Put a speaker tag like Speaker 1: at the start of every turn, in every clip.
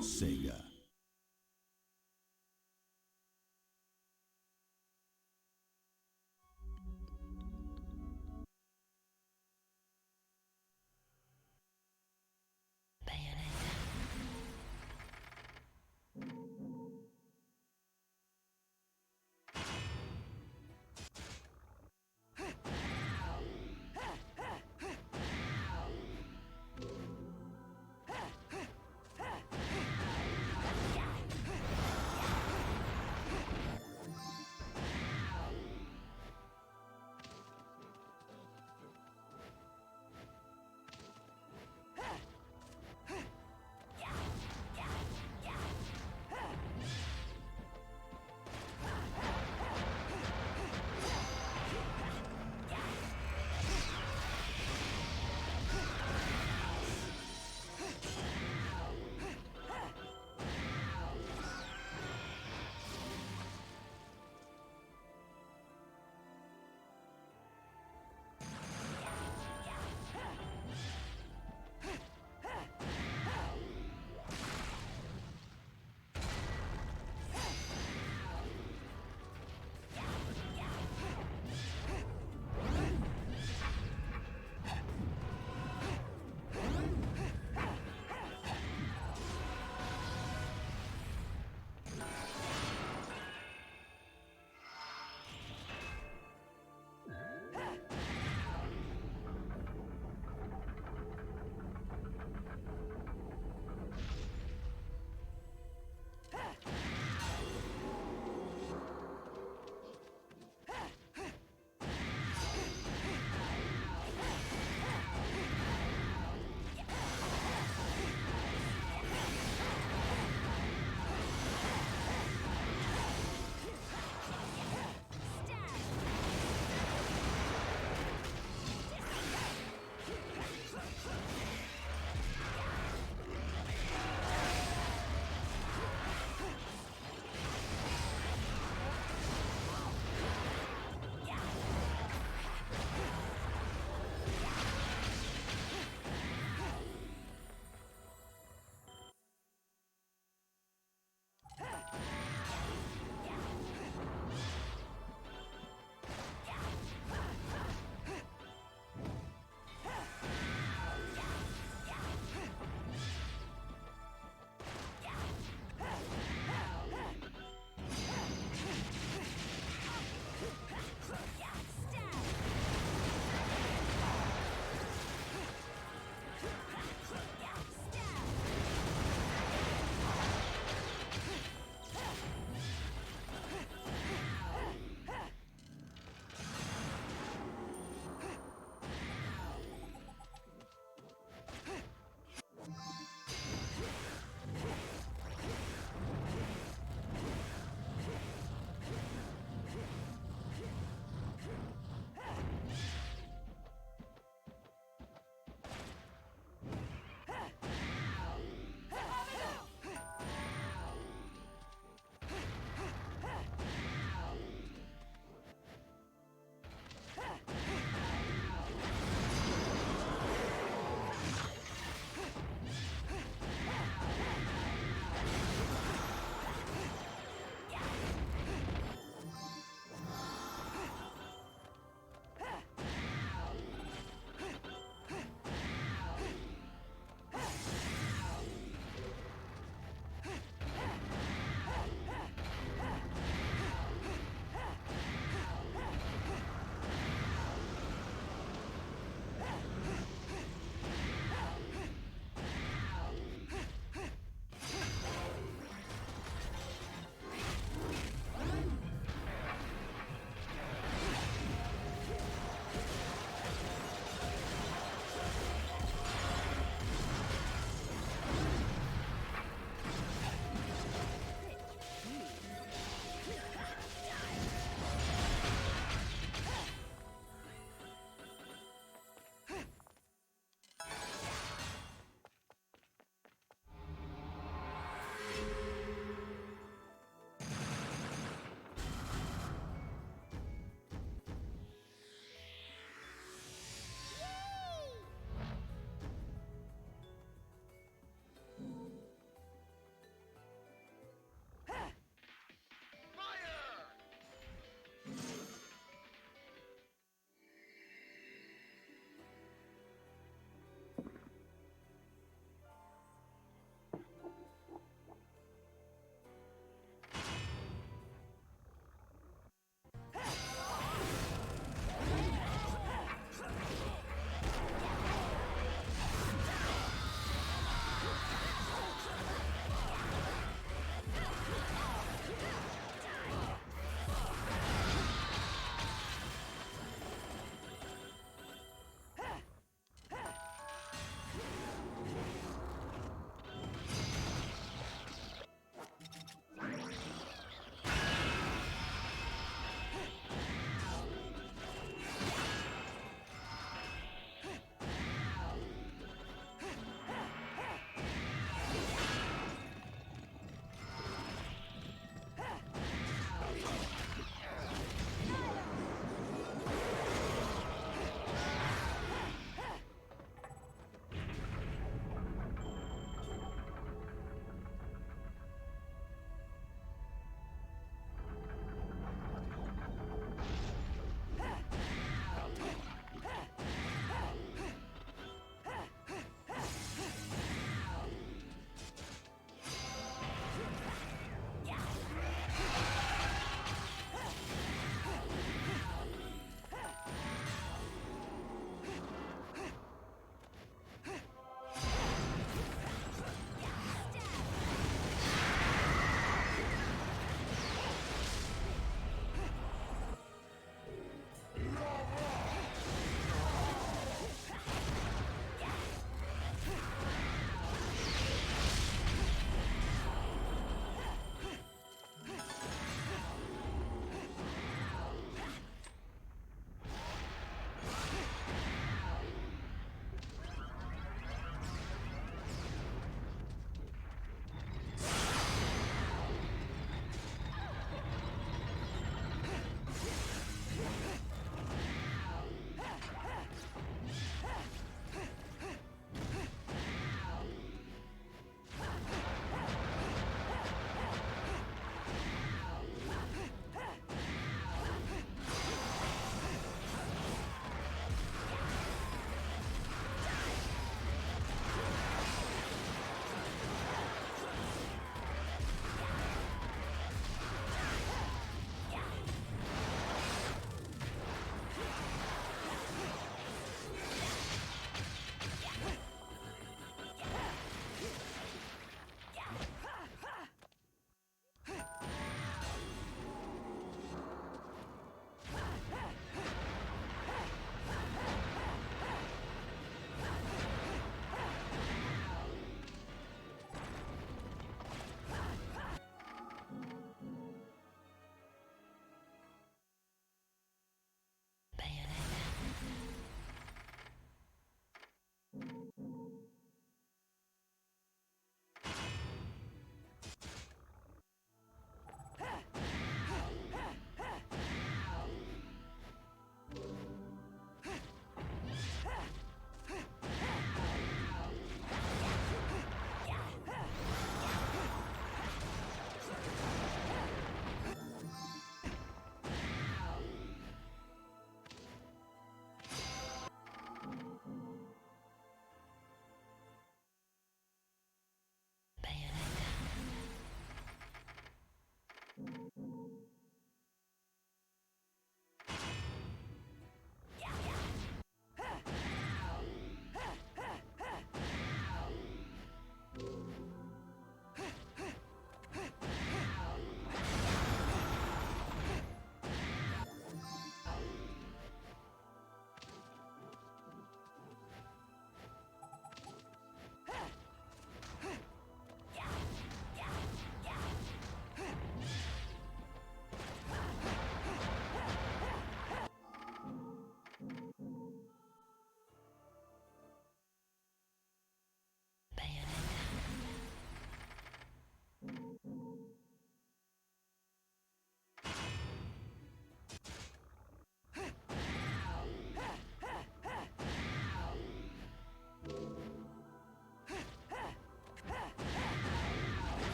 Speaker 1: Sega.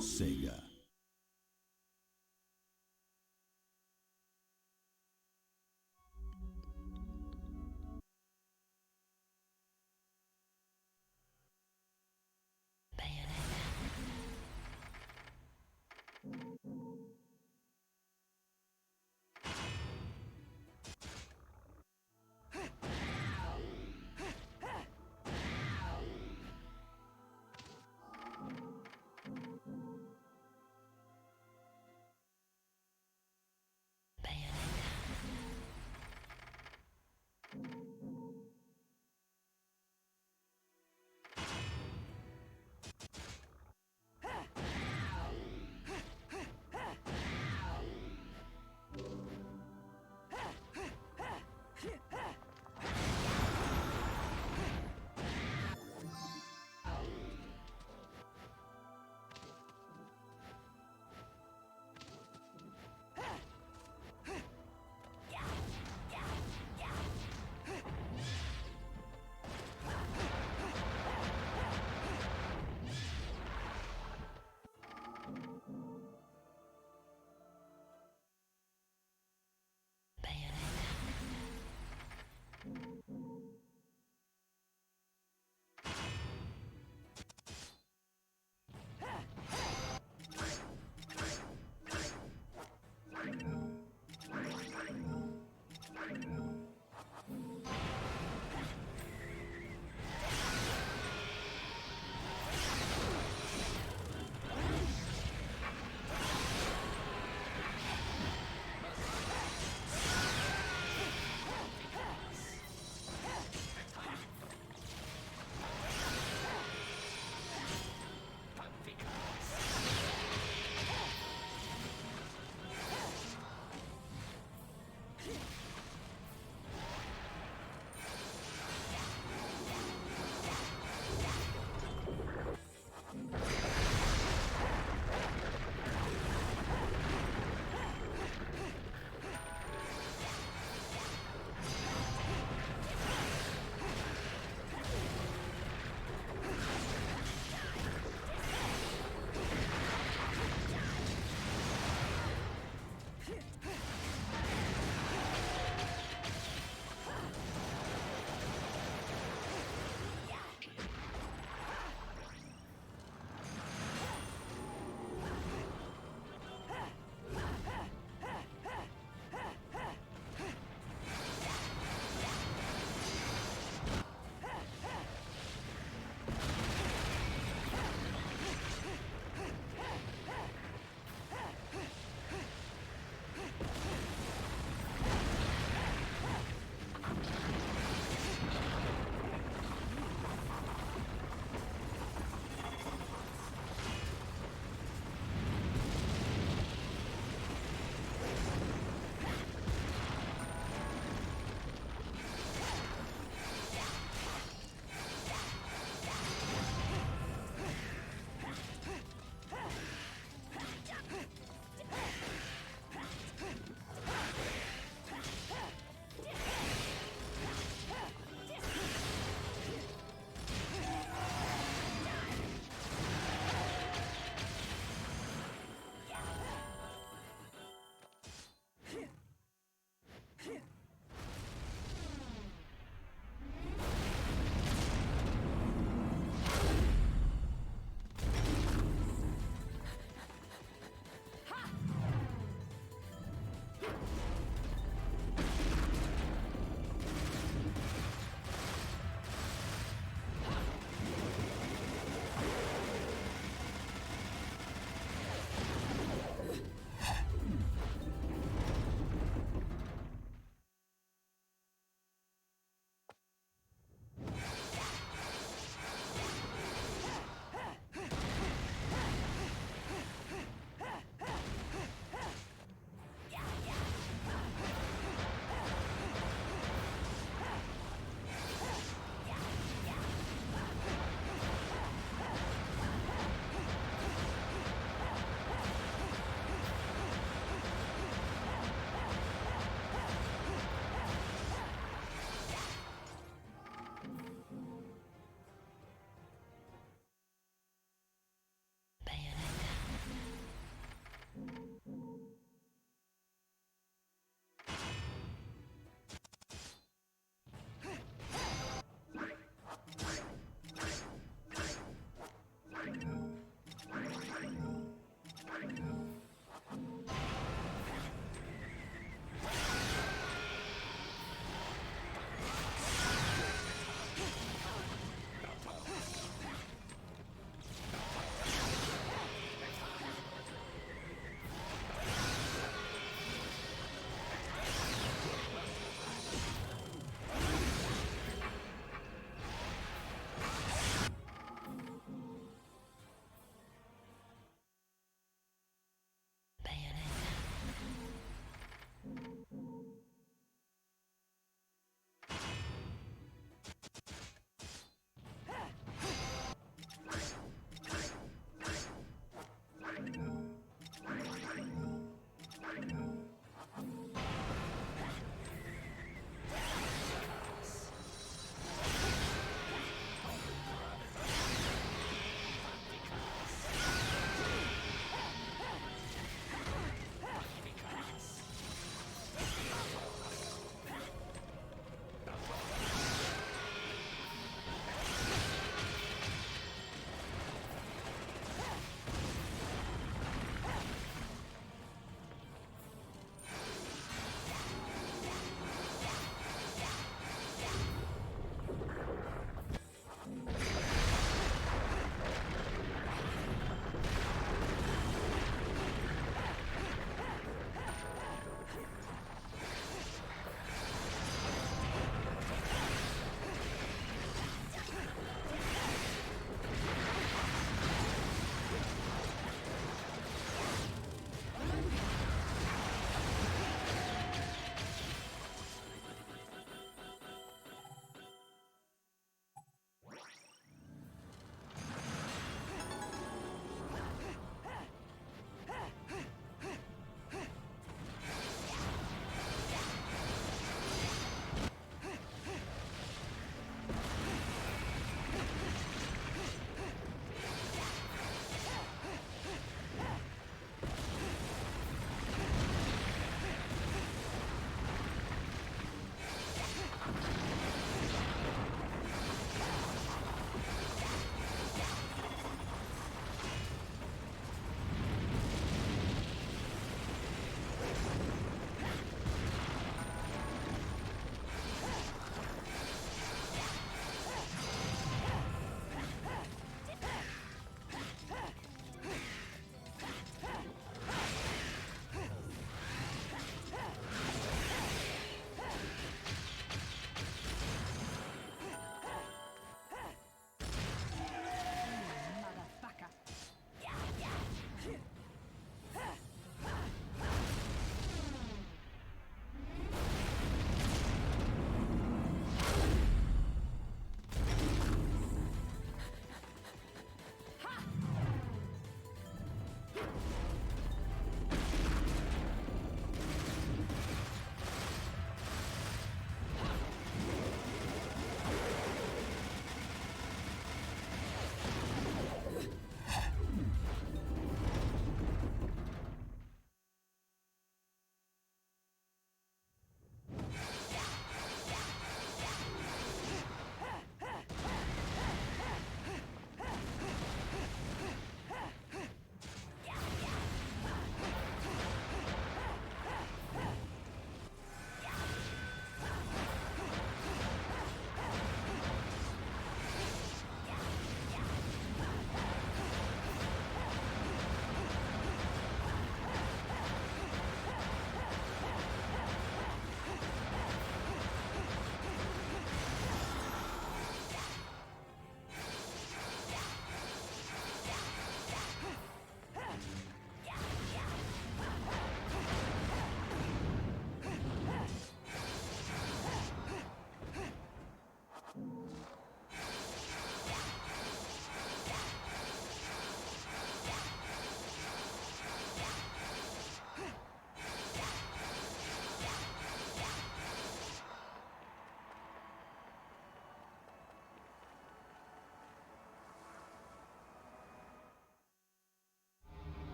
Speaker 1: Sega.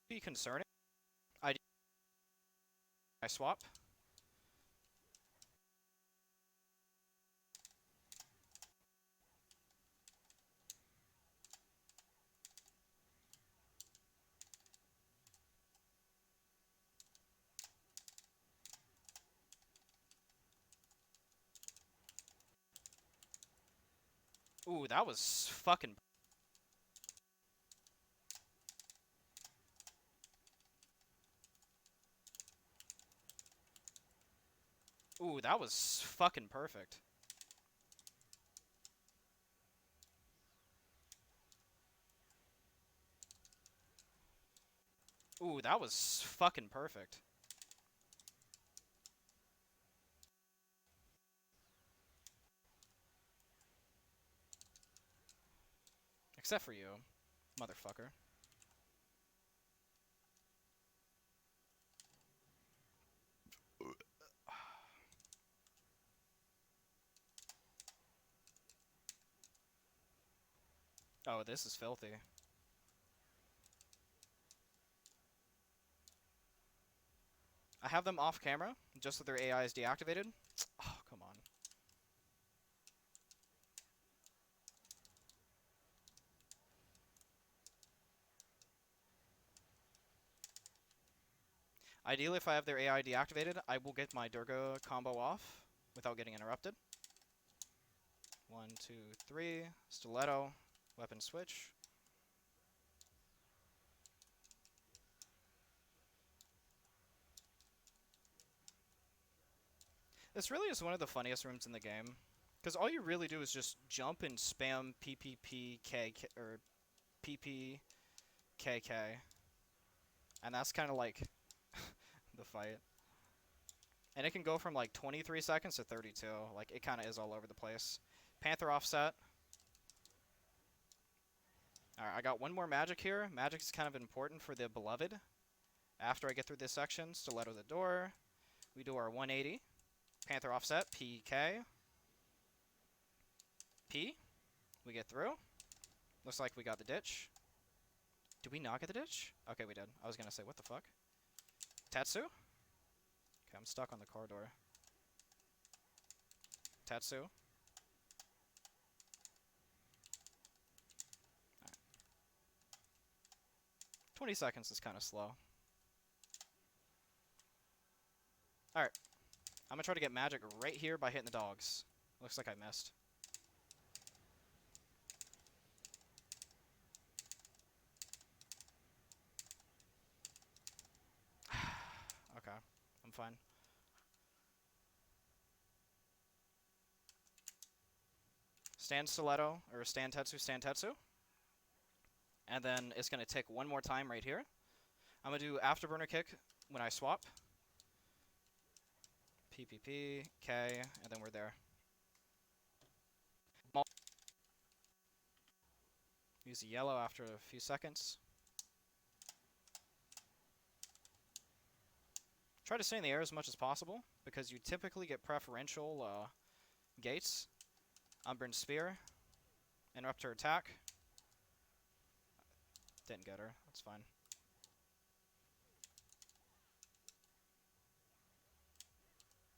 Speaker 1: Be concerning. I swap. Ooh, that was fucking. Ooh, that was fucking perfect. Ooh, that was fucking perfect. Except for you, motherfucker. Oh, this is filthy. I have them off camera, just so their AI is deactivated. Oh, come on. Ideally, if I have their AI deactivated, I will get my Durga combo off without getting interrupted. 1, 2, 3. Stiletto. Weapon switch. This really is one of the funniest rooms in the game. Because all you really do is just jump and spam PPPK or PPKK. And that's kind of like the fight. And it can go from like 23 seconds to 32. Like, it kind of is all over the place. Panther offset. Alright, I got one more magic here. Magic is kind of important for the beloved. After I get through this section, stiletto the door. We do our 180. Panther offset, PK. P. We get through. Looks like we got the ditch. Did we not get the ditch? Okay, we did. I was gonna say, what the fuck? Tetsu? Okay, I'm stuck on the corridor. Tetsu. Right. 20 seconds is kind of slow. Alright. I'm gonna try to get magic right here by hitting the dogs. Looks like I missed. Okay, I'm fine. Stand stiletto, or stand tetsu, stand tetsu. And then it's gonna take one more time right here. I'm gonna do afterburner kick when I swap. PPP, K, and then we're there. Use the yellow after a few seconds. Try to stay in the air as much as possible, because you typically get preferential gates. Unburned Spear. Interrupt her attack. Didn't get her. That's fine.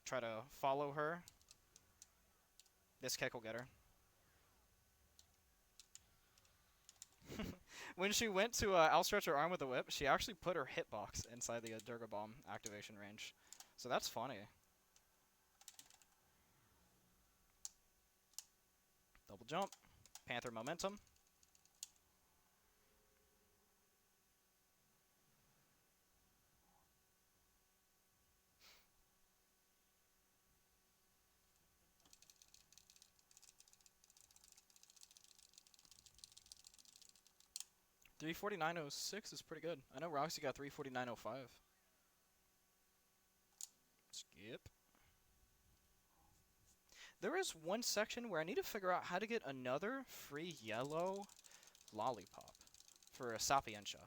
Speaker 1: Try to follow her. This kick will get her. When she went to outstretch her arm with the whip, she actually put her hitbox inside the Durga Bomb activation range. So that's funny. Double jump. Panther momentum. $349.06 is pretty good. I know Roxy got $349.05. Skip. There is one section where I need to figure out how to get another free yellow lollipop for a Sapientia.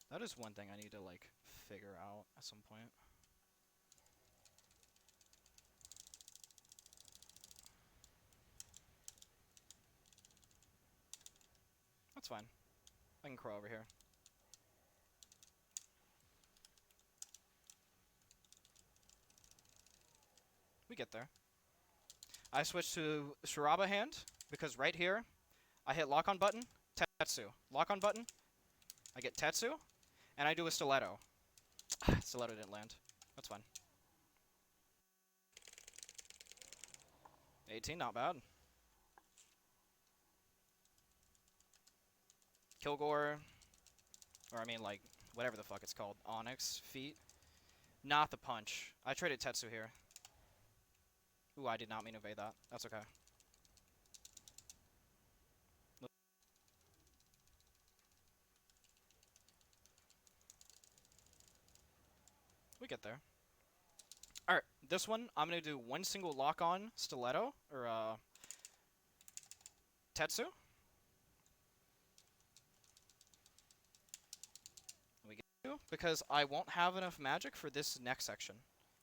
Speaker 1: That is one thing I need to, like, figure out at some point. That's fine. I can crawl over here. get there. I switch to Shiraba hand because right here, I hit lock on button, Tetsu. Lock on button, I get Tetsu, and I do a stiletto. Stiletto didn't land. That's fine. 18, not bad. Kilgore, or I mean like, whatever the fuck it's called. Onyx, feet. Not the punch. I traded Tetsu here. Ooh, I did not mean to evade that. That's okay. We get there. Alright, this one, I'm going to do one single lock-on stiletto, or Tetsu. We get to, because I won't have enough magic for this next section,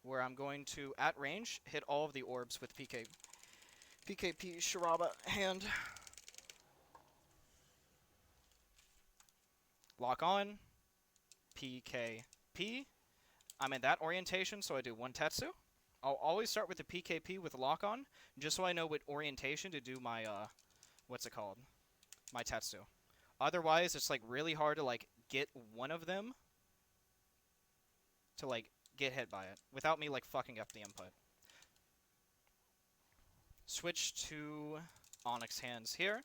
Speaker 1: where I'm going to, at range, hit all of the orbs with PKP Shiraba hand. Lock on, PKP. I'm in that orientation, so I do one Tetsu. I'll always start with the PKP with lock on, just so I know what orientation to do my, what's it called? My Tetsu. Otherwise, it's like really hard to like get one of them to like get hit by it without me like fucking up the input. Switch to Onyx hands here,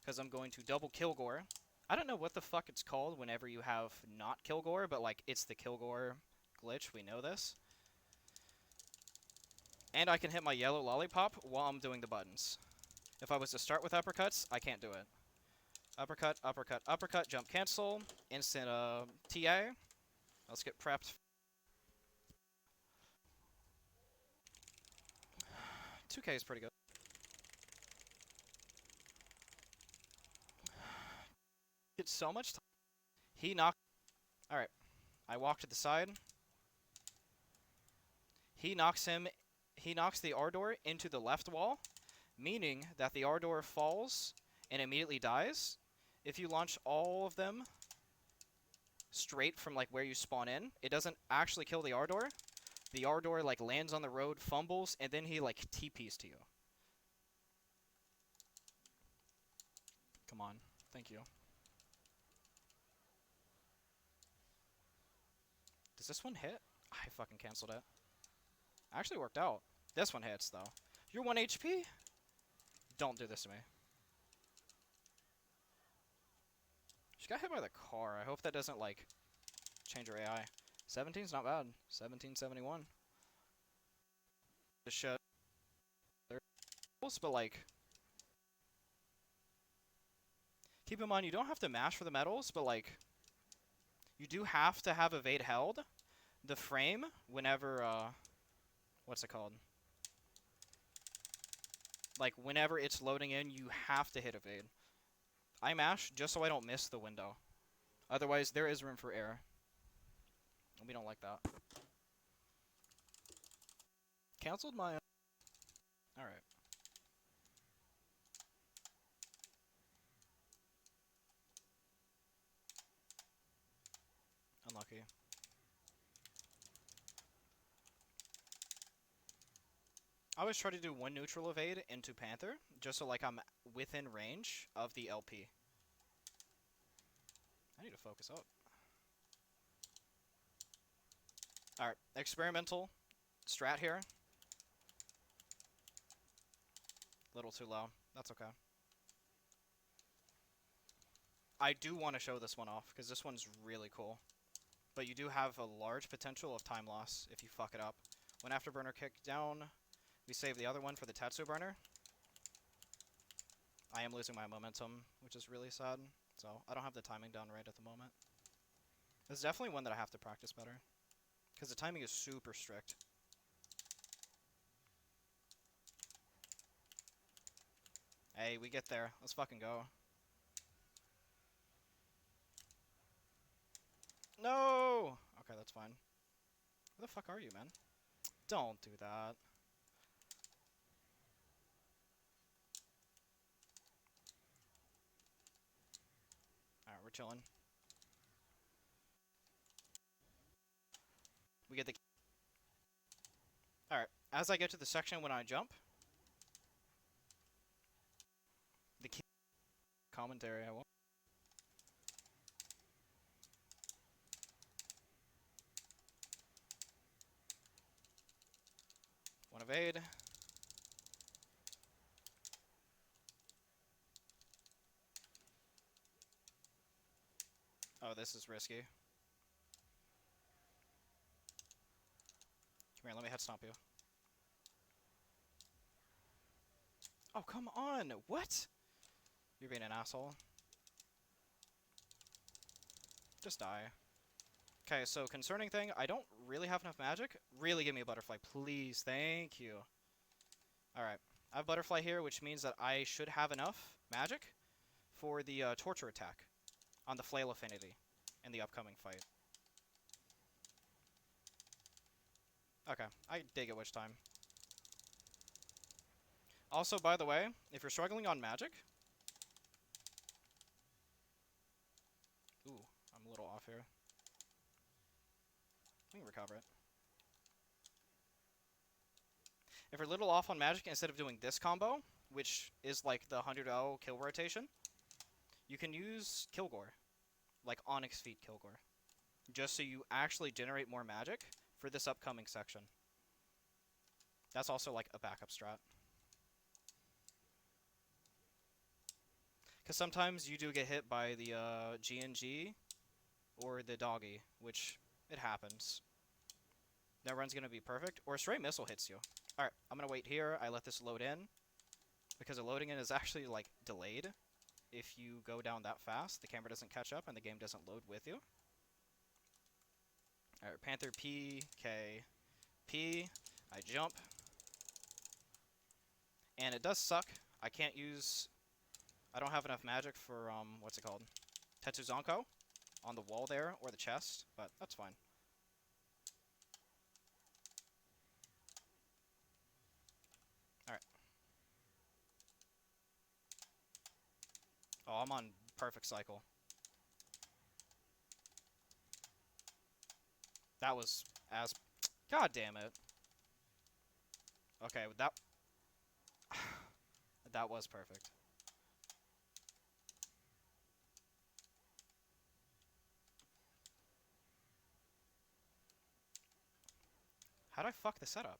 Speaker 1: because I'm going to double Kilgore. I don't know what the fuck it's called whenever you have not Kilgore, but like it's the Kilgore glitch, we know this. And I can hit my yellow lollipop while I'm doing the buttons. If I was to start with uppercuts, I can't do it. Uppercut, uppercut, uppercut, jump cancel, instant TA. Let's get prepped. 2K is pretty good. It's so much time. He knocked. Alright. I walk to the side. He knocks the Ardor into the left wall, meaning that the Ardor falls and immediately dies. If you launch all of them straight from like where you spawn in, it doesn't actually kill the Ardor. The Ardor like lands on the road, fumbles, and then he like TPs to you. Come on. Thank you. Does this one hit? I fucking canceled it. Actually worked out. This one hits, though. You're 1 HP? Don't do this to me. She got hit by the car. I hope that doesn't, like, change her AI. 17's not bad. 1771. This shit. But, like... Keep in mind, you don't have to mash for the medals, but, like... You do have to have evade held. The frame, whenever, what's it called? Like, whenever it's loading in, you have to hit evade. I mash just so I don't miss the window. Otherwise, there is room for error. And we don't like that. Cancelled my... Alright. Unlucky. I always try to do one neutral evade into Panther, just so like I'm within range of the LP. I need to focus up. Alright, experimental strat here. Little too low. That's okay. I do want to show this one off, because this one's really cool. But you do have a large potential of time loss if you fuck it up. When afterburner kick down, we save the other one for the Tatsu burner. I am losing my momentum, which is really sad. So I don't have the timing down right at the moment. This is definitely one that I have to practice better, because the timing is super strict. Hey, we get there. Let's fucking go. No! Okay, that's fine. Where the fuck are you, man? Don't do that. Alright, we're chilling. We get the... Alright, as I get to the section when I jump, the key commentary I won't. One evade. Oh, this is risky. Come here, let me head stomp you. Oh, come on! What? You're being an asshole. Just die. Okay, so concerning thing, I don't really have enough magic. Really give me a butterfly, please. Thank you. Alright. I have butterfly here, which means that I should have enough magic for the torture attack on the flail affinity in the upcoming fight. Okay, I dig it which time. Also, by the way, if you're struggling on magic... Ooh, I'm a little off here. We can recover it. If you're a little off on magic, instead of doing this combo, which is like the 100-0 kill rotation, you can use Kilgore. Like Onyx Feet Kilgore. Just so you actually generate more magic for this upcoming section. That's also like a backup strat. Because sometimes you do get hit by the GNG or the doggy, which it happens. That run's going to be perfect. Or a stray missile hits you. Alright, I'm going to wait here. I let this load in. Because the loading in is actually like delayed. If you go down that fast, the camera doesn't catch up and the game doesn't load with you. Alright, Panther P, K, P. I jump. And it does suck. I can't use... I don't have enough magic for, what's it called? Tetsuzanko on the wall there, or the chest, but that's fine. Alright. Oh, I'm on perfect cycle. That was as... God damn it. Okay, that... that was perfect. How'd I fuck the setup?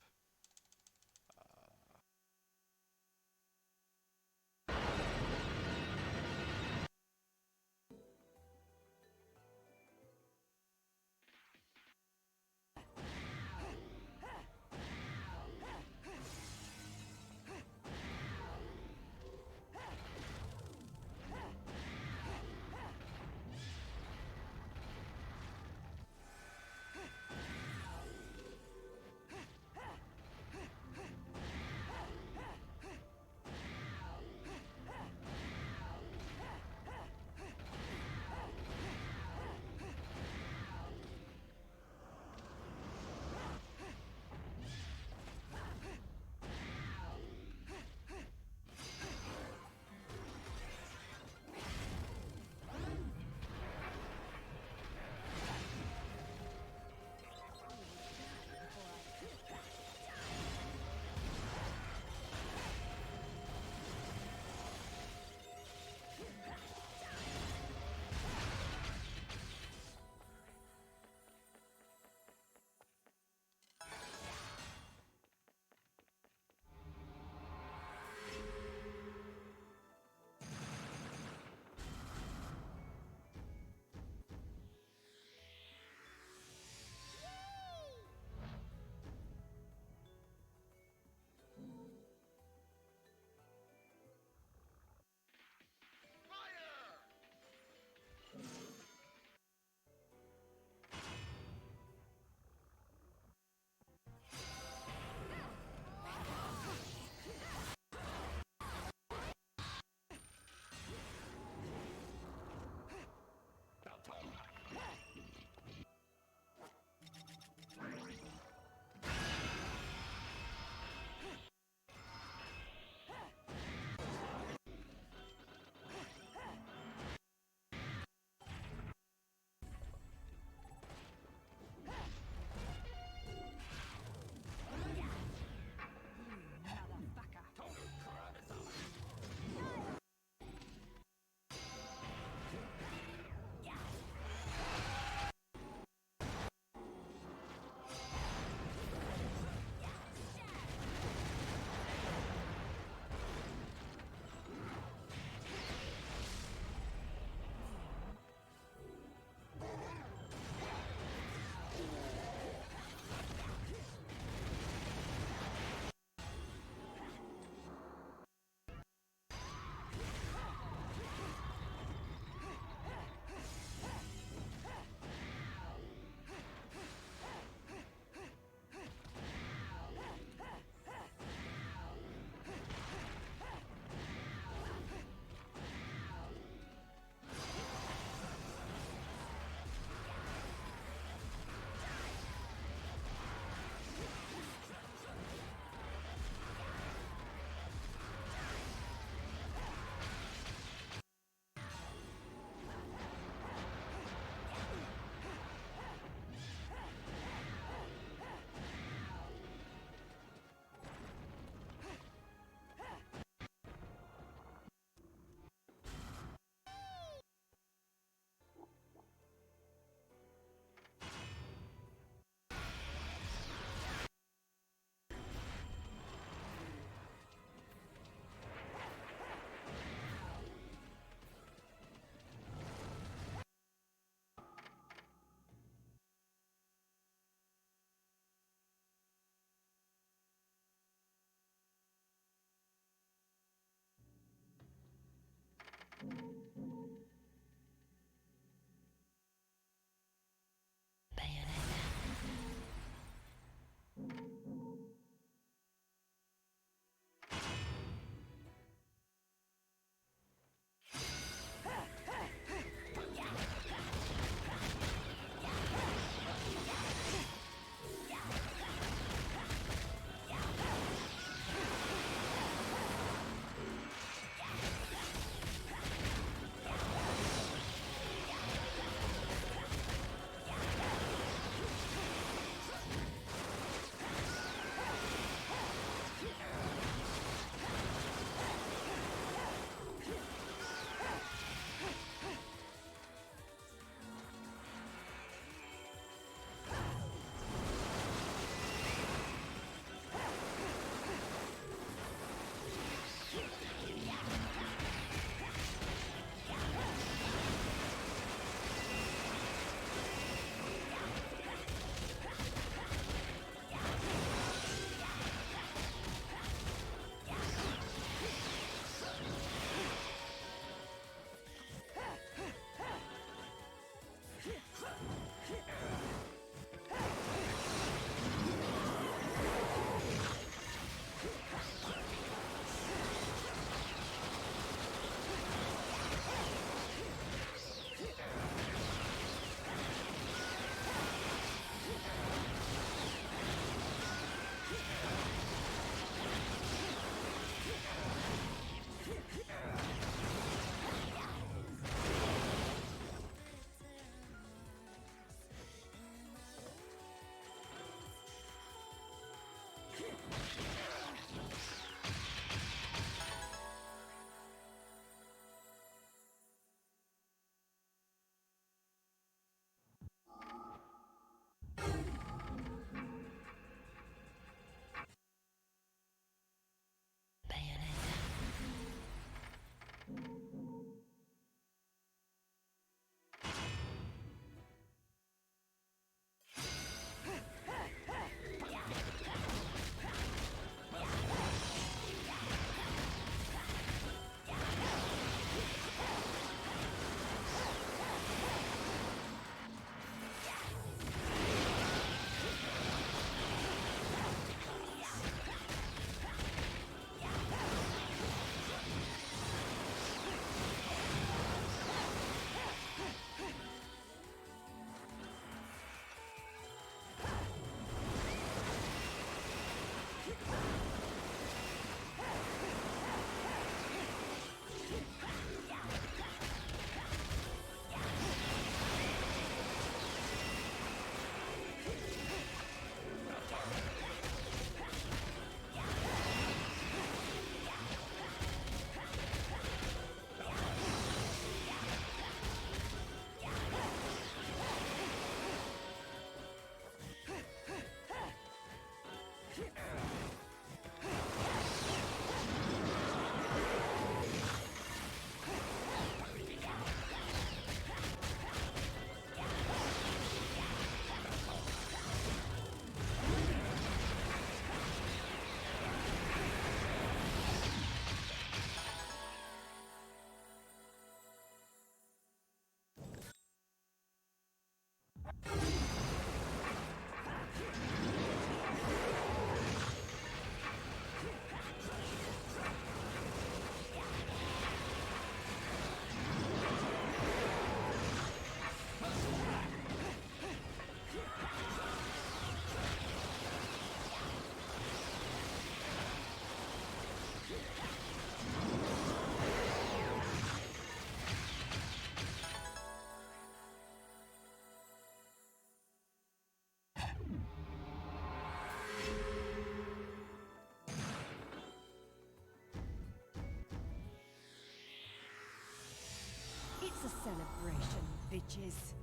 Speaker 2: a celebration, bitches.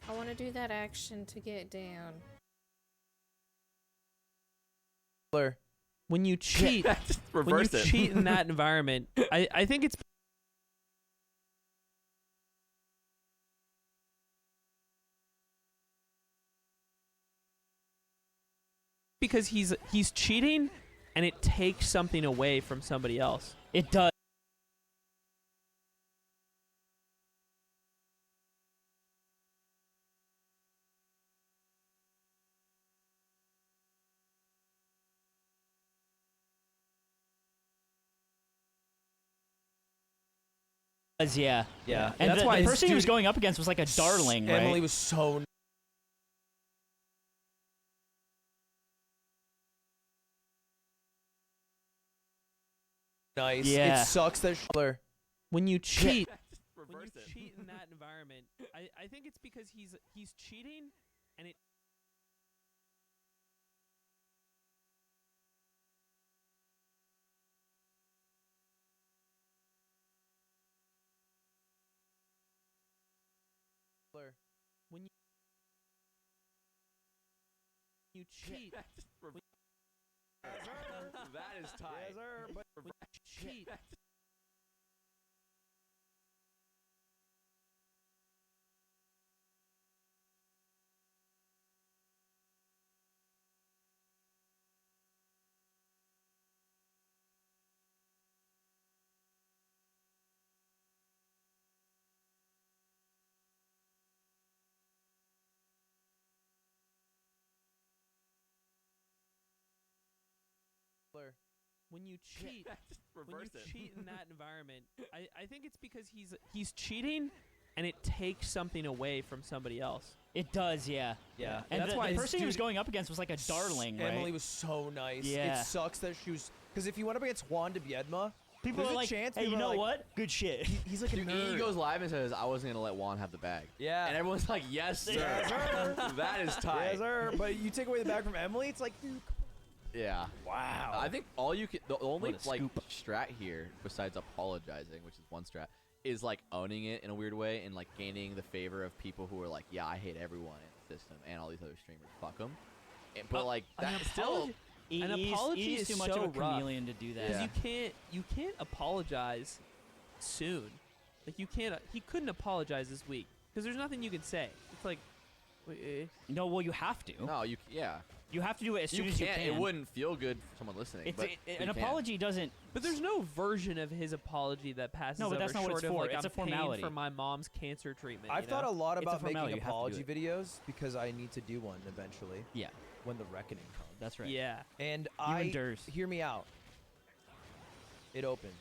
Speaker 3: I want to do that action to get down.
Speaker 4: When you cheat, when you cheat in that environment, I think it's because he's cheating, and it takes something away from somebody else.
Speaker 5: It does. Yeah. And
Speaker 4: that's
Speaker 5: the
Speaker 4: why
Speaker 5: person he was going up against was like a darling, right?
Speaker 6: Emily was so nice.
Speaker 5: Yeah.
Speaker 6: It sucks that
Speaker 4: When you cheat, when you cheat in that environment, I think it's because he's cheating, and it. When you cheat, that is tight. When you cheat. When you cheat, in that environment, I think it's because he's cheating, and it takes something away from somebody else.
Speaker 5: It does, yeah. And
Speaker 4: that's
Speaker 5: the
Speaker 4: why
Speaker 5: person he was going up against was like a darling, right?
Speaker 6: Emily was so nice.
Speaker 5: Yeah.
Speaker 6: It sucks that she was because if you went up against Juan de Biedma,
Speaker 5: People
Speaker 6: there's
Speaker 5: are
Speaker 6: a
Speaker 5: like,
Speaker 6: chance
Speaker 5: hey, you
Speaker 6: people
Speaker 5: know
Speaker 6: are like,
Speaker 5: what? Good shit.
Speaker 6: He's like a
Speaker 7: Dude,
Speaker 6: nerd.
Speaker 7: he goes live and says, I wasn't going to let Juan have the bag.
Speaker 6: Yeah.
Speaker 7: And everyone's like, yes, sir.
Speaker 6: Yes, sir.
Speaker 7: That is tight.
Speaker 6: Yes, sir. But you take away the bag from Emily, it's like, dude,
Speaker 7: Yeah.
Speaker 6: wow.
Speaker 7: I think all you can, the only
Speaker 5: What a
Speaker 7: like
Speaker 5: scoop.
Speaker 7: strat here, besides apologizing, which is one strat, is like owning it in a weird way and like gaining the favor of people who are like, yeah, I hate everyone in the system and all these other streamers, fuck them. But like that's still.
Speaker 4: An apology
Speaker 5: he
Speaker 4: is
Speaker 5: is too much
Speaker 4: so
Speaker 5: of a
Speaker 4: rough.
Speaker 5: chameleon to do that.
Speaker 4: Because
Speaker 7: Yeah.
Speaker 4: you can't apologize soon. Like you can't. He couldn't apologize this week because there's nothing you can say. It's like,
Speaker 5: No, well, you have to.
Speaker 7: No, yeah.
Speaker 5: You have to do it as soon
Speaker 7: You
Speaker 5: as you
Speaker 7: can't.
Speaker 5: can.
Speaker 7: It wouldn't feel good for someone listening.
Speaker 5: It's
Speaker 7: but
Speaker 5: an
Speaker 7: you can.
Speaker 5: apology doesn't.
Speaker 4: but there's no version of his apology that passes.
Speaker 5: No, but that's
Speaker 4: over
Speaker 5: not what it's
Speaker 4: short of,
Speaker 5: for.
Speaker 4: like,
Speaker 5: It's
Speaker 4: I'm
Speaker 5: a formality.
Speaker 4: paying for my mom's cancer treatment.
Speaker 6: I've
Speaker 4: you
Speaker 6: thought
Speaker 4: know?
Speaker 6: a lot
Speaker 5: It's a
Speaker 6: about
Speaker 5: formality,
Speaker 6: making
Speaker 5: you have to do
Speaker 6: apology videos because I need to do one eventually
Speaker 5: Yeah,
Speaker 6: when the reckoning comes.
Speaker 5: that's right.
Speaker 4: Yeah.
Speaker 6: And
Speaker 5: and Durst.
Speaker 6: hear me out. It opens.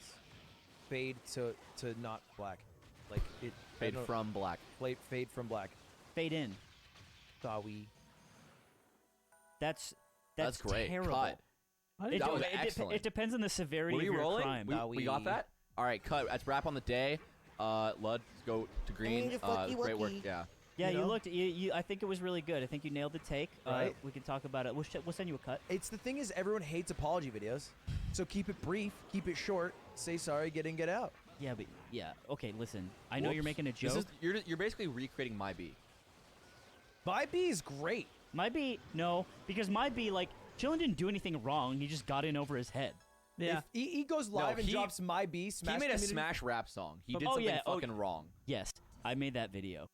Speaker 6: Fade to not black. Like it
Speaker 7: Fade from black.
Speaker 6: fade from black.
Speaker 5: Fade in.
Speaker 6: Sorry.
Speaker 5: That's
Speaker 7: great.
Speaker 5: terrible.
Speaker 7: Cut. That was excellent.
Speaker 5: It depends on the severity
Speaker 7: Were
Speaker 5: of
Speaker 7: you
Speaker 5: your
Speaker 7: rolling?
Speaker 5: crime.
Speaker 7: We got that? All right, cut. That's wrap on the day. Lud, go to green. Great work. Yeah.
Speaker 5: Yeah,
Speaker 6: You
Speaker 5: you
Speaker 6: know?
Speaker 5: looked. I think it was really good. I think you nailed the take.
Speaker 6: Right.
Speaker 5: We can talk about it. We'll send you a cut.
Speaker 6: It's the thing is, everyone hates apology videos, so keep it brief, keep it short. Say sorry, get in, get out.
Speaker 5: Yeah, but yeah. Okay, listen. I know you're
Speaker 7: Whoops.
Speaker 5: making a
Speaker 7: This
Speaker 5: joke.
Speaker 7: is you're basically recreating my B.
Speaker 6: My B is great.
Speaker 5: My B, no, because my B, like, Chillin didn't do anything wrong. He just got in over his head.
Speaker 4: Yeah.
Speaker 6: If he goes live and
Speaker 7: he-
Speaker 6: drops my B, Smash
Speaker 7: He made a
Speaker 6: community-
Speaker 7: Smash rap song. He did
Speaker 5: Oh,
Speaker 7: something
Speaker 5: yeah, oh,
Speaker 7: fucking wrong.
Speaker 5: Yes, I made that video.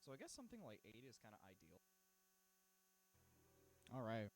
Speaker 1: So I guess something like 8 is kind of ideal. All right.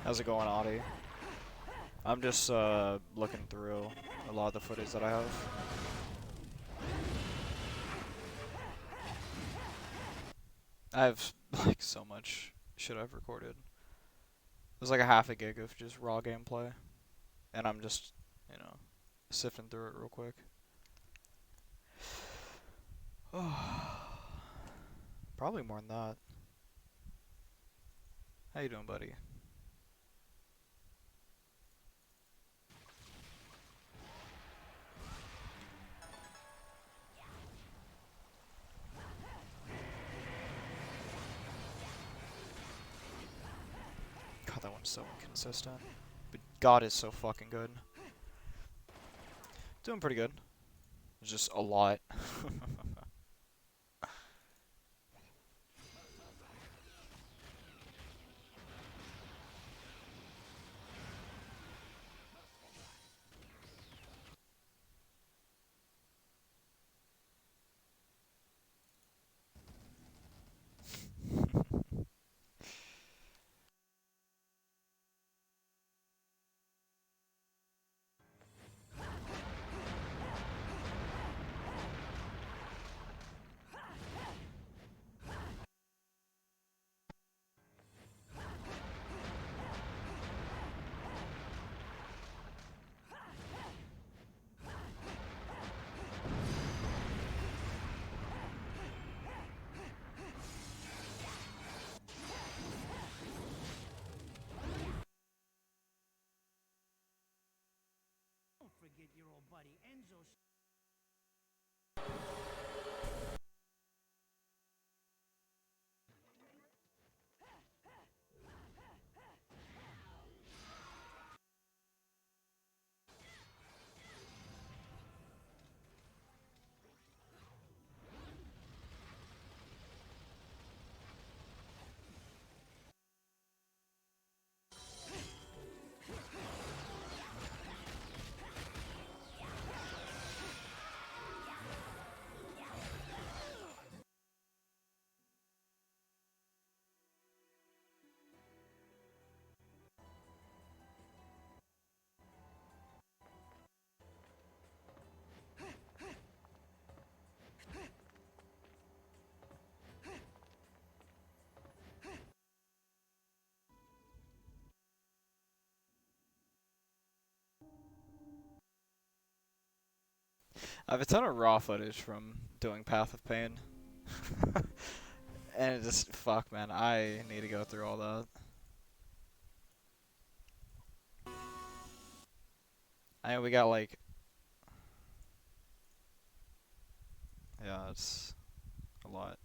Speaker 1: How's it going, Audie? I'm just looking through a lot of the footage that I have. I have like so much shit I've recorded. There's like a half a gig of just raw gameplay, and I'm just, you know, sifting through it real quick. Probably more than that. How you doing, buddy? God, that one's so inconsistent. But God is so fucking good. Doing pretty good. It's just a lot.
Speaker 5: Don't forget your old buddy Enzo.
Speaker 1: I have a ton of raw footage from doing Path of Pain. And it just, fuck man, I need to go through all that. I know we got like, yeah, it's a lot.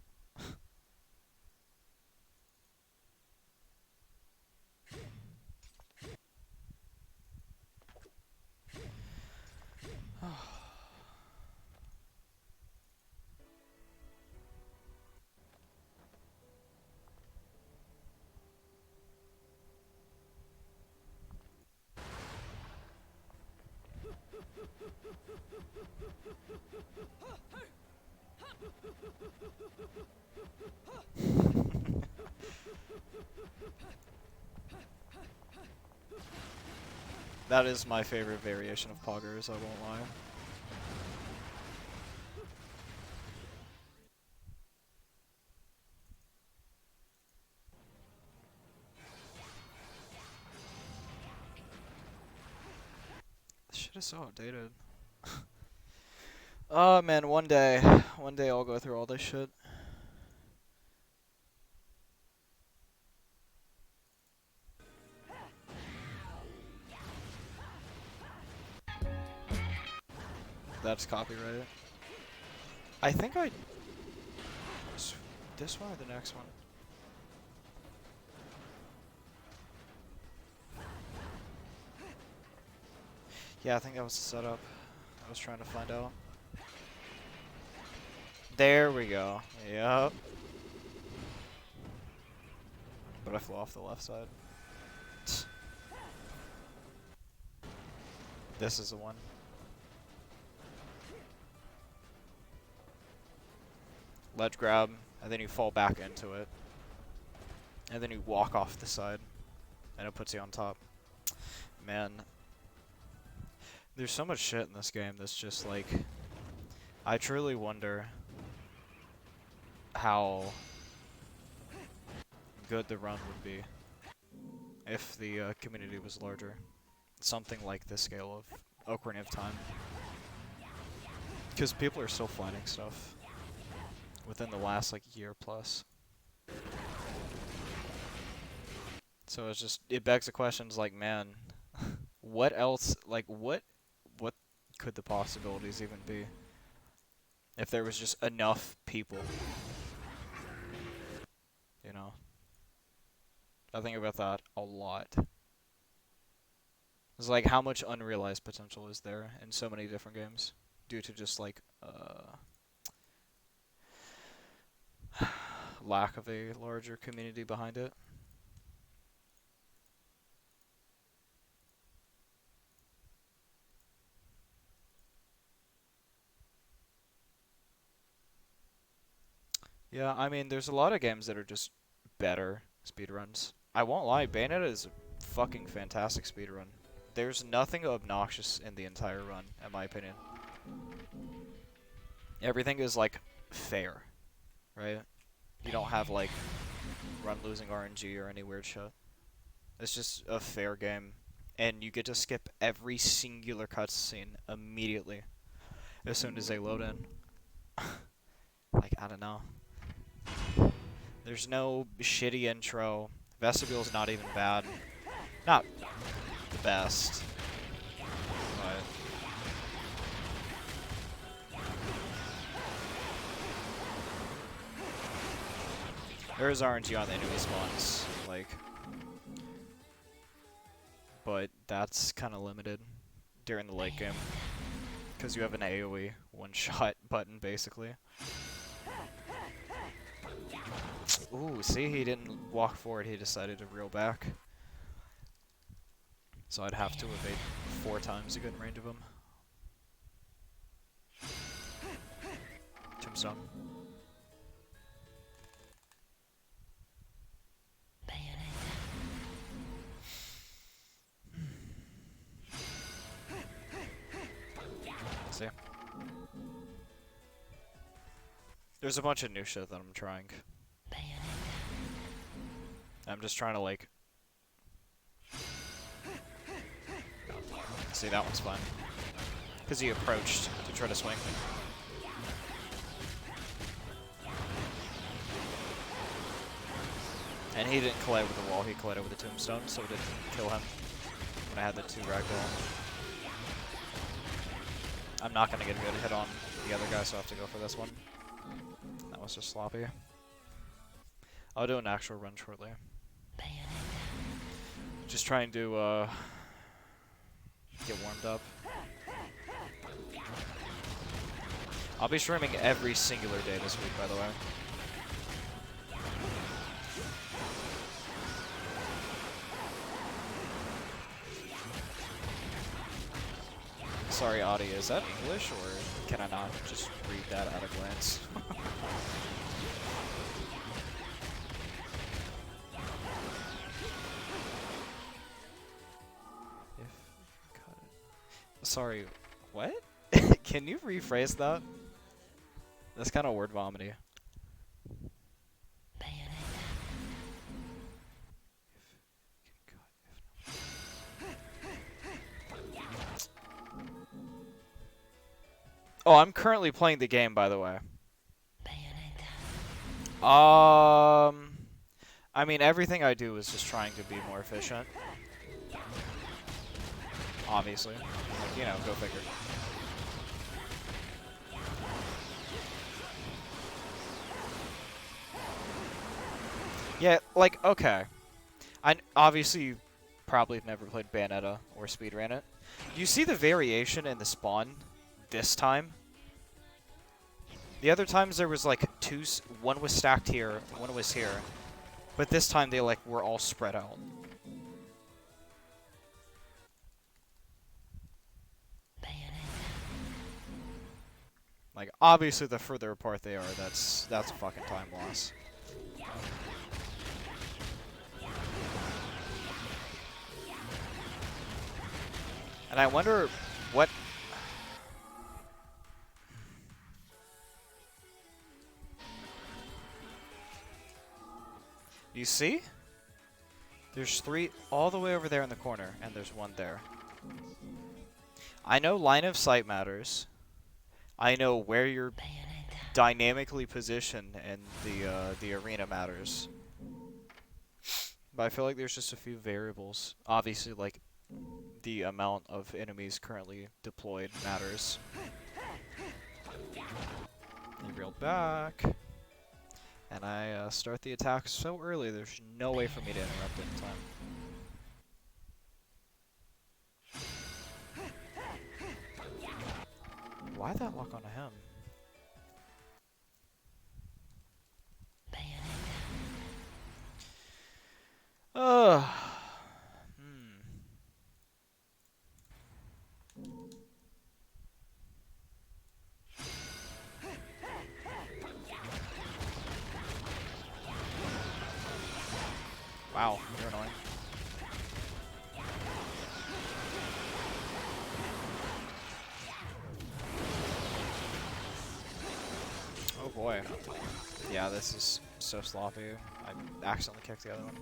Speaker 1: That is my favorite variation of poggers, I won't lie. This shit is so outdated. Oh man, one day I'll go through all this shit. That's copyrighted. I think this one or the next one? Yeah, I think that was the setup. I was trying to find out. There we go. Yep. But I flew off the left side. This is the one. Ledge grab, and then you fall back into it. And then you walk off the side. and it puts you on top. Man, there's so much shit in this game that's just like, I truly wonder how good the run would be if the community was larger. Something like the scale of Ocarina of Time. Because people are still finding stuff within the last like year plus. So it's just, it begs the questions like, man, what else, like what could the possibilities even be if there was just enough people, you know? I think about that a lot. It's like, how much unrealized potential is there in so many different games due to just like lack of a larger community behind it. Yeah, I mean, there's a lot of games that are just better speedruns. I won't lie, Bayonetta is a fucking fantastic speedrun. There's nothing obnoxious in the entire run, in my opinion. Everything is, like, fair, right? You don't have, like, run-losing RNG or any weird shit. It's just a fair game, and you get to skip every singular cutscene immediately as soon as they load in. Like, I don't know. There's no shitty intro. Vestibule's not even bad. Not the best. But there is RNG on the enemy spawns, like, but that's kind of limited during the late game because you have an AoE one-shot button basically. Ooh, see, he didn't walk forward, he decided to reel back. So I'd have to evade 4 times to get in range of him. Tombstone. See? There's a bunch of new shit that I'm trying. I'm just trying to, like... See, that one's fine. Because he approached to try to swing. And he didn't collide with the wall, he collided with the tombstone, so it didn't kill him when I had the 2 ragdoll. I'm not going to get a good hit on the other guy, so I have to go for this one. That was just sloppy. I'll do an actual run shortly. Just trying to get warmed up. I'll be streaming every singular day this week, by the way. Sorry, Audie, is that English, or can I not just read that at a glance? Sorry, what? Can you rephrase that? That's kind of word vomity. Oh, I'm currently playing the game, by the way. I mean, everything I do is just trying to be more efficient. Obviously. Like, you know, go figure. Yeah, like, okay. I obviously you probably have never played Bayonetta or speedran it. You see the variation in the spawn this time? The other times there was like 2, one was stacked here, one was here. But this time they like were all spread out. Like, obviously the further apart they are, that's a fucking time loss. And I wonder what... You see? There's 3 all the way over there in the corner, and there's 1 there. I know line of sight matters. I know where you're dynamically positioned in the arena matters. But I feel like there's just a few variables. Obviously, like, the amount of enemies currently deployed matters. He reeled back. And I start the attack so early, there's no way for me to interrupt it in time. Why'd that lock onto him? Ugh. Wow, you're annoying. Oh boy. Yeah, this is so sloppy. I accidentally kicked the other one.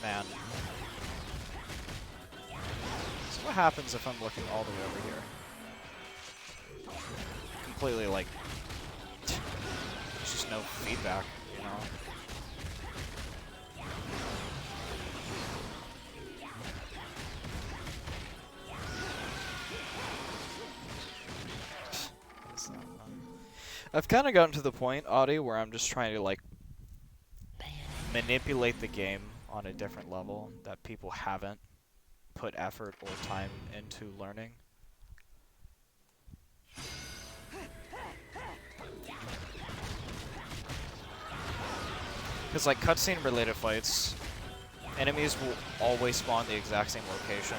Speaker 1: Man. So what happens if I'm looking all the way over here? Completely, like, there's just no feedback, you know? It's not fun. I've kind of gotten to the point, Audie, where I'm just trying to, like, manipulate the game on a different level that people haven't put effort or time into learning. Because, like, cutscene related fights, enemies will always spawn the exact same location.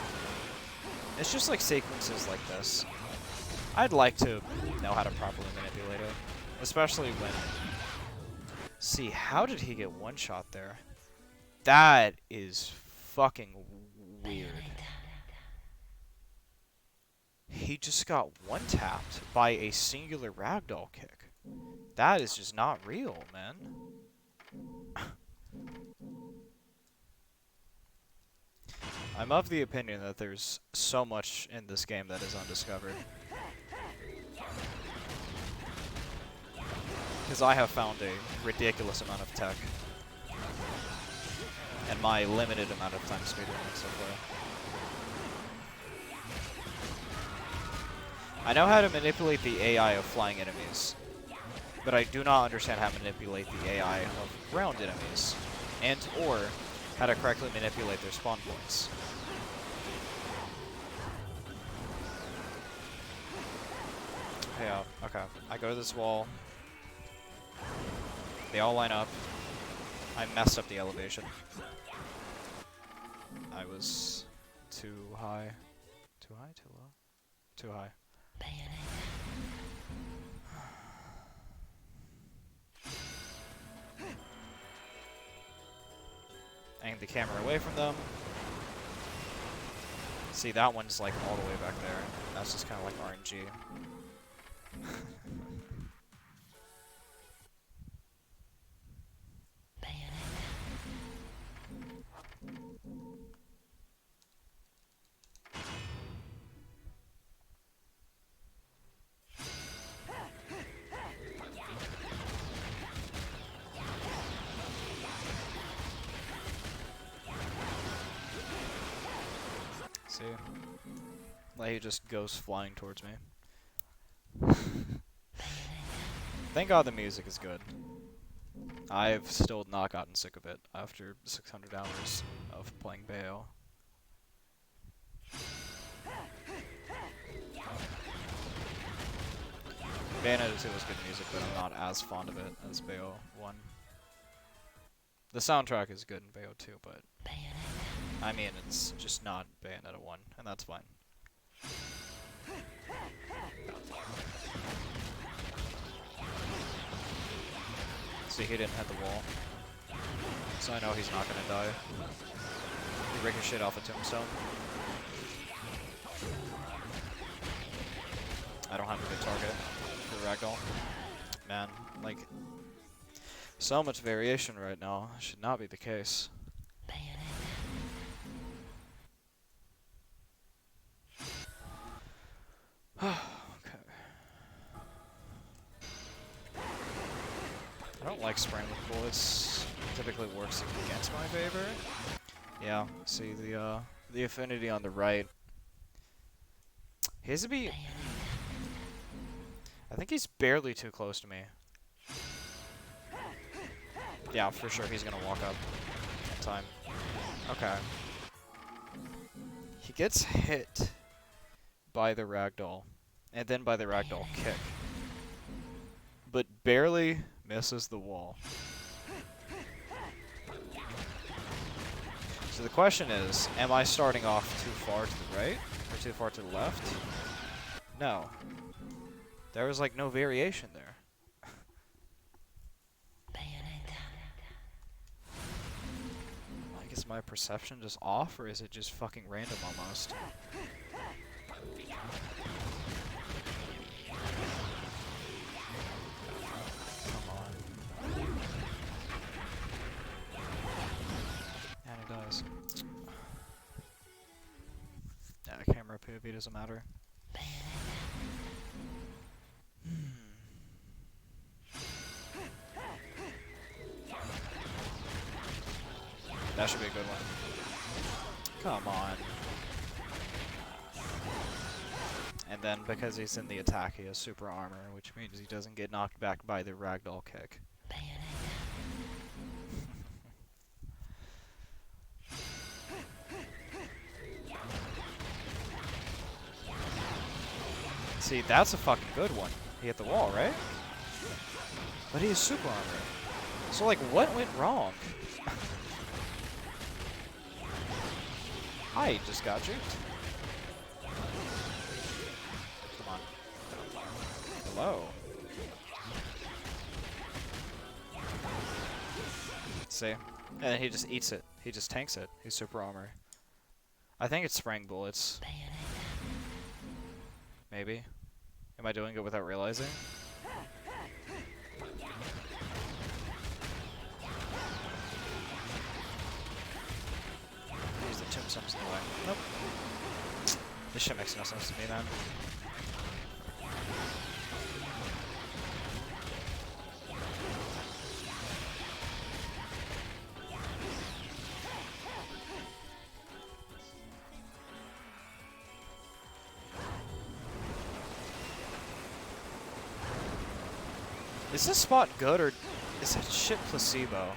Speaker 1: It's just like sequences like this. I'd like to know how to properly manipulate it. Especially when... See, how did he get one shot there? That is fucking weird. He just got one-tapped by a singular ragdoll kick. That is just not real, man. I'm of the opinion that there's so much in this game that is undiscovered. Because I have found a ridiculous amount of tech. And my limited amount of time speedrunning so far. I know how to manipulate the AI of flying enemies, but I do not understand how to manipulate the AI of ground enemies, and or how to correctly manipulate their spawn points. Yeah, okay. I go to this wall. They all line up. I messed up the elevation. I was too high. Too high? Too low? Too high. Aim the camera away from them. See, that one's like all the way back there. That's just kind of like RNG. See? Like he just goes flying towards me. Thank God the music is good. I've still not gotten sick of it after 600 hours of playing Bayo. Bayonetta 2 was good music, but I'm not as fond of it as Bayo 1. The soundtrack is good in Bayo 2, but I mean, it's just not Bayonetta 1, and that's fine. See, he didn't hit the wall. So I know he's not gonna die. He ricocheted off a tombstone. I don't have a good target for Ragdoll. Man, like, so much variation right now. Should not be the case. Okay. I don't like spraying with bullets. Typically works against my favor. Yeah, see the affinity on the right. He has to be. I think he's barely too close to me. Yeah, for sure he's gonna walk up in time. Okay. He gets hit by the ragdoll, and then by the ragdoll kick, but barely misses the wall. So the question is, am I starting off too far to the right, or too far to the left? No. There was like no variation there. Like, is my perception just off, or is it just fucking random almost? Come on. And it does. Yeah, camera POV doesn't matter. That should be a good one. Come on. And then because he's in the attack, he has super armor, which means he doesn't get knocked back by the ragdoll kick. See, that's a fucking good one. He hit the wall, right? But he has super armor. So, like, what went wrong? I just got juked. Come on. Hello. See? And he just eats it. He just tanks it. He's super armor. I think it's spraying bullets. Maybe. Am I doing it without realizing? Use the tombstones in the way. Nope. This shit makes no sense to me, man. Is this spot good, or is that shit placebo?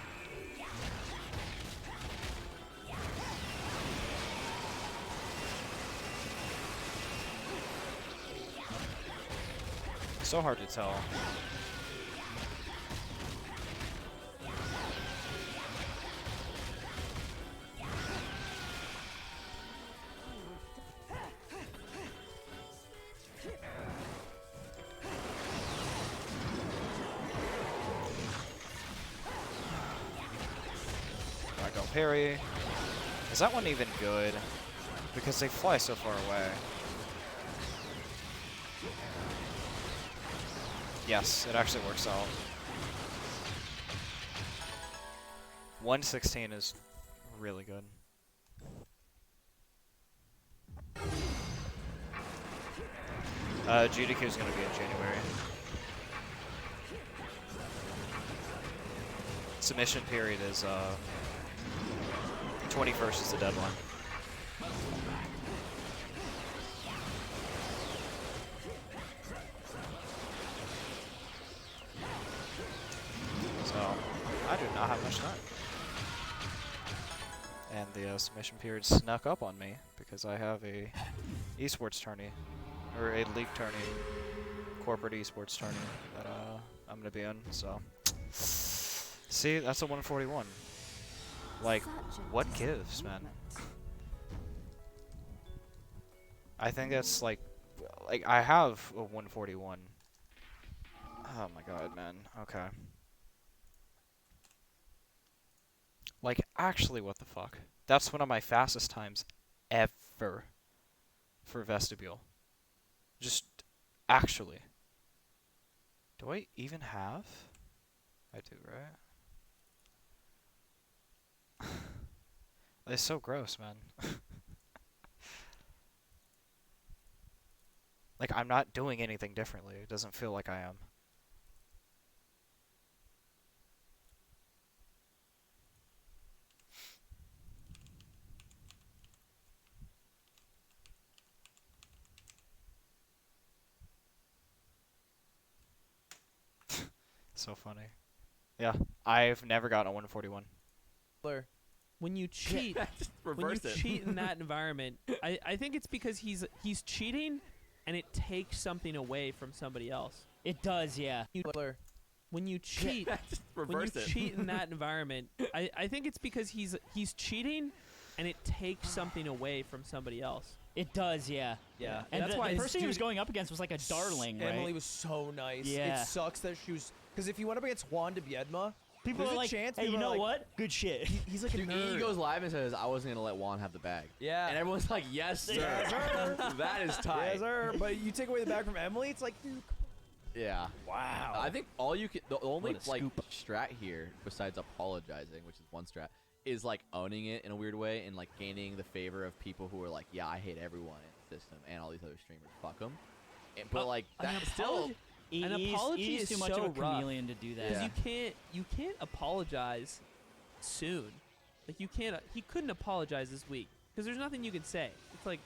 Speaker 1: So hard to tell. Ragdoll parry. Is that one even good? Because they fly so far away. Yes, it actually works out. 116 is really good. GDQ is going to be in January. Submission period is 21st is the deadline. So, I do not have much time. And the submission period snuck up on me because I have a esports tourney, or a league tourney, corporate esports tourney that I'm gonna be in. So, see, that's a 141. Like, what gives, man? I think that's like I have a 141. Oh my god, man. Okay. Like, actually, what the fuck? That's one of my fastest times ever for vestibule. Just actually. Do I even have? I do, right? It's so gross, man. Like, I'm not doing anything differently. It doesn't feel like I am. So funny. Yeah, I've never gotten a 141.
Speaker 6: Blur.
Speaker 4: When you cheat,
Speaker 7: Just
Speaker 4: when you
Speaker 7: reverse it.
Speaker 4: cheat in that environment, I think it's because he's cheating, and it takes something away from somebody else.
Speaker 5: It does, yeah.
Speaker 6: Blur.
Speaker 4: When you cheat,
Speaker 7: Just
Speaker 4: when you
Speaker 7: reverse it.
Speaker 4: cheat in that environment, I think it's because he's cheating, and it takes something away from somebody else.
Speaker 5: It does, yeah.
Speaker 6: Yeah.
Speaker 5: And
Speaker 4: That's
Speaker 5: the,
Speaker 4: why
Speaker 5: the
Speaker 4: it's-
Speaker 5: person he was
Speaker 6: dude,
Speaker 5: going up against was like a darling, right?
Speaker 6: Emily was so nice.
Speaker 5: Yeah.
Speaker 6: It sucks that she was. Because if you went up against Juan de Biedma,
Speaker 5: People
Speaker 6: there's
Speaker 5: are
Speaker 6: a
Speaker 5: like,
Speaker 6: chance
Speaker 5: hey, you
Speaker 6: people are
Speaker 5: know
Speaker 6: like,
Speaker 5: what? Good shit.
Speaker 6: He's like a
Speaker 7: Dude,
Speaker 6: nerd.
Speaker 7: he goes live and says, "I wasn't gonna let Juan have the bag,"
Speaker 6: Yeah.
Speaker 7: and everyone's like, "Yes, sir."
Speaker 6: Yes, sir.
Speaker 7: That is tight.
Speaker 6: Yes, sir. But you take away the bag from Emily, it's like, dude,
Speaker 7: Yeah.
Speaker 6: wow.
Speaker 7: I think all you can, the only
Speaker 5: What a
Speaker 7: like
Speaker 5: scoop.
Speaker 7: strat here, besides apologizing, which is one strat, is like owning it in a weird way and like gaining the favor of people who are like, yeah, I hate everyone in the system and all these other streamers, fuck them. But like
Speaker 4: an
Speaker 7: that still,
Speaker 4: An apology
Speaker 5: he's
Speaker 4: is
Speaker 5: too much
Speaker 4: so
Speaker 5: of a
Speaker 4: rough.
Speaker 5: chameleon to do that.
Speaker 4: Because
Speaker 7: Yeah.
Speaker 4: you can't apologize soon. Like you can't. He couldn't apologize this week because there's nothing you can say. It's like,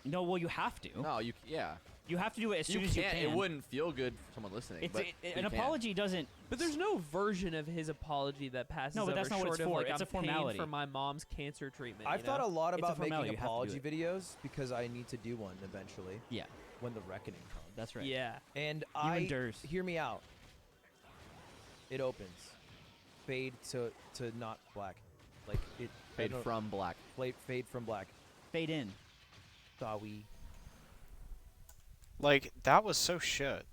Speaker 5: No, well, you have to.
Speaker 7: no, yeah,
Speaker 5: You have to do it as soon
Speaker 7: you
Speaker 5: as you
Speaker 7: can't.
Speaker 5: can.
Speaker 7: It wouldn't feel good for someone listening.
Speaker 5: It's
Speaker 7: but
Speaker 5: an
Speaker 7: you can.
Speaker 5: apology doesn't.
Speaker 4: but there's no version of his apology that passes.
Speaker 5: No, but that's
Speaker 4: over
Speaker 5: not what it's
Speaker 4: short of,
Speaker 5: for.
Speaker 4: Like,
Speaker 5: It's
Speaker 4: I'm
Speaker 5: a formality.
Speaker 4: paying for my mom's cancer treatment.
Speaker 6: I've
Speaker 4: you
Speaker 6: thought
Speaker 4: know?
Speaker 6: a lot
Speaker 5: It's a
Speaker 6: about
Speaker 5: formality,
Speaker 6: making
Speaker 5: you have to do
Speaker 6: apology videos because I need to do one eventually
Speaker 5: Yeah,
Speaker 6: when the reckoning comes.
Speaker 5: that's right.
Speaker 4: Yeah.
Speaker 6: And
Speaker 5: and Durst.
Speaker 6: hear me out. It opens. Fade to not black. Like it I
Speaker 7: Fade
Speaker 6: don't-
Speaker 7: from black.
Speaker 6: fade from black.
Speaker 5: Fade in.
Speaker 6: Sorry.
Speaker 1: Like, that was so shit.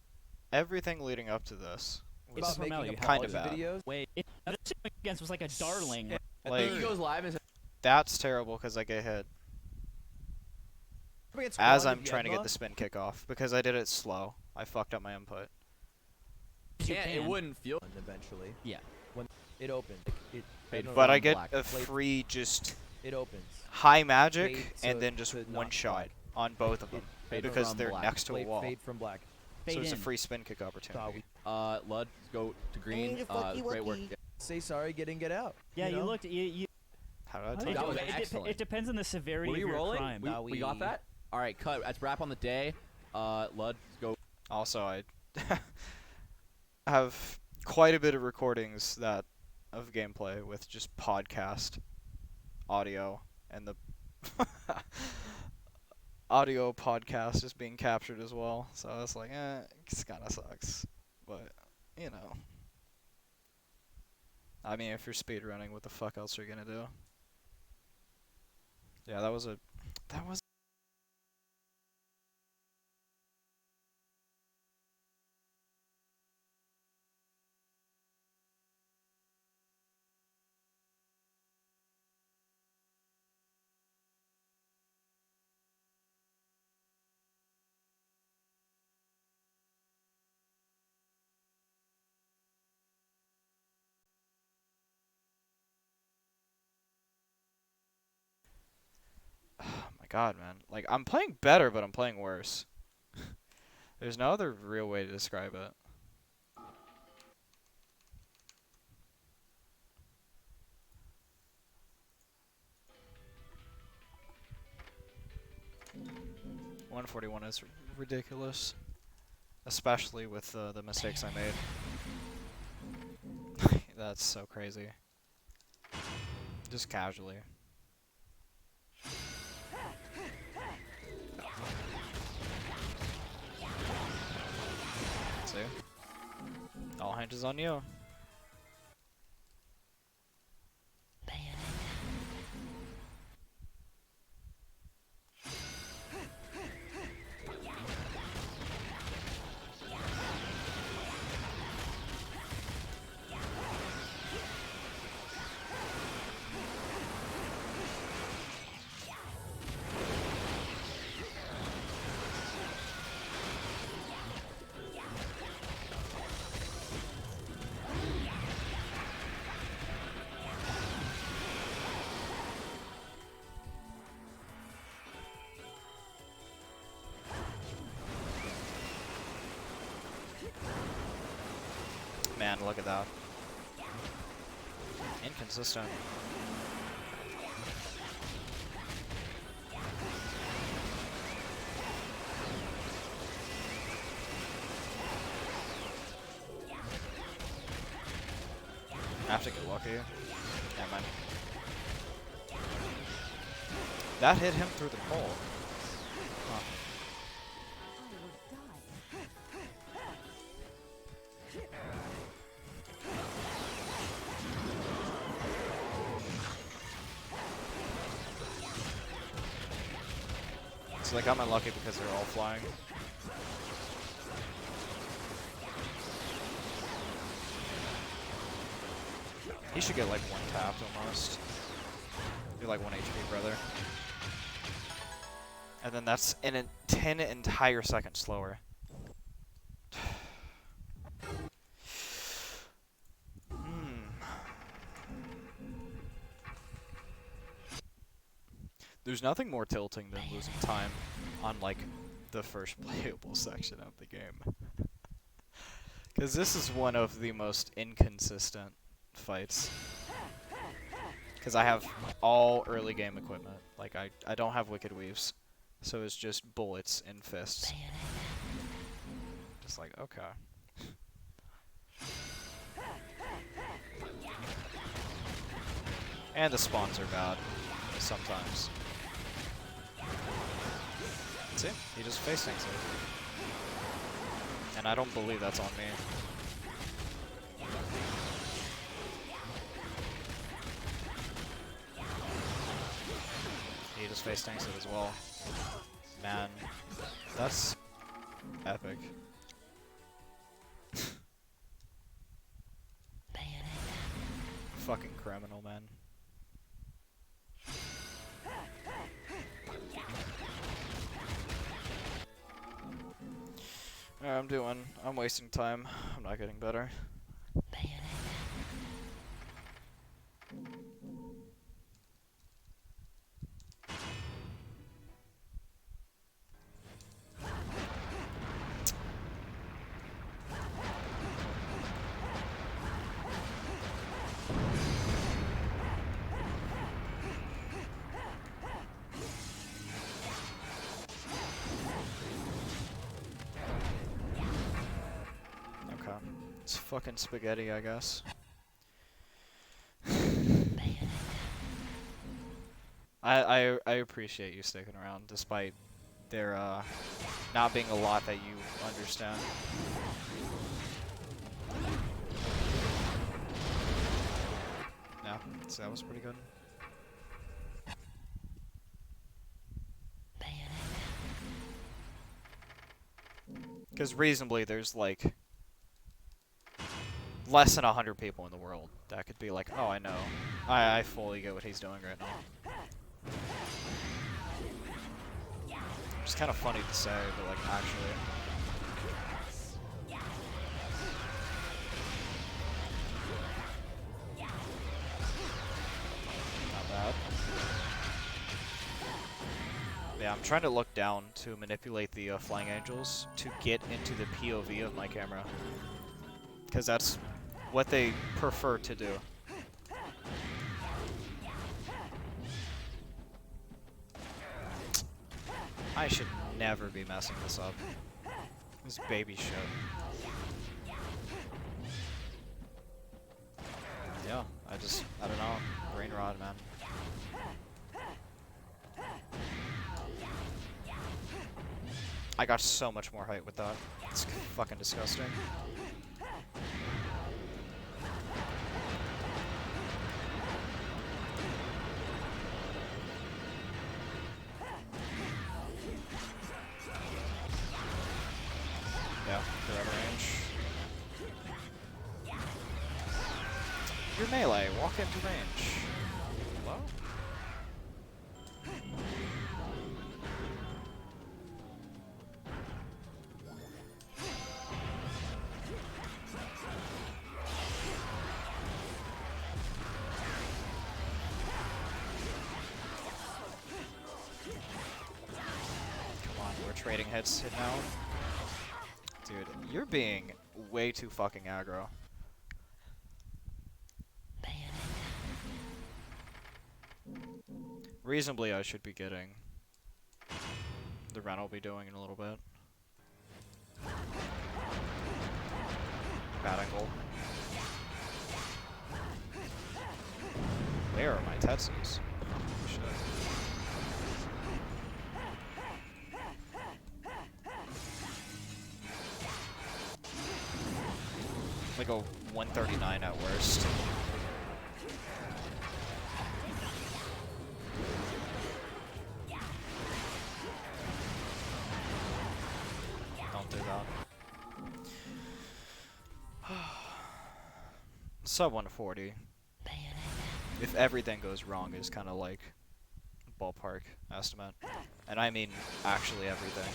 Speaker 1: Everything leading up to this
Speaker 5: It's
Speaker 1: was
Speaker 5: a
Speaker 6: About
Speaker 5: formality,
Speaker 6: making
Speaker 5: you have
Speaker 1: to
Speaker 6: apology
Speaker 1: do
Speaker 6: videos.
Speaker 4: Wait.
Speaker 5: The person he went against was like a darling.
Speaker 6: And
Speaker 1: like,
Speaker 7: he goes live and says,
Speaker 1: that's terrible because I get hit
Speaker 6: up against
Speaker 1: as
Speaker 6: Juan de
Speaker 1: I'm trying to get
Speaker 6: Biedma,
Speaker 1: the spin kick off because I did it slow. I fucked up my input.
Speaker 5: You
Speaker 7: "Can't." It
Speaker 5: can.
Speaker 7: wouldn't feel.
Speaker 6: one eventually.
Speaker 5: Yeah.
Speaker 6: When it opens. It
Speaker 7: Fade
Speaker 6: don't
Speaker 1: But
Speaker 6: know.
Speaker 1: I get
Speaker 7: black.
Speaker 1: a
Speaker 6: Fade-
Speaker 1: free just
Speaker 6: it opens.
Speaker 1: high magic
Speaker 6: Fade
Speaker 1: and
Speaker 6: to-
Speaker 1: then just
Speaker 6: to
Speaker 1: one
Speaker 6: not
Speaker 1: shot
Speaker 6: black.
Speaker 1: on both of them
Speaker 7: Fade
Speaker 1: because
Speaker 7: from
Speaker 1: they're
Speaker 7: black.
Speaker 1: next to a
Speaker 6: Fade,
Speaker 1: wall.
Speaker 6: fade from black.
Speaker 5: Fade
Speaker 1: So it's a
Speaker 5: in.
Speaker 1: free spin kick opportunity.
Speaker 6: Sorry.
Speaker 7: Lud, go to green. Great work. Yeah.
Speaker 6: Say sorry, get in, get out.
Speaker 5: Yeah, you
Speaker 6: know?
Speaker 5: looked. You
Speaker 1: How did I
Speaker 5: it,
Speaker 1: tell
Speaker 7: That
Speaker 1: you?
Speaker 7: was
Speaker 5: it,
Speaker 7: excellent.
Speaker 5: it depends on the severity
Speaker 7: Were we
Speaker 5: of your
Speaker 7: rolling?
Speaker 5: crime.
Speaker 7: We got that. All right, cut. That's wrap on the day. Lud, go.
Speaker 1: Also, I have quite a bit of recordings that of gameplay with just podcast audio and the audio podcast is being captured as well. So I was like, it kind of sucks, but you know. I mean, if you're speedrunning, what the fuck else are you gonna do? Yeah, that was. Oh my god, man. Like, I'm playing better, but I'm playing worse. There's no other real way to describe it. .141 is ridiculous, especially with the mistakes I made. That's so crazy. Just casually. See? All hinges on you. Man, look at that. Inconsistent. I have to get lucky. Never mind. That hit him through the pole. Huh. So they got my lucky because they're all flying. He should get like one tapped almost. Do like 1 HP, brother. And then that's in a 10 entire seconds slower. There's nothing more tilting than losing time on like the first playable section of the game. Because this is one of the most inconsistent fights. Because I have all early game equipment. Like, I don't have Wicked Weaves. So it's just bullets and fists. Just like, okay. And the spawns are bad. Sometimes. See? He just face tanks it. And I don't believe that's on me. He just face tanks it as well. Man, that's epic. Fucking criminal, man. Alright, I'm wasting time. I'm not getting better. It's fucking spaghetti, I guess. I appreciate you sticking around, despite there not being a lot that you understand. Yeah, so that was pretty good. Because reasonably, there's like less than 100 people in the world that could be like, oh, I know. I fully get what he's doing right now. It's kind of funny to say, but like, actually. Not bad. Yeah, I'm trying to look down to manipulate the flying angels to get into the POV of my camera. Because that's what they prefer to do. I should never be messing this up. This baby shit. Yeah, I don't know. Brain rot, man. I got so much more height with that. It's fucking disgusting. Yeah, they're out of range. You're melee, walk into range. Hello? Come on, we're trading hits now. Dude, you're being way too fucking aggro. Reasonably, I should be getting the run I'll be doing in a little bit. Bad angle. Where are my Tetsus? Oh, shit. Like a 139 at worst. Don't do that. Sub 140. If everything goes wrong is kind of like ballpark estimate. And I mean actually everything.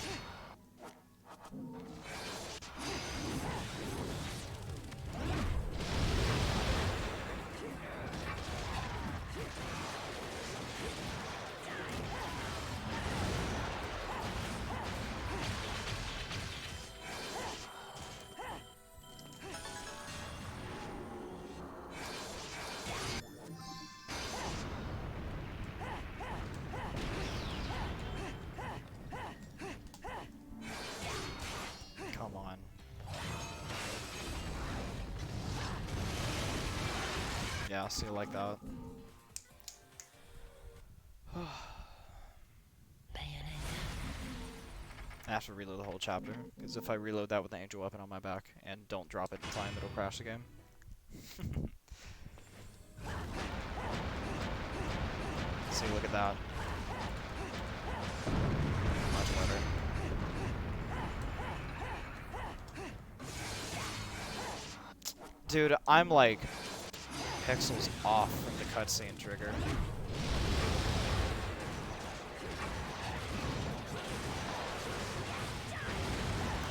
Speaker 1: Come on. Yeah, see like that. I have to reload the whole chapter, because if I reload that with the angel weapon on my back and don't drop it in time, it'll crash the game. See, look at that. Much better. Dude, I'm like pixels off from the cutscene trigger.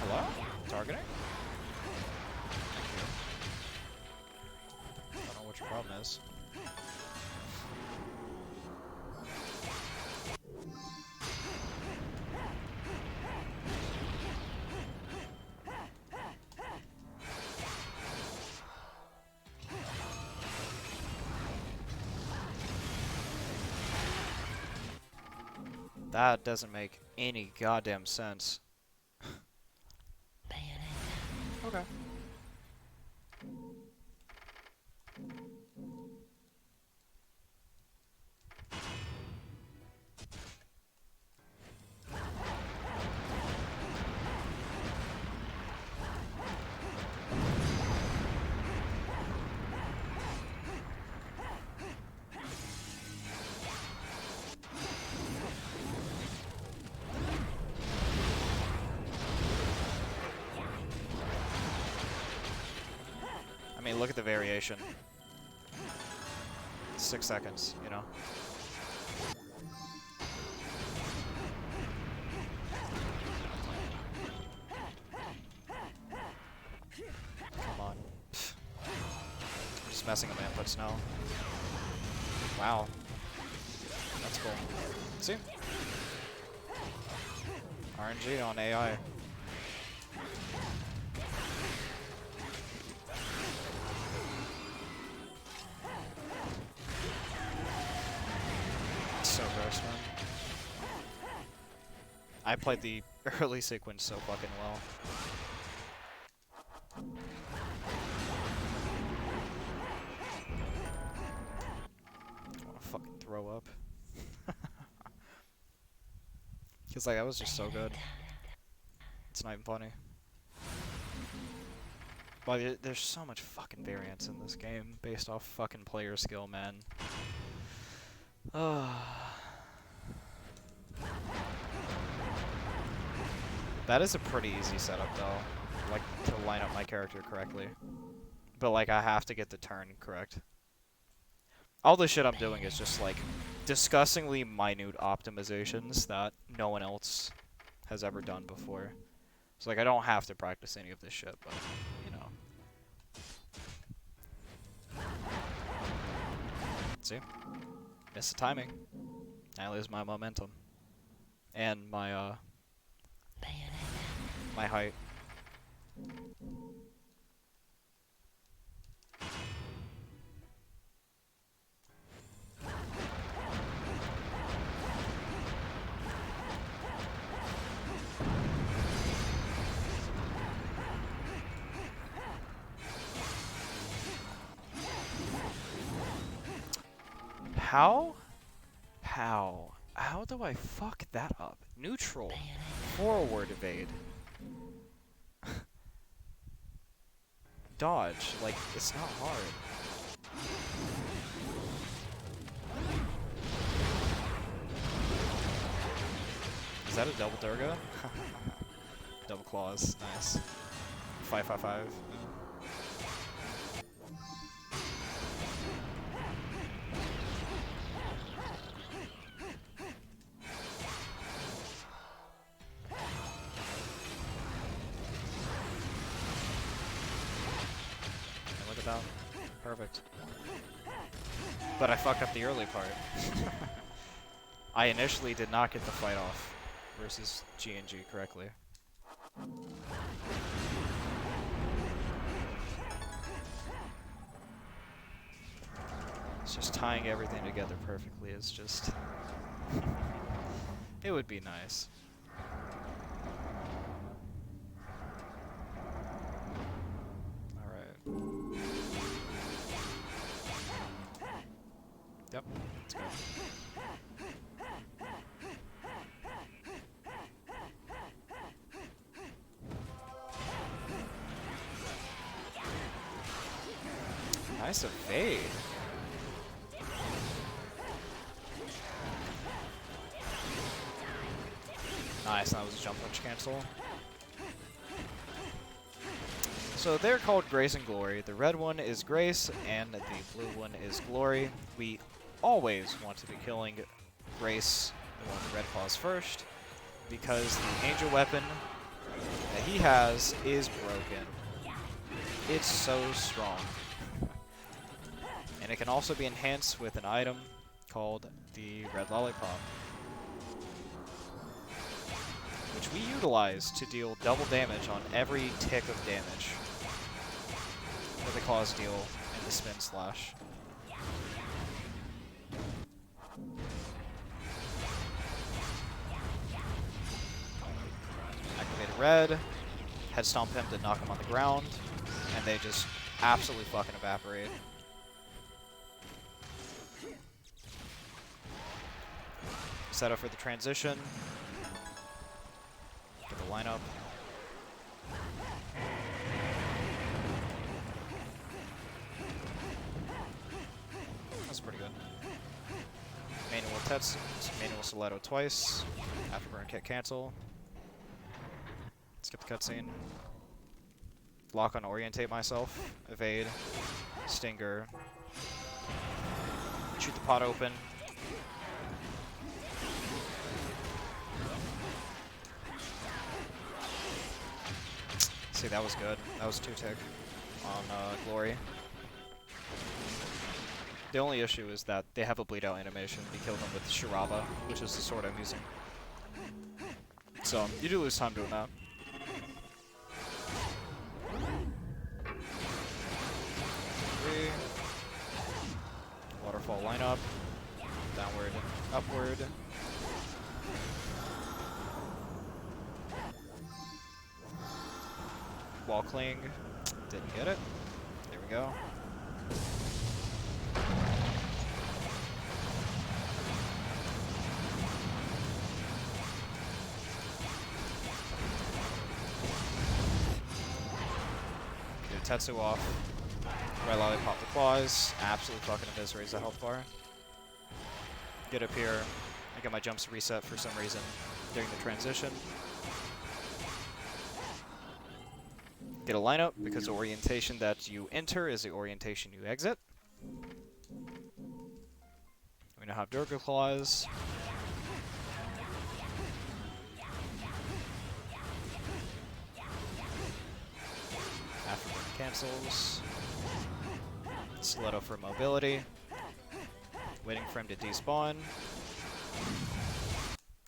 Speaker 1: Hello? Targeting? Thank you. I don't know what your problem is. That doesn't make any goddamn sense. Okay. I mean, look at the variation. 6 seconds, you know? Come on. Just messing up inputs now. Wow. That's cool. See? RNG on AI. So gross, man. I played the early sequence so fucking well. I wanna fucking throw up. Cause like, that was just so good. It's not even funny. But there's so much fucking variance in this game based off fucking player skill, man. That is a pretty easy setup though, like to line up my character correctly. But like I have to get the turn correct. All the shit I'm doing is just like disgustingly minute optimizations that no one else has ever done before. So like I don't have to practice any of this shit, but you know. See? Miss the timing. I lose my momentum. And my my height. How? How do I fuck that up? Neutral. Forward evade. Dodge. Like, it's not hard. Is that a double Durga? Double claws. Nice. 555. Look at that. Perfect. But I fucked up the early part. I initially did not get the fight off versus G&G correctly. It's just tying everything together perfectly is just... it would be nice. Alright. Yep, let's go. Nice evade. Nice, that was a jump punch cancel. So they're called Grace and Glory. The red one is Grace, and the blue one is Glory. We always want to be killing Grace, the one with the red claws first, because the angel weapon that he has is broken. It's so strong. And it can also be enhanced with an item called the Red Lollipop, which we utilize to deal double damage on every tick of damage that the claws deal in the spin slash. Activated red, head stomp him to knock him on the ground, and they just absolutely fucking evaporate. Set up for the transition. Get the lineup. That's pretty good. Manual Tetsu, manual Stiletto twice. Afterburn kick cancel. Skip the cutscene. Lock on orientate myself. Evade. Stinger. Shoot the pot open. See, that was good. That was 2-tick on Glory. The only issue is that they have a bleed out animation. We kill them with Shiraba, which is the sword I'm using. So, you do lose time doing that. Three. Waterfall lineup. Downward, upward. Wall cling. Didn't get it. There we go. Get Tetsu off. Red Lollipop the claws. Absolutely fucking eviscerates the health bar. Get up here. I get my jumps reset for some reason during the transition. Get a lineup, because the orientation that you enter is the orientation you exit. We now have Durga Claws. Afterburn cancels. Stiletto for mobility. Waiting for him to despawn.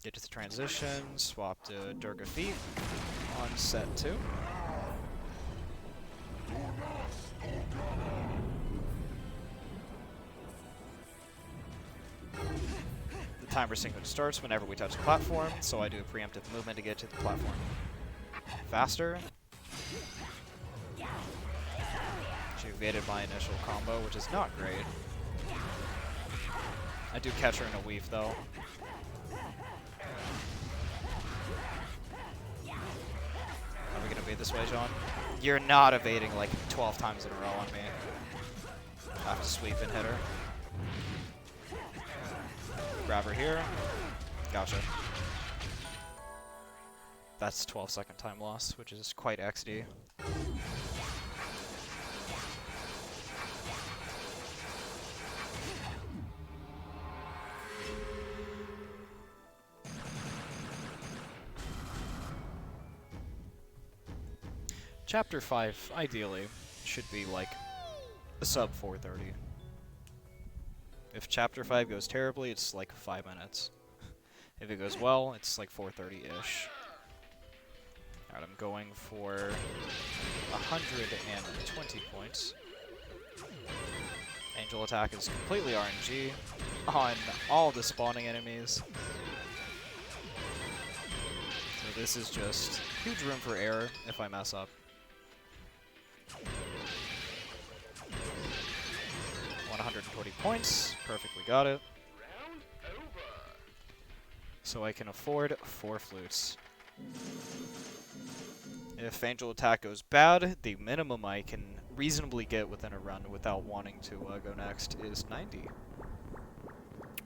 Speaker 1: Get to the transition, swap to Durga Feet on set 2. The timer sequence starts whenever we touch the platform, so I do a preemptive movement to get to the platform faster. She evaded my initial combo, which is not great. I do catch her in a weave though. Are we gonna be this way, John? You're not evading like 12 times in a row on me. I have to sweep and hit her. Grab her here. Gotcha. That's 12-second time loss, which is quite XD. Chapter 5, ideally, should be like a sub 4:30. If Chapter 5 goes terribly, it's like 5 minutes. If it goes well, it's like 4:30-ish. Alright, I'm going for 120 points. Angel attack is completely RNG on all the spawning enemies. So this is just huge room for error if I mess up. 120 points, perfectly got it. So I can afford 4 flutes. If Angel attack goes bad, the minimum I can reasonably get within a run without wanting to go next is 90.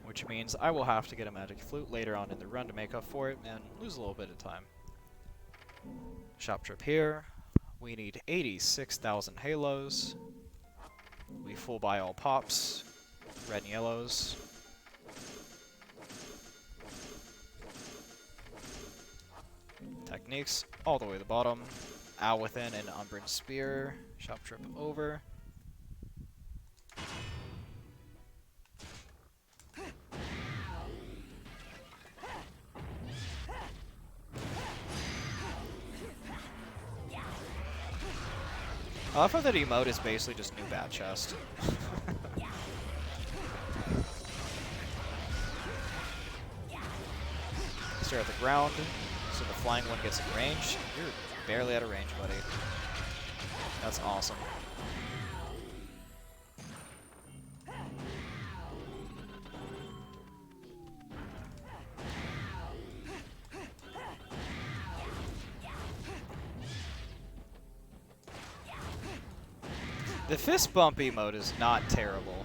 Speaker 1: Which means I will have to get a magic flute later on in the run to make up for it and lose a little bit of time. Shop trip here. We need 86,000 halos. We full buy all pops, red and yellows. Techniques, all the way to the bottom. Owl within an Umbran Spear. Shop trip over. I love how that emote is basically just new bat chest. Stare at the ground, so the flying one gets in range. You're barely out of range, buddy. That's awesome. The fist bump emote is not terrible.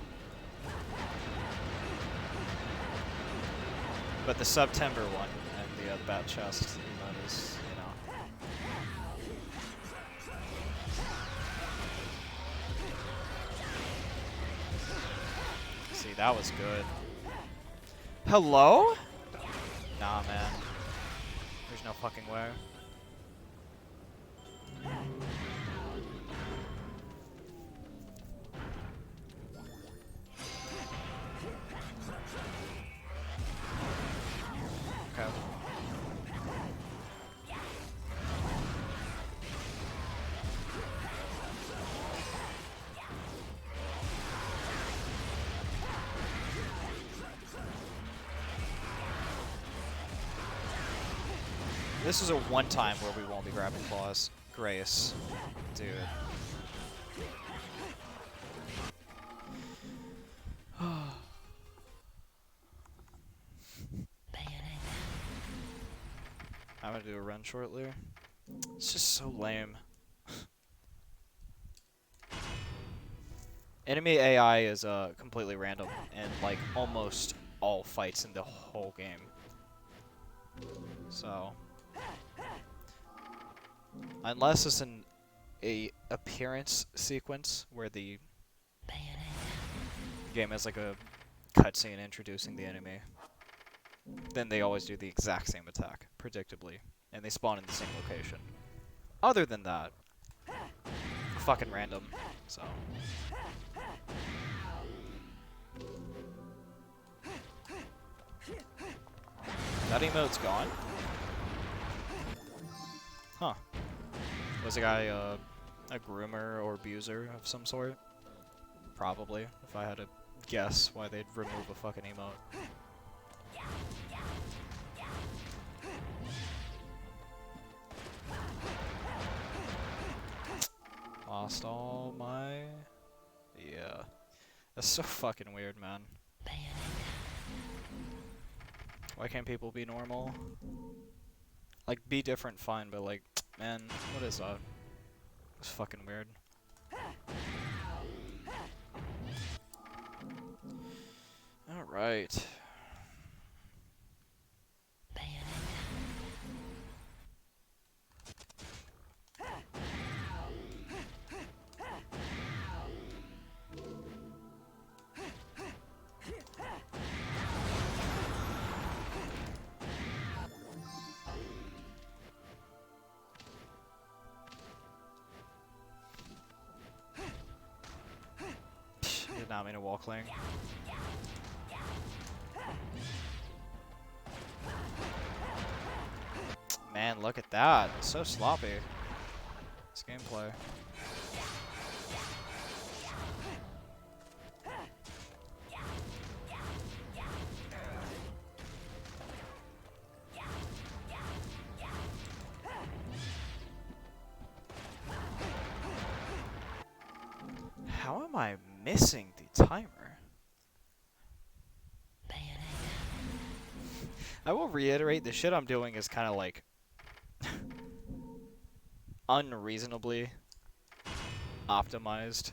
Speaker 1: But the September one and the bat chest emote is, you know. See, that was good. Hello? Nah, man. There's no fucking way. Okay. This is a one time where we won't be grabbing claws. Grace. Dude. I'm gonna do a run shortly. It's just so lame. Enemy AI is completely random and like almost all fights in the whole game. So unless it's a appearance sequence where the game has like a cutscene introducing the enemy, then they always do the exact same attack, predictably, and they spawn in the same location. Other than that, fucking random, so. That emote's gone? Huh. Was the guy a groomer or abuser of some sort? Probably, if I had to guess why they'd remove a fucking emote. Lost all my... Yeah. That's so fucking weird, man. Why can't people be normal? Like, be different, fine, but like, man, what is that? It's fucking weird. Alright. Did not mean to wall cling. Man, look at that. So sloppy. This gameplay. How am I missing the timer? I will reiterate, the shit I'm doing is kind of like unreasonably optimized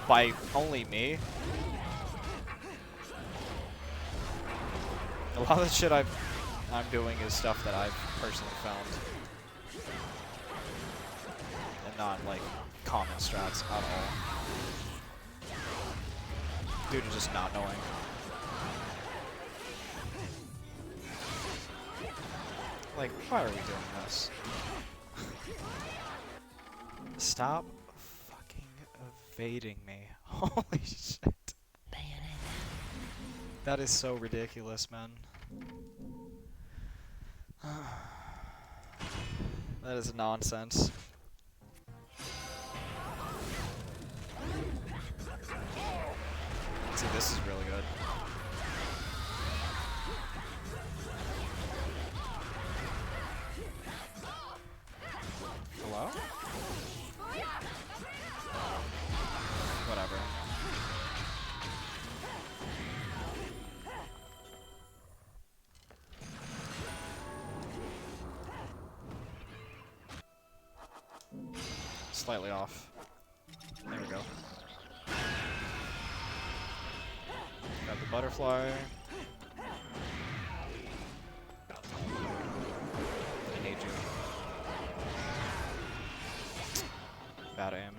Speaker 1: by only me. A lot of the shit I'm doing is stuff that I've personally found, and not like common strats at all, due to just not knowing. Like, why are we doing this? Stop fucking evading me. Holy shit. That is so ridiculous, man. That is nonsense. See, this is really good. Hello? Whatever. Slightly off. There we go. Grab the butterfly. I need you. Bad aim.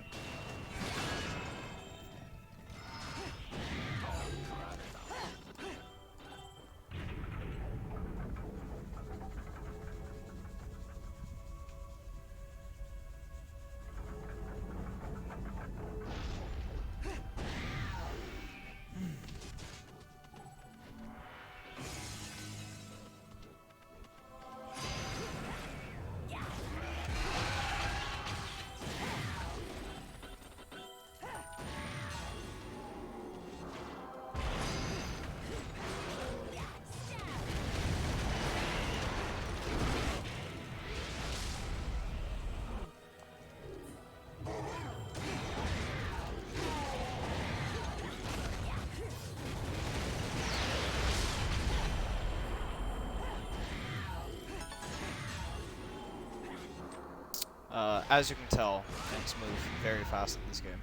Speaker 1: As you can tell, things move very fast in this game.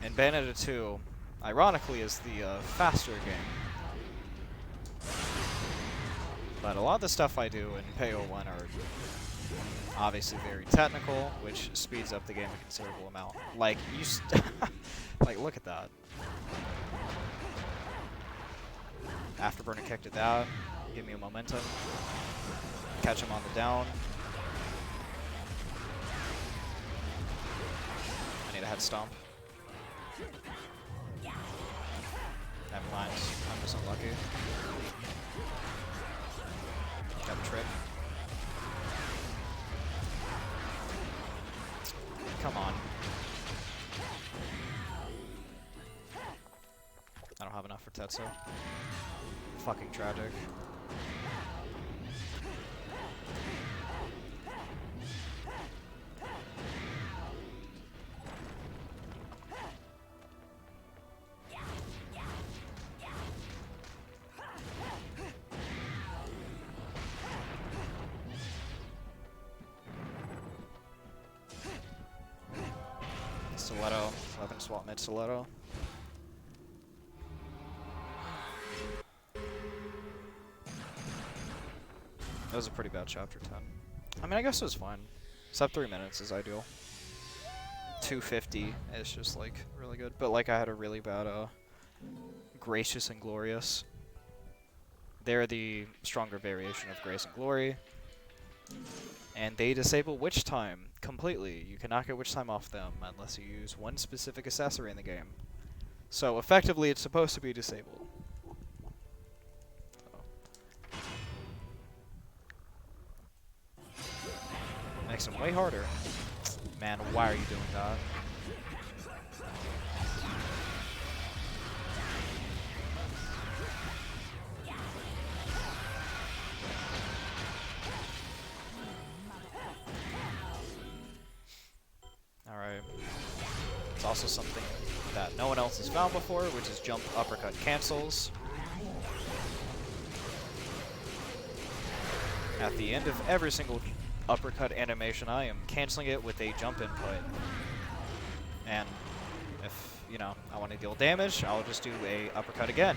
Speaker 1: And Bayonetta 2, ironically, is the faster game. But a lot of the stuff I do in PO1 are obviously very technical, which speeds up the game a considerable amount. Like, like, look at that. Afterburner kicked at that, give me a momentum, catch him on the down. I need a head stomp. Never mind, I'm just unlucky. Got a trip. Come on. I don't have enough for Tetsu. Fucking tragic. Stiletto. Weapon swap mid stiletto. That was a pretty bad chapter 10. I mean, I guess it was fine. Sub 3 minutes is ideal. 250 is just like really good. But like I had a really bad Gracious and Glorious. They're the stronger variation of Grace and Glory. And they disable Witch Time completely. You cannot get Witch Time off them unless you use one specific accessory in the game. So effectively it's supposed to be disabled. Makes them way harder. Man, why are you doing that? Alright. It's also something that no one else has found before, which is jump uppercut cancels. At the end of every single uppercut animation, I am canceling it with a jump input. And if, you know, I want to deal damage, I'll just do a uppercut again.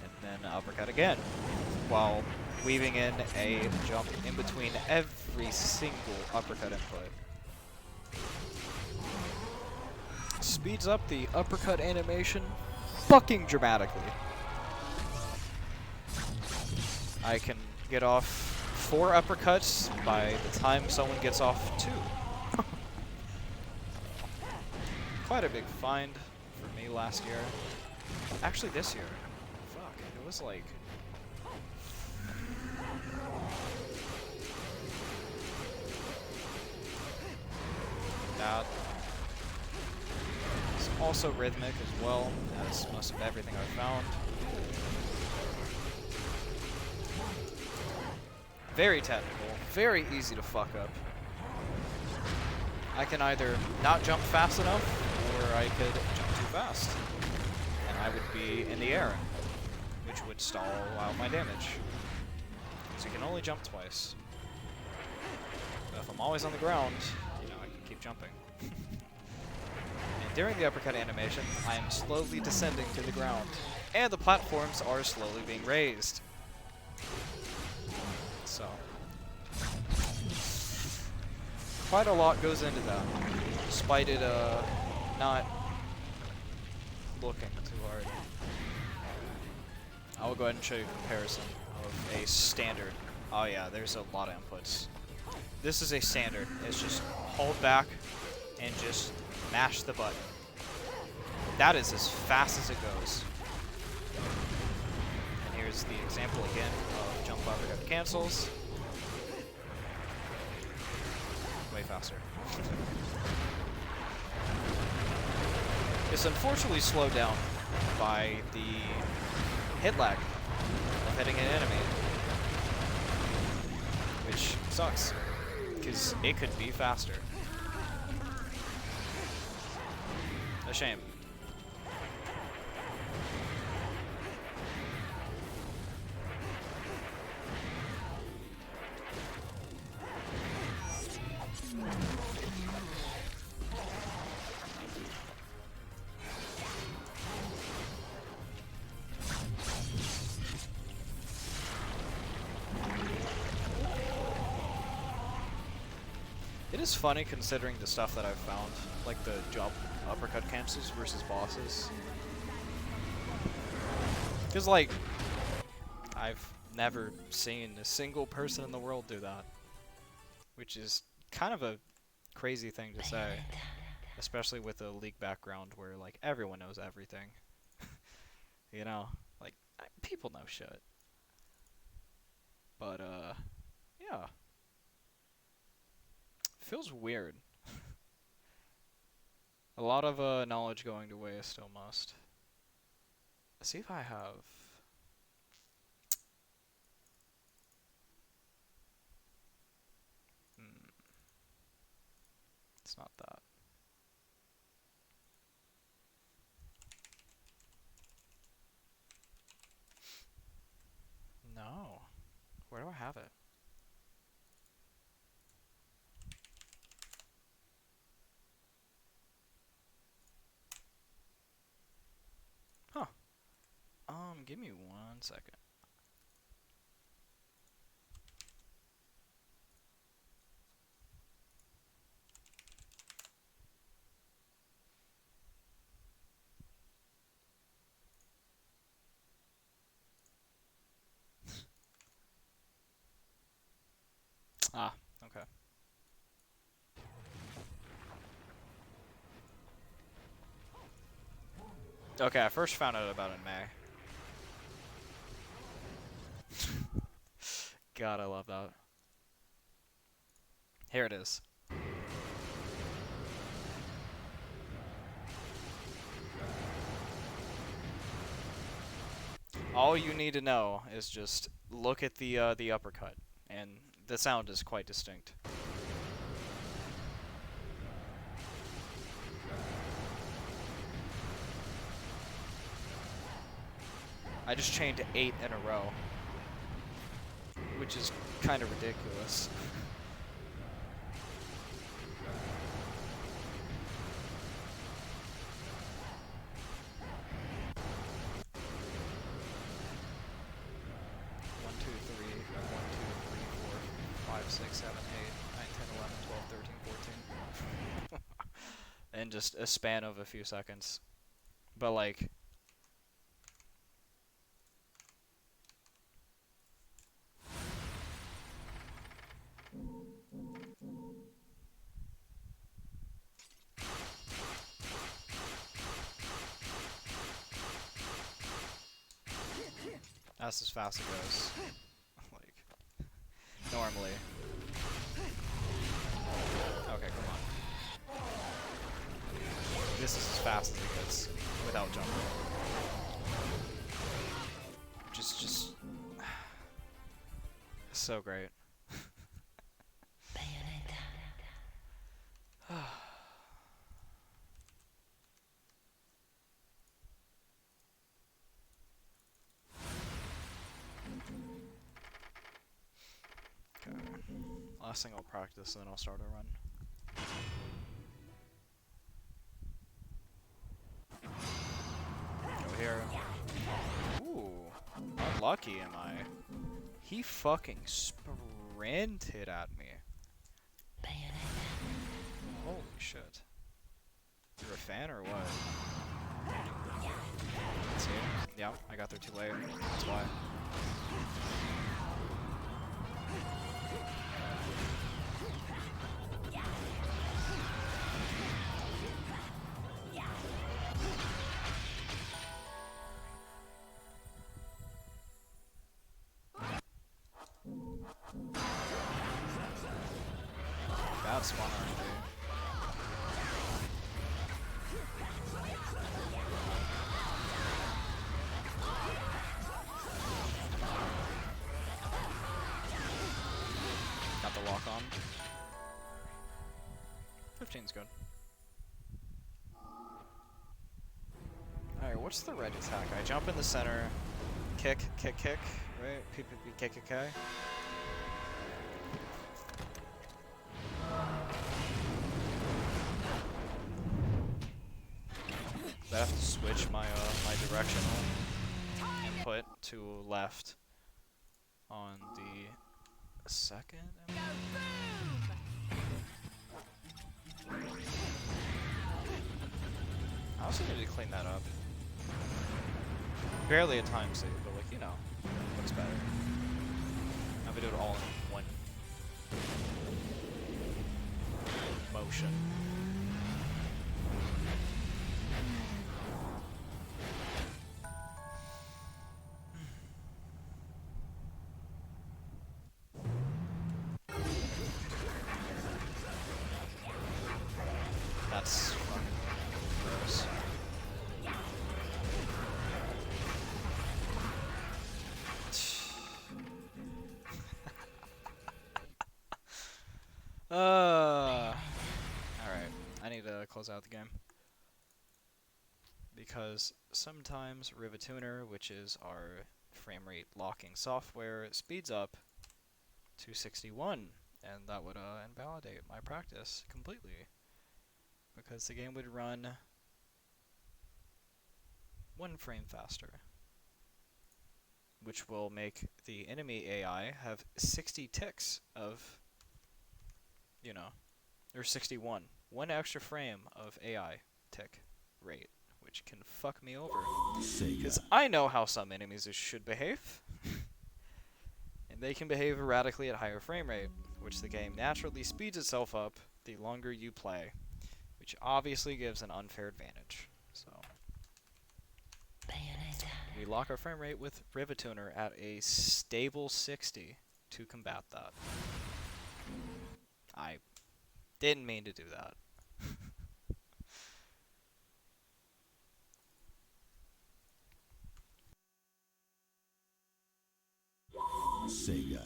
Speaker 1: And then uppercut again. While weaving in a jump in between every single uppercut input. Speeds up the uppercut animation fucking dramatically. I can get off 4 uppercuts by the time someone gets off 2. Quite a big find for me last year. Actually this year. Fuck, it was like... That. It's also rhythmic as well, as most of everything I've found. Very technical, very easy to fuck up. I can either not jump fast enough, or I could jump too fast. And I would be in the air, which would stall out my damage. So you can only jump twice. But if I'm always on the ground, you know, I can keep jumping. And during the uppercut animation, I am slowly descending to the ground. And the platforms are slowly being raised. So, quite a lot goes into that, despite it not looking too hard. I will go ahead and show you a comparison of a standard. Oh yeah, there's a lot of inputs. This is a standard. It's just hold back and just mash the button. That is as fast as it goes. And here's the example again of jump uppercut cancels. Way faster. It's unfortunately slowed down by the hit lag of hitting an enemy. Which sucks, because it could be faster. A shame. It is funny considering the stuff that I've found, like the jump uppercut cancels versus bosses. Because, like, I've never seen a single person in the world do that. Which is kind of a crazy thing to say. Especially with a League background where, like, everyone knows everything. You know? Like, people know shit. But, yeah. Feels weird. A lot of knowledge going to waste still must. Let's see if I have... It's not that. No. Where do I have it? Give me 1 second. Ah, okay. Okay, I first found out about it in May. God, I love that. Here it is. All you need to know is just look at the uppercut, and the sound is quite distinct. I just chained 8 in a row, which is kind of ridiculous. One, two, three, 4, 5, 6, 7, 8, 9, 10, 11, 12, 13, 14. In just a span of a few seconds. But like, that's as fast as it goes. Like, normally. Okay, come on. This is as fast as it gets without jumping. Just so great. Okay. Last thing I'll practice, and then I'll start a run. Go here. Ooh. Unlucky am I. He fucking sprinted at me. Holy shit. You're a fan or what? See? Yeah, I got there too late. That's why. That's one RNG. Got the lock on. 15's good. Alright, what's the red attack? I jump in the center, kick, kick, kick, right? P, kick, kick, kick. I have to switch my my directional input to left on the second. I also need to clean that up. Barely a time save, but like, you know, what's better? I'm gonna do it all in one motion. That's fucking gross. Alright, I need to close out the game. Because sometimes Rivatuner, which is our frame rate locking software, speeds up to 61, and that would invalidate my practice completely. Because the game would run 1 frame faster. which will make the enemy AI have 60 ticks of, you know, or 61. One extra frame of AI tick rate, which can fuck me over. Because I know how some enemies should behave. And they can behave erratically at higher frame rate, which the game naturally speeds itself up the longer you play, which obviously gives an unfair advantage. So we lock our frame rate with Rivatuner at a stable 60 to combat that. I didn't mean to do that.
Speaker 8: Sega.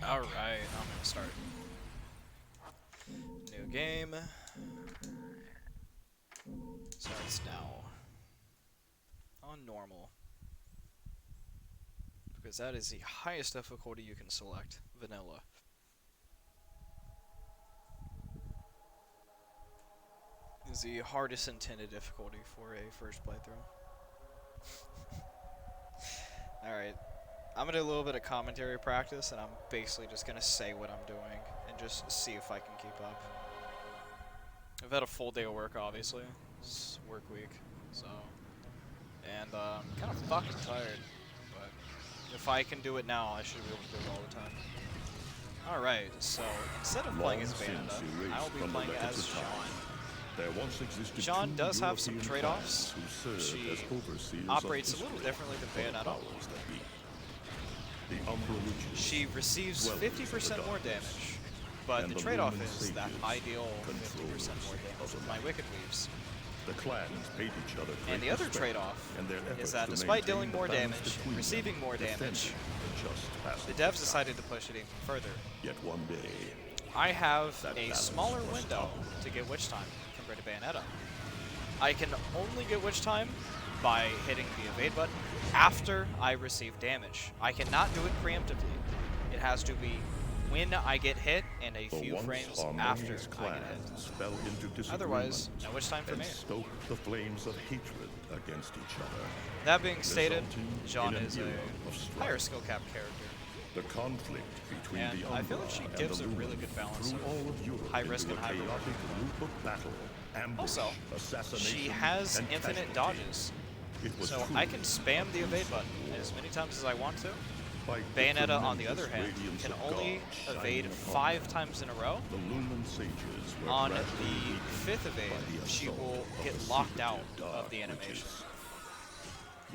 Speaker 1: Alright, I'm gonna start. New game. Starts now. On normal. Because that is the highest difficulty you can select. Vanilla. Is the hardest intended difficulty for a first playthrough. Alright. I'm gonna do a little bit of commentary practice, and I'm basically just gonna say what I'm doing, and just see if I can keep up. I've had a full day of work, obviously. It's work week, so... And, I'm kind of fucking tired, but if I can do it now, I should be able to do it all the time. Alright, so, instead of playing as Bayonetta, I will be playing as Jean. Jean does have some trade-offs. She operates a little differently than Bayonetta. She receives 50% more damage, but the trade-off is that I deal 50% more damage with my Wicked Weaves. And the other trade-off is that despite dealing more damage, receiving more damage, the devs decided to push it even further. I have a smaller window to get Witch Time compared to Bayonetta. I can only get Witch Time by hitting the evade button after I receive damage. I cannot do it preemptively. It has to be when I get hit and a few frames after I get hit. Otherwise, no Witch Time for me.
Speaker 8: The flames of hatred against each other.
Speaker 1: That being stated, Jean is a higher skill cap character.
Speaker 8: The conflict between
Speaker 1: And
Speaker 8: the
Speaker 1: I feel like she
Speaker 8: Umbra
Speaker 1: gives a
Speaker 8: and the
Speaker 1: really
Speaker 8: Lumen
Speaker 1: good balance
Speaker 8: threw all of Europe
Speaker 1: high risk
Speaker 8: into
Speaker 1: and high
Speaker 8: a
Speaker 1: reward.
Speaker 8: chaotic loop of battle, ambush,
Speaker 1: Also,
Speaker 8: assassination,
Speaker 1: she has
Speaker 8: and
Speaker 1: infinite
Speaker 8: casualty.
Speaker 1: dodges,
Speaker 8: It was
Speaker 1: so
Speaker 8: true
Speaker 1: I can spam the evade button as many times as I want to.
Speaker 8: by
Speaker 1: Bayonetta, on the
Speaker 8: tremendous
Speaker 1: other hand,
Speaker 8: radiance
Speaker 1: can
Speaker 8: of
Speaker 1: only
Speaker 8: God
Speaker 1: evade
Speaker 8: shining upon
Speaker 1: 5
Speaker 8: her.
Speaker 1: times in a row.
Speaker 8: The Lumen sages were
Speaker 1: On
Speaker 8: gradually
Speaker 1: the
Speaker 8: weakened
Speaker 1: 5th evade,
Speaker 8: by the
Speaker 1: she
Speaker 8: assault
Speaker 1: will
Speaker 8: of
Speaker 1: get
Speaker 8: the
Speaker 1: locked out
Speaker 8: secretive
Speaker 1: of the
Speaker 8: dark
Speaker 1: animation,
Speaker 8: witches.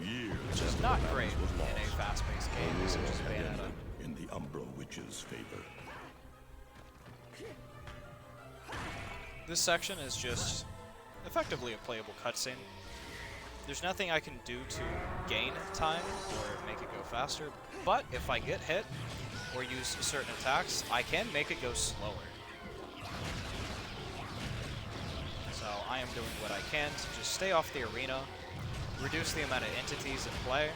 Speaker 8: Years
Speaker 1: which is
Speaker 8: after
Speaker 1: not
Speaker 8: the battle
Speaker 1: great
Speaker 8: was
Speaker 1: in a
Speaker 8: lost,
Speaker 1: fast-paced game
Speaker 8: all
Speaker 1: such as
Speaker 8: had
Speaker 1: Bayonetta.
Speaker 8: ended in the Umbra Witch's favor.
Speaker 1: This section is just effectively a playable cutscene. There's nothing I can do to gain time or make it go faster, but if I get hit or use certain attacks, I can make it go slower. So I am doing what I can to just stay off the arena, reduce the amount of entities in play,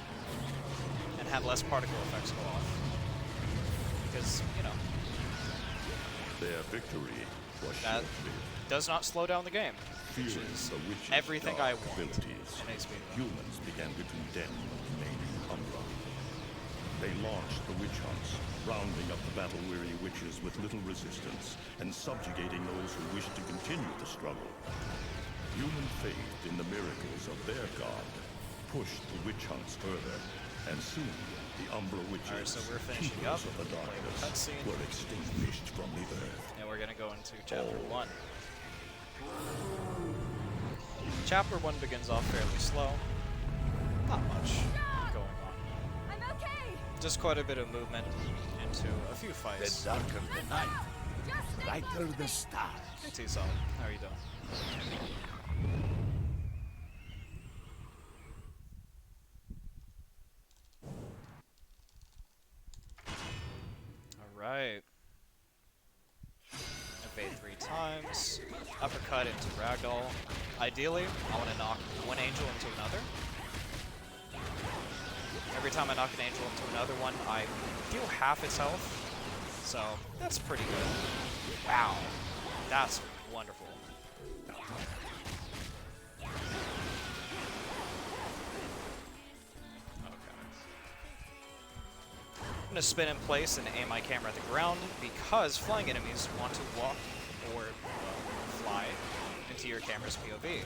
Speaker 1: and have less particle effects go off. Because, you know,
Speaker 8: Their victory was
Speaker 1: that
Speaker 8: short-lived.
Speaker 1: does not slow down the game, which
Speaker 8: Fearing
Speaker 1: is
Speaker 8: the witch's
Speaker 1: everything I
Speaker 8: dark
Speaker 1: want
Speaker 8: abilities,
Speaker 1: in a speedrun.
Speaker 8: humans began to condemn the remaining Umbra. They launched the witch hunts, rounding up the battle-weary witches with little resistance and subjugating those who wished to continue the struggle. Human faith in the miracles of their god pushed the witch hunts further, and soon the Umbra witches,
Speaker 1: Alright, so we're finishing
Speaker 8: keepers
Speaker 1: up,
Speaker 8: of the
Speaker 1: playing the
Speaker 8: darkness,
Speaker 1: cutscene.
Speaker 8: were extinguished from the earth.
Speaker 1: And we're gonna go into chapter 1. Chapter 1 begins off fairly slow. Not much going on.
Speaker 2: I'm okay.
Speaker 1: Just quite a bit of movement into a few fights.
Speaker 8: darker the night,
Speaker 2: Just
Speaker 8: brighter the stars.
Speaker 1: Hey T-Solid, how are you doing? fade 3 times, uppercut into ragdoll. Ideally, I want to knock one angel into another. Every time I knock an angel into another one, I deal half its health. So, that's pretty good. Wow. That's wonderful. I'm going to spin in place and aim my camera at the ground because flying enemies want to walk or fly into your camera's POV.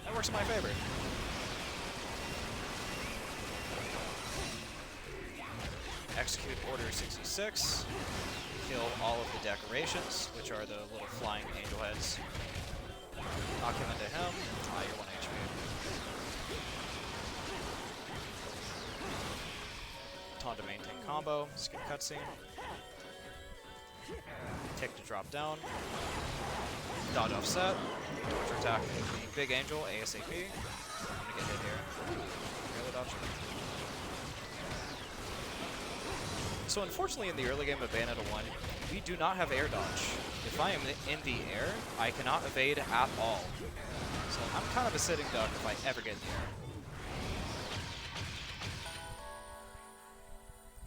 Speaker 1: That works in my favor. Execute Order 66. Kill all of the decorations, which are the little flying angel heads. Knock him into him. You're 1 HP. Taunt to maintain combo. Skip cutscene. Kick to drop down. Dodge offset. Torture attack the big angel ASAP. I'm gonna get hit here. Barely dodged it. So unfortunately in the early game of Bayonetta 1, we do not have air dodge. If I am in the air, I cannot evade at all. So I'm kind of a sitting duck if I ever get in the air.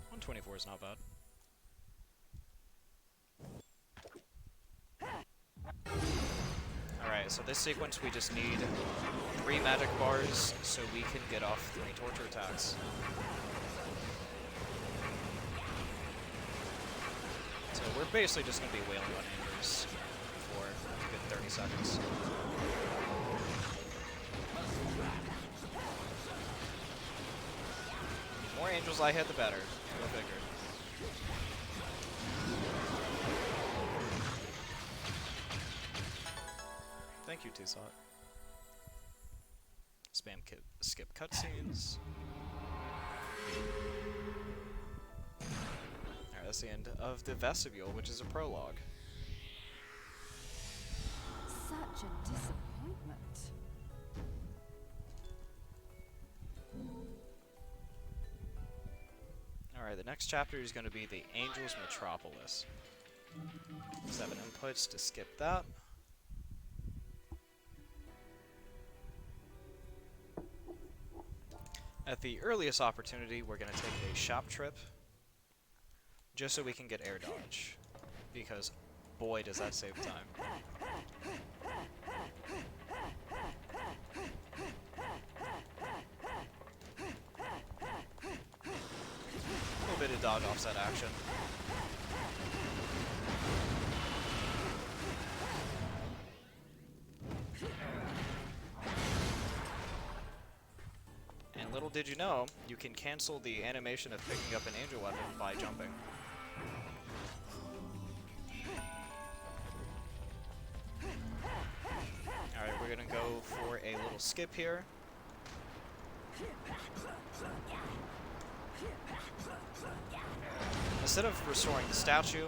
Speaker 1: 124 is not bad. Alright, so this sequence we just need 3 magic bars so we can get off 3 torture attacks. So we're basically just going to be wailing on angels for a good 30 seconds. The more angels I hit, the better. Go figure. Thank you, Tsot. Spam skip cutscenes. Alright, that's the end of the vestibule, which is a prologue.
Speaker 2: Such a disappointment.
Speaker 1: Alright, the next chapter is going to be the Angels Metropolis. 7 inputs to skip that. At the earliest opportunity, we're going to take a shop trip, just so we can get air dodge, because boy does that save time. A little bit of dodge offset action. And little did you know, you can cancel the animation of picking up an angel weapon by jumping. Alright, we're gonna go for a little skip here. Instead of restoring the statue,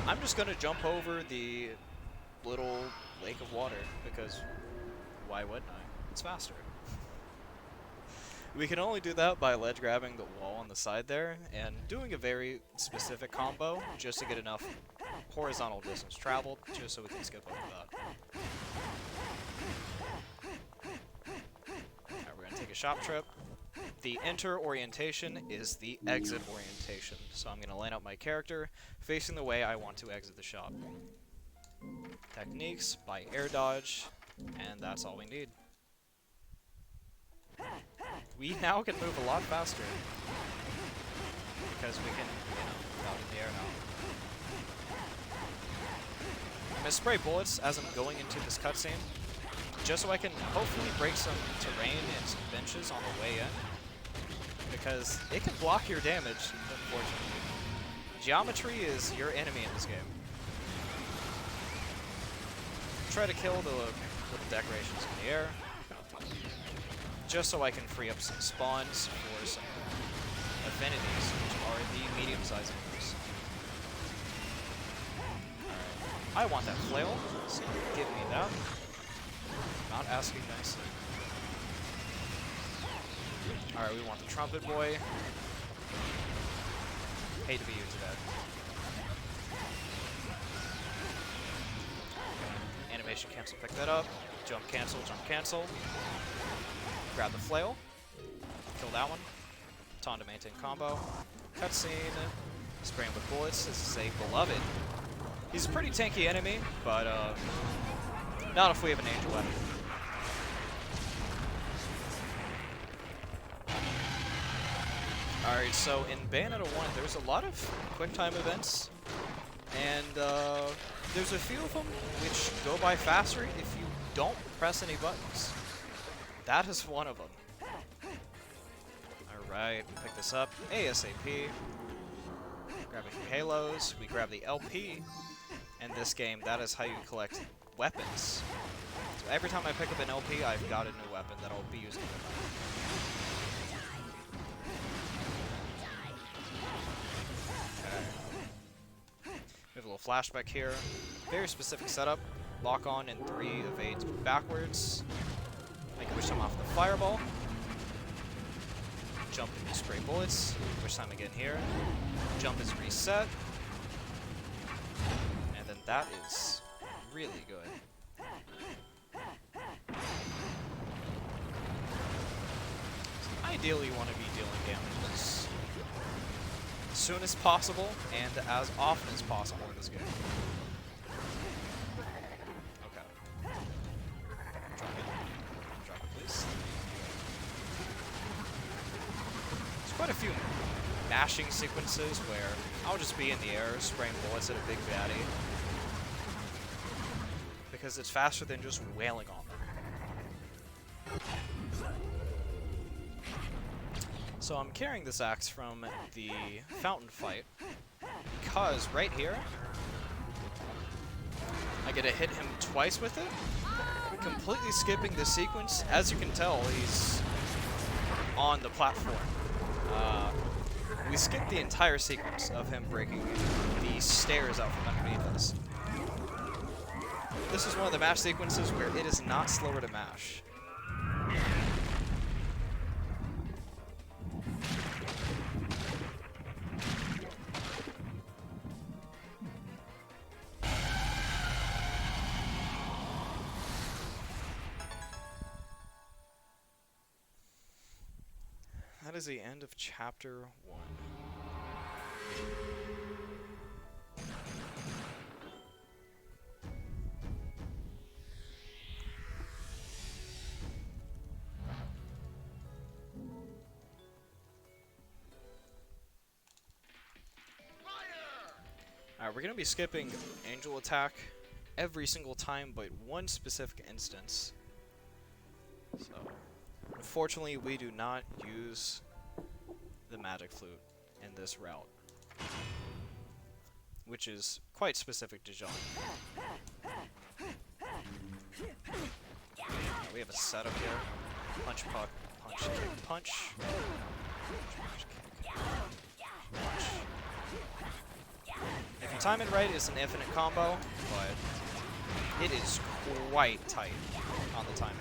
Speaker 1: I'm just gonna jump over the little lake of water, because why wouldn't I? It's faster. We can only do that by ledge grabbing the wall on the side there, and doing a very specific combo, just to get enough horizontal distance traveled, just so we can skip over that. Alright, we're gonna take a shop trip. The enter orientation is the exit orientation, so I'm gonna line up my character facing the way I want to exit the shop. Techniques by air dodge, and that's all we need. We now can move a lot faster, because we can, out in the air now. I'm gonna spray bullets as I'm going into this cutscene, just so I can hopefully break some terrain and some benches on the way in, because it can block your damage, unfortunately. Geometry is your enemy in this game. Try to kill the little decorations in the air, just so I can free up some spawns for some affinities, which are the medium-sized enemies. Alright, I want that flail, so give me that. Not asking nicely. Alright, we want the trumpet boy. Hate to be you today. Animation cancel, pick that up. Jump cancel, jump cancel. Grab the flail. Kill that one. Taunt to maintain combo. Cutscene. Spraying with bullets. This is a beloved. He's a pretty tanky enemy, but not if we have an angel weapon. Alright, so in Bayonetta 1, there's a lot of quick time events, and there's a few of them which go by faster if you don't press any buttons. That is one of them. Alright, we pick this up ASAP. Grab a few halos, we grab the LP. In this game, that is how you collect weapons. So every time I pick up an LP, I've got a new weapon that I'll be using. Okay. We have a little flashback here. Very specific setup. Lock on and 3 evades backwards. Make a wish time off the fireball. Jump and spray bullets. Wish time again here. Jump is reset. And then that is really good. So ideally, you want to be dealing damage as soon as possible and as often as possible in this game. Okay. Drop it. Drop it, please. There's quite a few mashing sequences where I'll just be in the air spraying bullets at a big baddie. Because it's faster than just wailing on them. So I'm carrying this axe from the fountain fight because right here I get to hit him twice with it, completely skipping the sequence. As you can tell, he's on the platform. We skipped the entire sequence of him breaking the stairs out from underneath us. This is one of the mash sequences where it is not slower to mash. That is the end of chapter 1. Alright, we're going to be skipping Angel Attack every single time but one specific instance. So, unfortunately, we do not use the Magic Flute in this route, which is quite specific to Jean. We have a setup here. Punch, puck, punch, kick, punch. Punch, kick, punch. If you time it right, it's an infinite combo, but it is quite tight on the timing.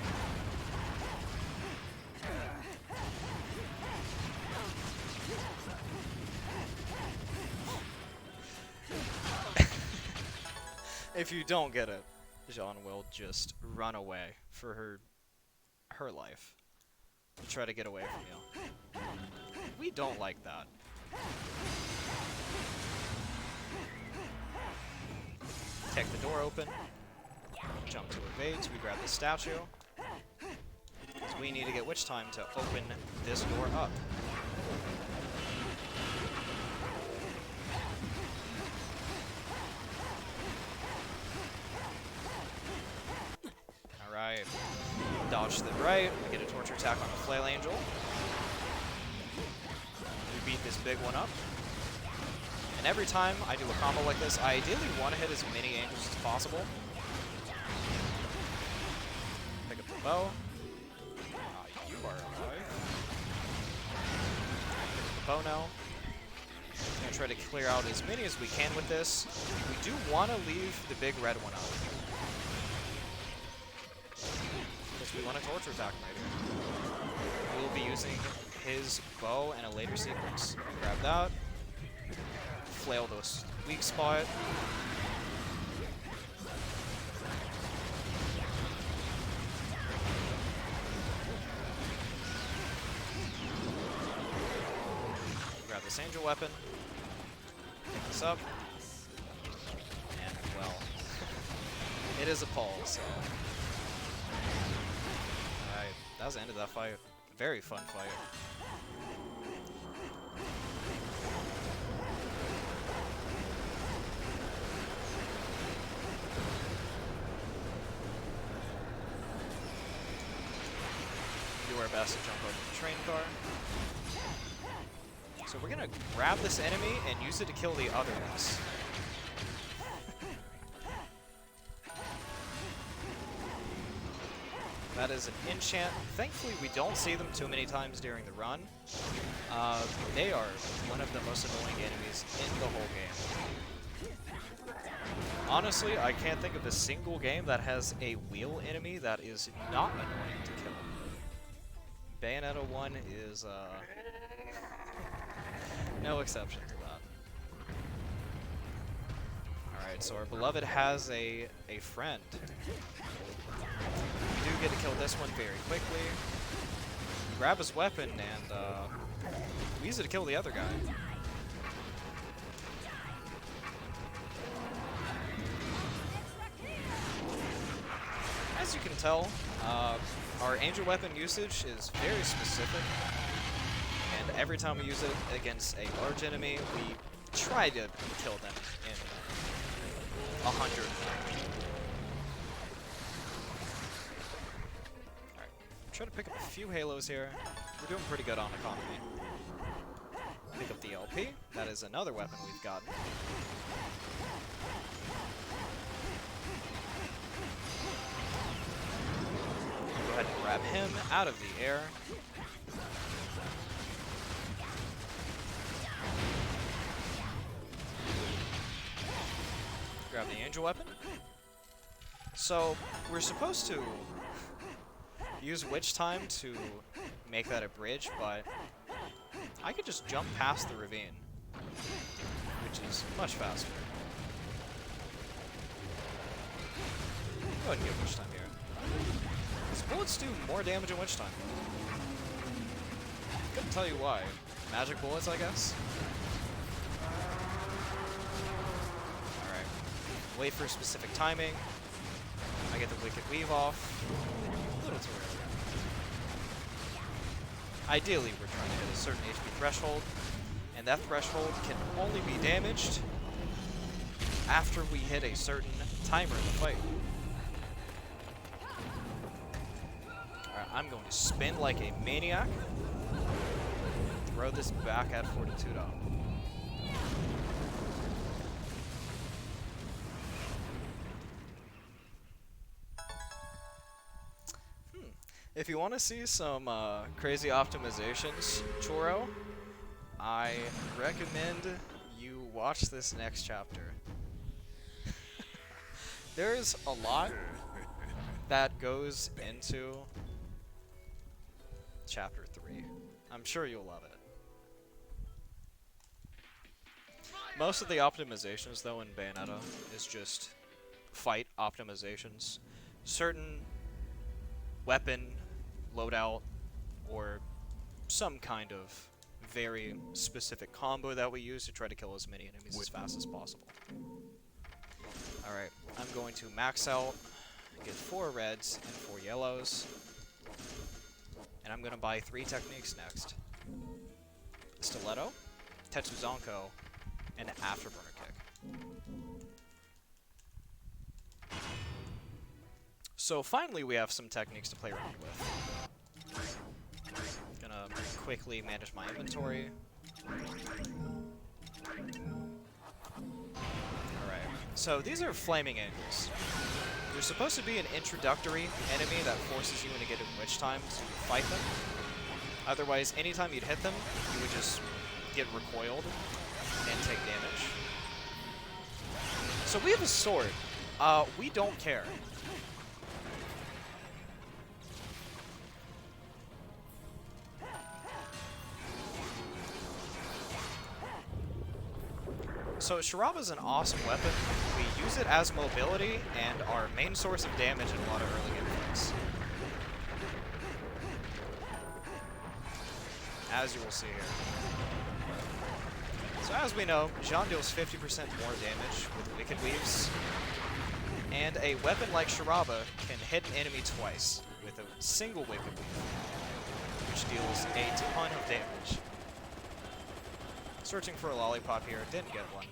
Speaker 1: If you don't get it, Jean will just run away for her life to try to get away from you. We don't like that. Take the door open, jump to evades, we grab the statue, because we need to get witch time to open this door up. Alright, dodge to the right, we get a torture attack on a flail angel. We beat this big one up. And every time I do a combo like this, I ideally want to hit as many angels as possible. Pick up the bow. You are alive. Pick up the bow now. I'm going to try to clear out as many as we can with this. We do want to leave the big red one out. Because we want a torture attack right here. We'll be using his bow in a later sequence. Grab that. flail those weak spot. Grab this angel weapon. Pick this up. And, well, it is a pull, so. Alright, that was the end of that fight. Very fun fight. Do our best to jump over the train car. So we're gonna grab this enemy and use it to kill the others. That is an enchant. Thankfully, we don't see them too many times during the run. They are one of the most annoying enemies in the whole game. Honestly, I can't think of a single game that has a wheel enemy that is not annoying to kill. Bayonetta 1 is, no exception to that. Alright, so our beloved has a friend. We do get to kill this one very quickly. Grab his weapon and we use it to kill the other guy. As you can tell, our angel weapon usage is very specific, and every time we use it against a large enemy, we try to kill them in 100. Alright, try to pick up a few halos here. We're doing pretty good on economy. Pick up the LP. That is another weapon we've gotten. Go ahead and grab him out of the air. Grab the angel weapon. So, we're supposed to use witch time to make that a bridge, but I could just jump past the ravine, which is much faster. Go ahead and get witch time here. These bullets do more damage in witch time. Couldn't tell you why. Magic bullets, I guess? Alright. Wait for specific timing. I get the Wicked Weave off. A little too early. Ideally, we're trying to hit a certain HP threshold, and that threshold can only be damaged after we hit a certain timer in the fight. Alright, I'm going to spin like a maniac. Throw this back at Fortitudo. If you want to see some crazy optimizations, Churro, I recommend you watch this next chapter. There's a lot that goes into chapter 3. I'm sure you'll love it. Most of the optimizations, though, in Bayonetta is just fight optimizations. Certain weapon loadout or some kind of very specific combo that we use to try to kill as many enemies as fast as possible. Alright, I'm going to max out, get 4 reds and 4 yellows, and I'm going to buy 3 techniques next. Stiletto, Tetsuzanko, and Afterburner Kick. So finally we have some techniques to play around with. Gonna quickly manage my inventory. Alright, so these are Flaming Angels. They're supposed to be an introductory enemy that forces you into getting witch time to fight them. Otherwise, anytime you'd hit them, you would just get recoiled and take damage. So we have a sword. We don't care. So Shiraba's an awesome weapon. We use it as mobility and our main source of damage in a lot of early game fights. As you will see here. So as we know, Jean deals 50% more damage with Wicked Weaves, and a weapon like Shiraba can hit an enemy twice with a single Wicked Weave, which deals a ton of damage. Searching for a lollipop here, didn't get one.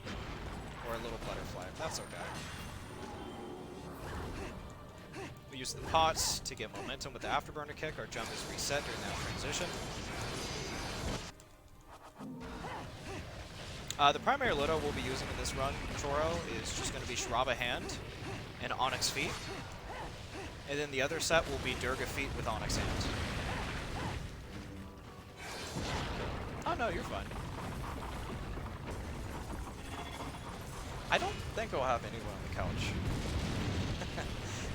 Speaker 1: Or a little butterfly, that's okay. We use the pots to get momentum with the afterburner kick. Our jump is reset during that transition. The primary Loto we'll be using in this run, Choro, is just going to be Shiraba Hand and Onyx Feet. And then the other set will be Durga Feet with Onyx Hand. Oh no, you're fine. I don't think I'll have anyone on the couch.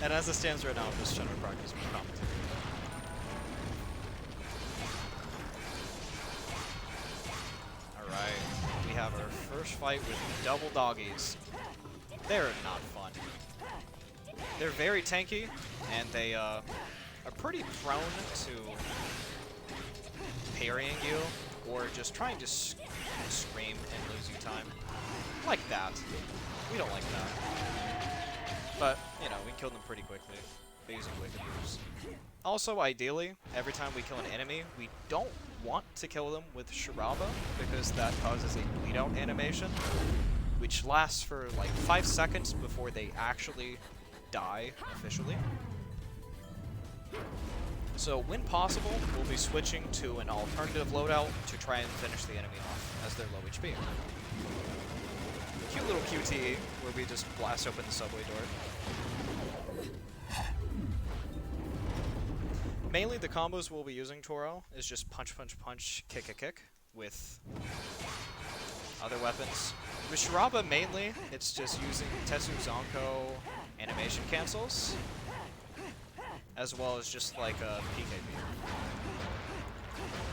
Speaker 1: And as it stands right now, I'm just trying to practice my commentary. Alright, we have our first fight with double doggies. They're not fun. They're very tanky, and they are pretty prone to parrying you, or just trying to scream and lose you time. Like that. We don't like that. But, you know, we kill them pretty quickly by using Wicked Moves. Also, ideally, every time we kill an enemy, we don't want to kill them with Shiraba, because that causes a bleed out animation, which lasts for like 5 seconds before they actually die officially. So when possible, we'll be switching to an alternative loadout to try and finish the enemy off as they're low HP. Cute little QTE where we just blast open the subway door. Mainly the combos we'll be using, Toro, is just punch, punch, punch, kick, a kick with other weapons. With Shiraba mainly, it's just using Tetsu Zonko animation cancels, as well as just like a PKB.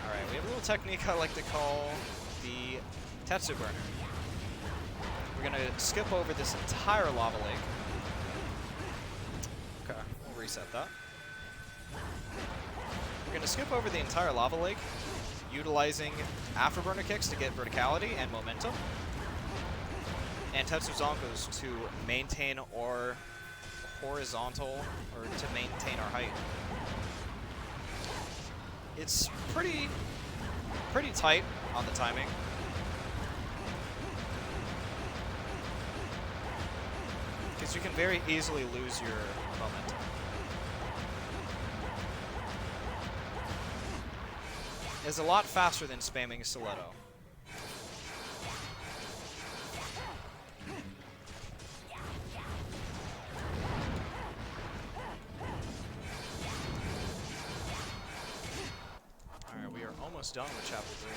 Speaker 1: Alright, we have a little technique I like to call the Tetsu Burner. We're gonna skip over this entire lava lake. Okay, we'll reset that. We're gonna skip over the entire lava lake, utilizing afterburner kicks to get verticality and momentum, and Tetsu Zonkos to maintain our horizontal, or to maintain our height. It's pretty tight on the timing. Because you can very easily lose your momentum. It's a lot faster than spamming Stiletto. Alright, we are almost done with Chapter 3.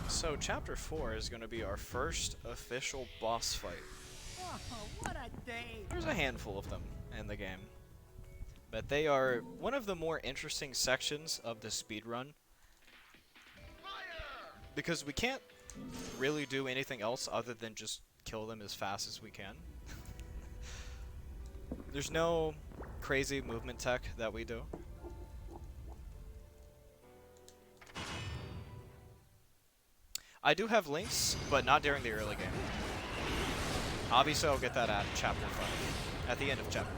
Speaker 1: So Chapter 4 is going to be our first official boss fight.
Speaker 9: Oh, what a day!
Speaker 1: There's a handful of them in the game, but they are one of the more interesting sections of the speedrun, because we can't really do anything else other than just kill them as fast as we can. There's no crazy movement tech that we do. I do have links, but not during the early game. Obviously, I'll get that at Chapter 5, at the end of Chapter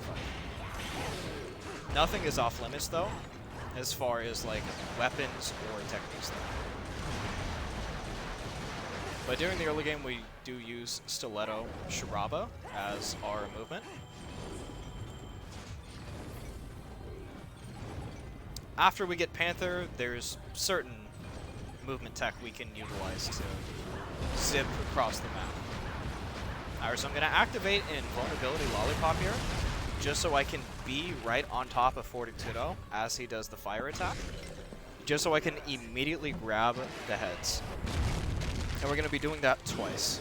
Speaker 1: 5. Nothing is off limits, though, as far as, like, weapons or techniques, though. But during the early game, we do use Stiletto Shiraba as our movement. After we get Panther, there's certain movement tech we can utilize to zip across the map. Alright, so I'm going to activate an invulnerability lollipop here, just so I can be right on top of Fortitudo as he does the fire attack, just so I can immediately grab the heads. And we're going to be doing that twice.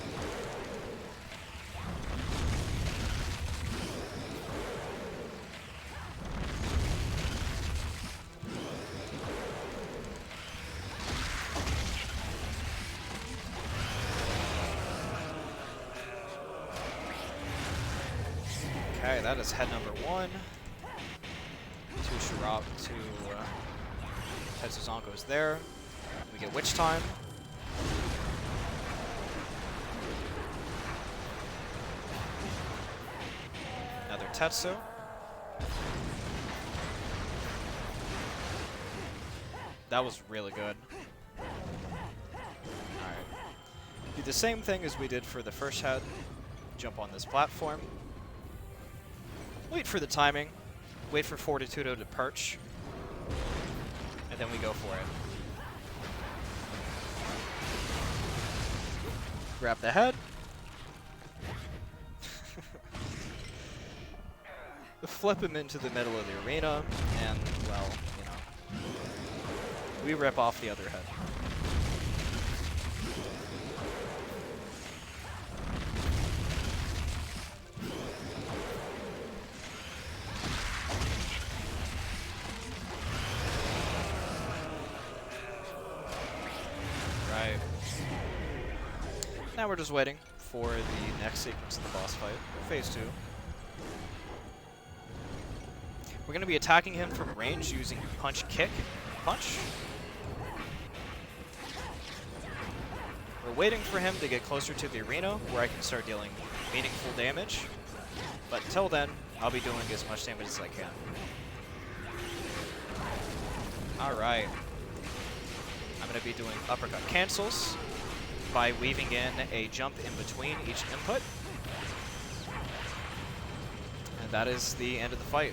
Speaker 1: Okay, that is head number 1. To Tetsuzanko's there. We get Witch Time. Another Tetsu. That was really good. Alright. Do the same thing as we did for the first head. Jump on this platform. Wait for the timing. Wait for Fortitudo to perch. And then we go for it. Grab the head. Flip him into the middle of the arena, and, well, you know, we rip off the other head. Right. Now we're just waiting for the next sequence of the boss fight, phase 2. We're going to be attacking him from range using punch, kick, punch. We're waiting for him to get closer to the arena where I can start dealing meaningful damage. But until then, I'll be doing as much damage as I can. Alright. I'm going to be doing uppercut cancels by weaving in a jump in between each input. And that is the end of the fight.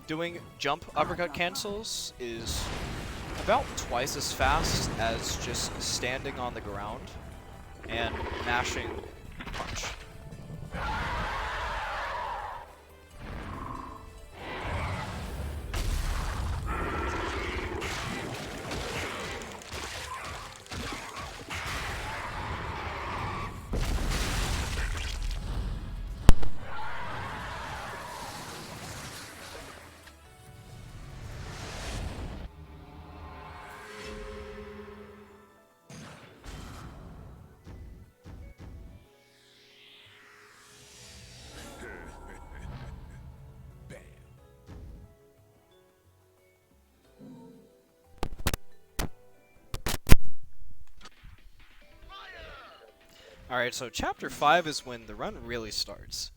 Speaker 1: Doing jump uppercut cancels is about twice as fast as just standing on the ground and mashing punch. Alright, so Chapter 5 is when the run really starts.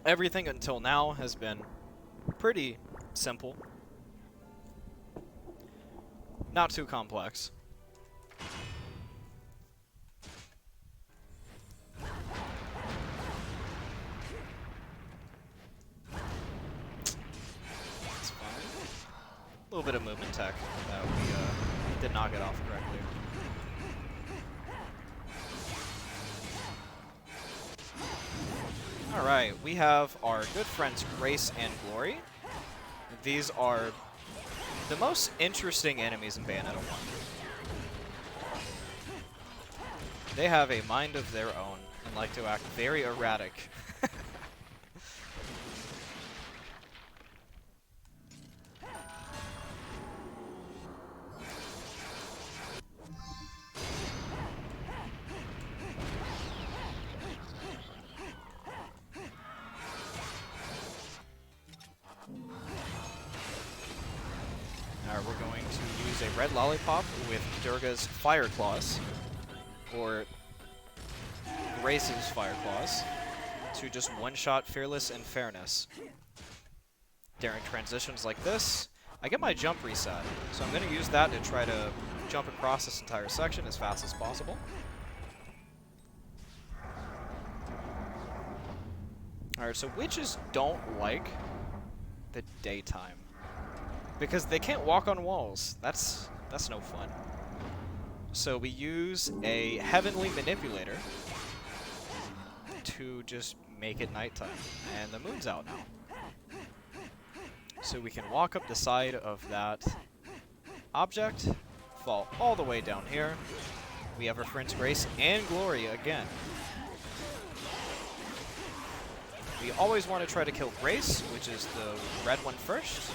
Speaker 1: Everything until now has been pretty simple. Not too complex. That's fine. A little bit of movement tech that we did not get off correctly. Alright, we have our good friends Grace and Glory. These are the most interesting enemies in Bayonetta 1. They have a mind of their own and like to act very erratic. We're going to use a red lollipop with Durga's Fire Claws, or Grace's Fire Claws, to just one-shot Fearless and Fairness. During transitions like this, I get my jump reset, so I'm going to use that to try to jump across this entire section as fast as possible. Alright, so witches don't like the daytime. because they can't walk on walls. That's no fun. So we use a heavenly manipulator to just make it nighttime, and the moon's out now. So we can walk up the side of that object, fall all the way down here. We have our friends Grace and Glory again. We always want to try to kill Grace, which is the red one first,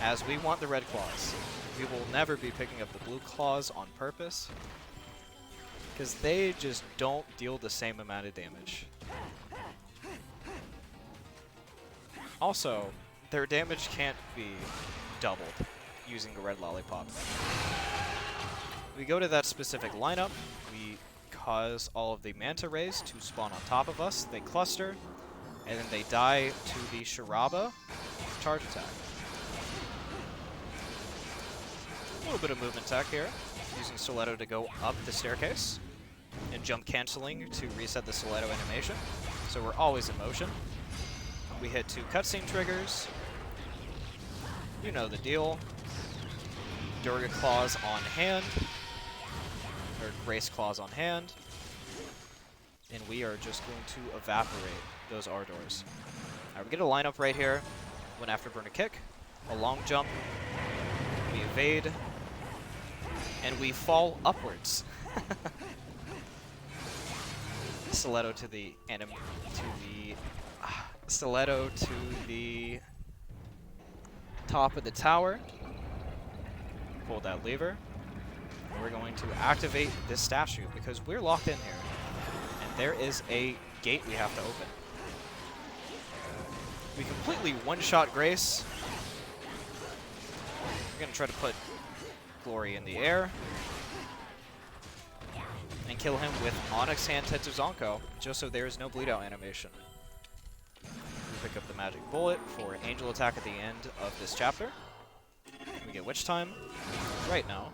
Speaker 1: as we want the red claws. We will never be picking up the blue claws on purpose, because they just don't deal the same amount of damage. Also, their damage can't be doubled using a red lollipop. We go to that specific lineup, we cause all of the manta rays to spawn on top of us, they cluster, and then they die to the Sharaba charge attack. A little bit of movement tech here, using Stiletto to go up the staircase, and jump canceling to reset the Stiletto animation, so we're always in motion. We hit 2 cutscene triggers. You know the deal. Durga Claws on hand, or Grace Claws on hand, and we are just going to evaporate those Ardors. Alright, we get a lineup right here. One afterburner kick, a long jump, we evade, and we fall upwards. Stiletto to the Stiletto to the top of the tower. Pull that lever. And we're going to activate this statue because we're locked in here. And there is a gate we have to open. We completely one-shot Grace. We're going to try to put Glory in the air and kill him with Onyx Hand Tetsuzanko, just so there is no bleed out animation. We pick up the magic bullet for an angel attack at the end of this chapter. We get Witch Time right now.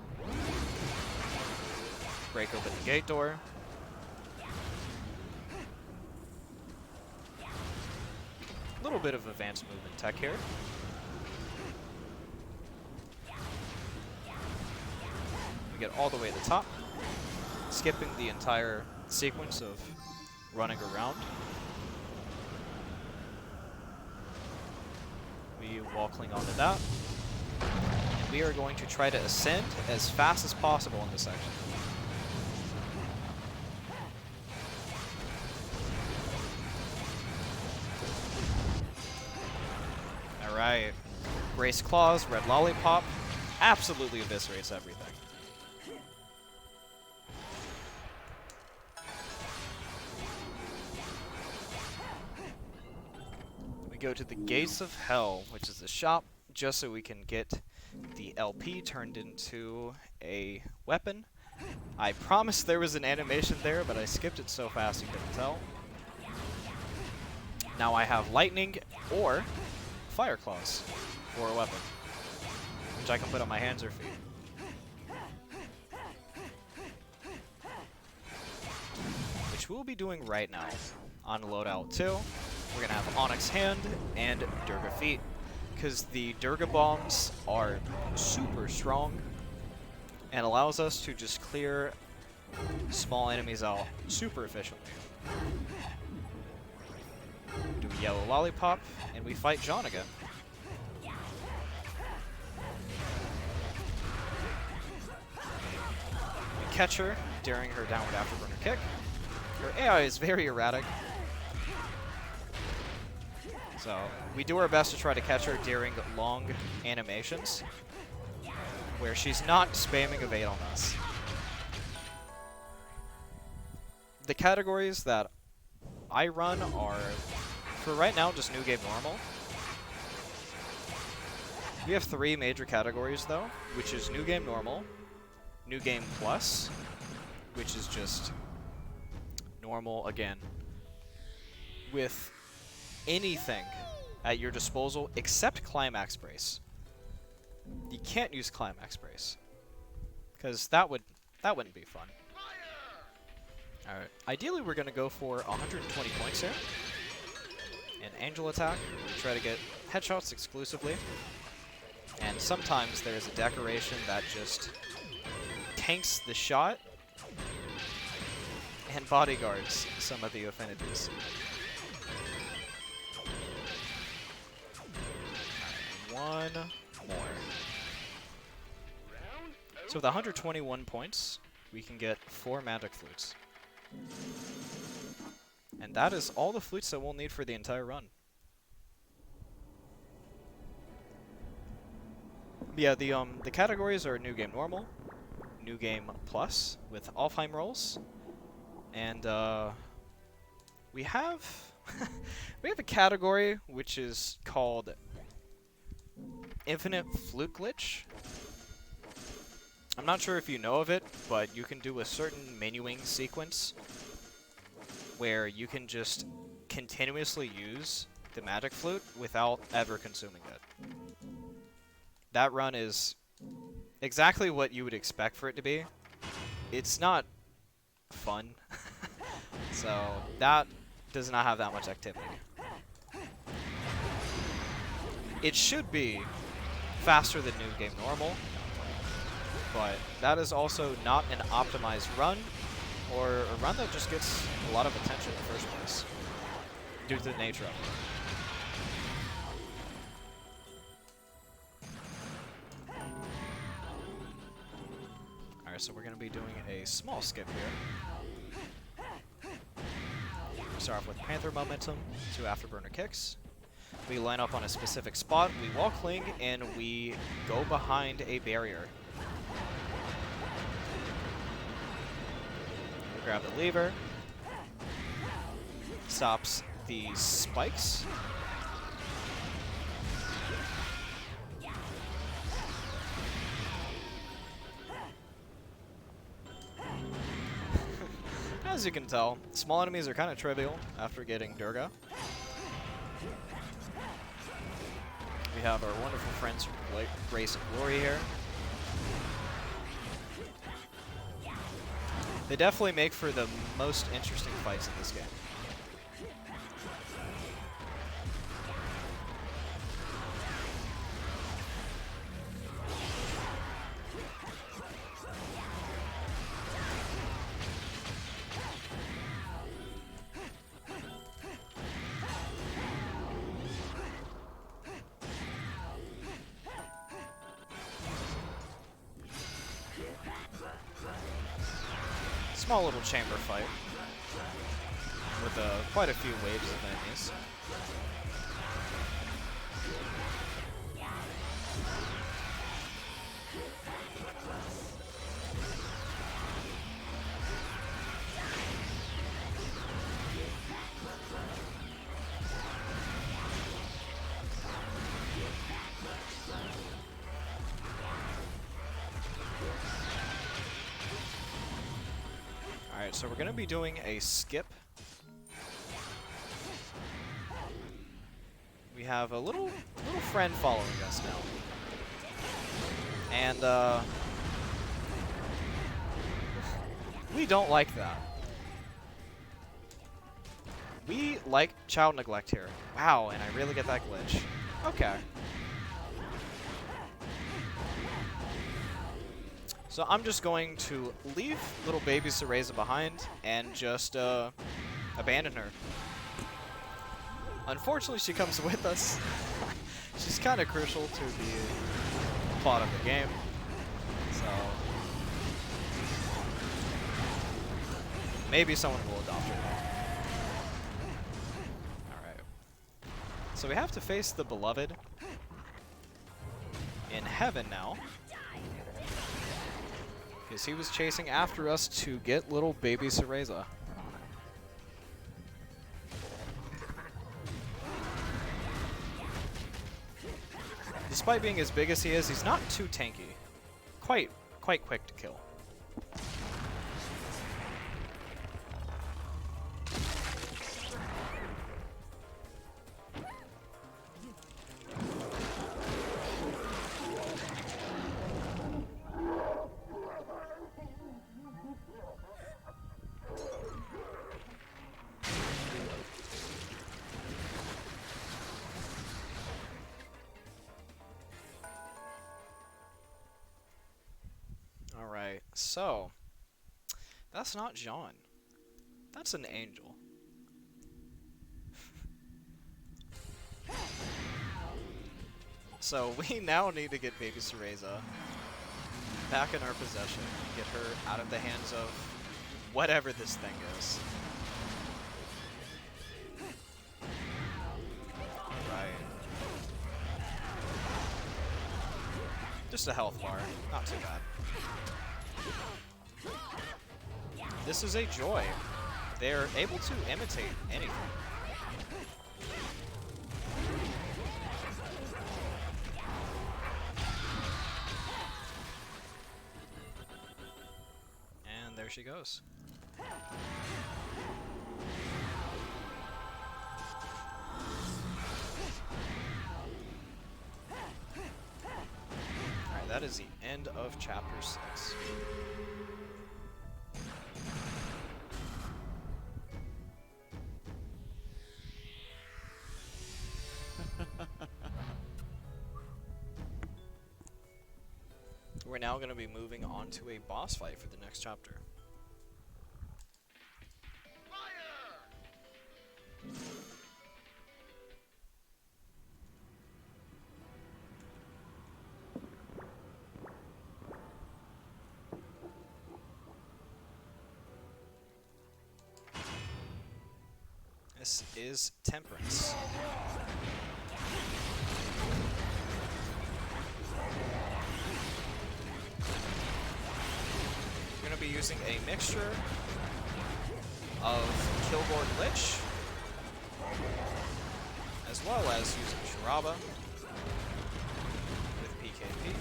Speaker 1: Break open the gate door. A little bit of advanced movement tech here. We get all the way to the top, skipping the entire sequence of running around. We wall cling onto that. And we are going to try to ascend as fast as possible in this section. Alright. Grace Claws, Red Lollipop, absolutely eviscerates everything. We go to the Gates of Hell, which is the shop, just so we can get the LP turned into a weapon. I promised there was an animation there, but I skipped it so fast you couldn't tell. Now I have Lightning or Fire Claws for a weapon, which I can put on my hands or feet. Which we'll be doing right now on loadout 2. We're going to have Onyx Hand and Durga Feet, because the Durga Bombs are super strong and allows us to just clear small enemies out super efficiently. Do a Yellow Lollipop, and we fight Jean again. We catch her during her downward afterburner kick. Her AI is very erratic, so we do our best to try to catch her during long animations where she's not spamming evade on us. The categories that I run are, for right now, just New Game Normal. We have 3 major categories though, which is New Game Normal, New Game Plus, which is just normal again, with anything at your disposal except Climax Brace. You can't use Climax Brace, because that wouldn't be fun. Alright, ideally we're going to go for 120 points here. An Angel attack, try to get headshots exclusively. And sometimes there's a decoration that just tanks the shot and bodyguards some of the affinities. One more. So with 121 points, we can get 4 magic flutes. And that is all the flutes that we'll need for the entire run. Yeah, the categories are New Game Normal, New Game Plus with Alfheim rolls, and we have we have a category which is called Infinite Flute Glitch. I'm not sure if you know of it, but you can do a certain menuing sequence where you can just continuously use the magic flute without ever consuming it. That run is exactly what you would expect for it to be. It's not fun, so that does not have that much activity. It should be faster than New Game Normal, but that is also not an optimized run, or a run that just gets a lot of attention in the first place, due to the nature of it. Alright, so we're going to be doing a small skip here. We start off with Panther Momentum, 2 Afterburner kicks. We line up on a specific spot, we wall cling, and we go behind a barrier. We grab the lever. Stops the spikes. As you can tell, small enemies are kind of trivial after getting Durga. We have our wonderful friends from Grace and Glory here. They definitely make for the most interesting fights in this game. Small little chamber fight with quite a few waves of enemies. Alright, so we're going to be doing a skip. We have a little friend following us now. And, we don't like that. We like child neglect here. Wow, and I really get that glitch. Okay. So I'm just going to leave little baby Cereza behind and just abandon her. Unfortunately, she comes with us. She's kind of crucial to the plot of the game. So maybe someone will adopt her. Alright. So we have to face the beloved in heaven now. Because he was chasing after us to get little baby Cereza. Despite being as big as he is, he's not too tanky. Quite quick to kill. Okay, so that's not John. That's an angel. So we now need to get baby Cereza back in our possession. Get her out of the hands of whatever this thing is. Right. Just a health bar. Not too bad. This is a joy. They're able to imitate anything. And there she goes. Alright, that is the end of chapter 6. We're now going to be moving on to a boss fight for the next chapter. This is Temperance. We're going to be using a mixture of Kilgore Lich, as well as using Shiraba with PKP.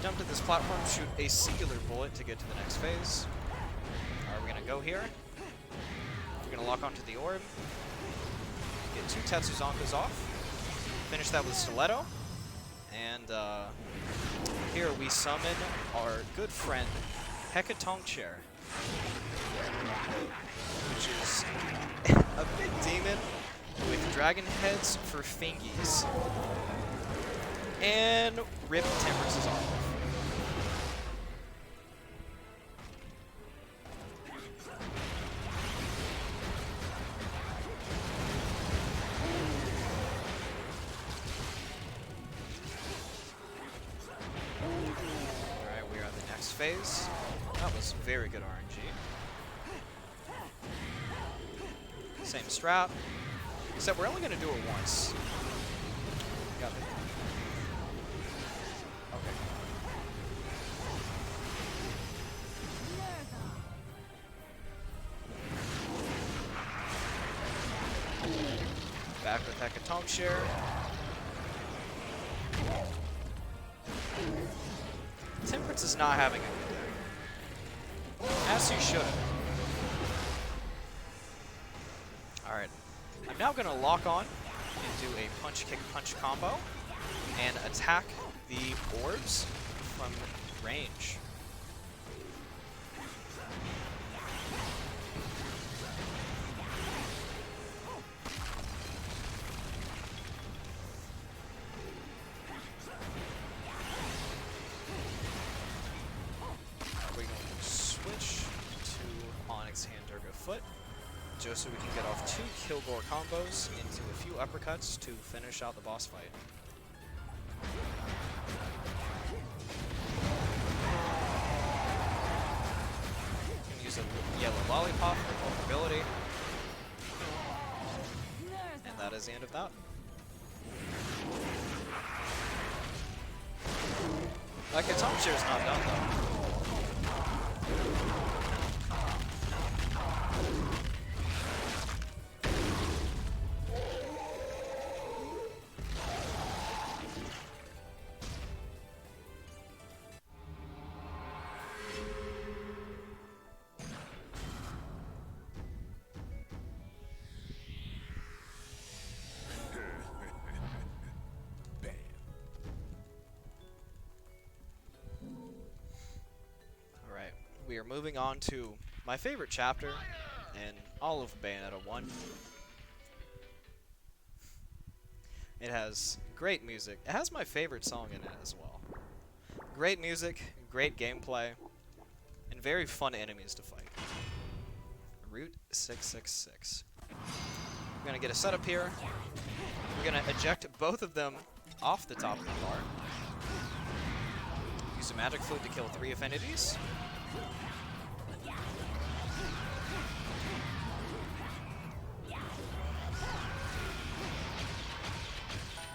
Speaker 1: Jump to this platform, shoot a singular bullet to get to the next phase. Alright, we're going to go here. We're going to lock onto the orb, get 2 Tetsuzankas off, finish that with Stiletto, and here we summon our good friend Hecatonkchair, which is a big demon with dragon heads for fingies, and rip Temperance's arm off. Phase. That was very good RNG. Same strat, except we're only going to do it once. Got it. Okay. Back with Hecatonkchair. Temperance is not having a good day. As you should have. Alright. I'm now going to lock on and do a punch-kick-punch combo and attack the orbs from range. Just so we can get off 2 Kilgore combos into a few uppercuts to finish out the boss fight. I'm going to use a yellow lollipop for vulnerability. And that is the end of that. Like, its home share's not done though. We are moving on to my favorite chapter in all of Bayonetta 1. It has great music. It has my favorite song in it as well. Great music, great gameplay, and very fun enemies to fight. Route 666. We're gonna get a setup here. We're gonna eject both of them off the top of the bar. Use a magic flute to kill 3 affinities.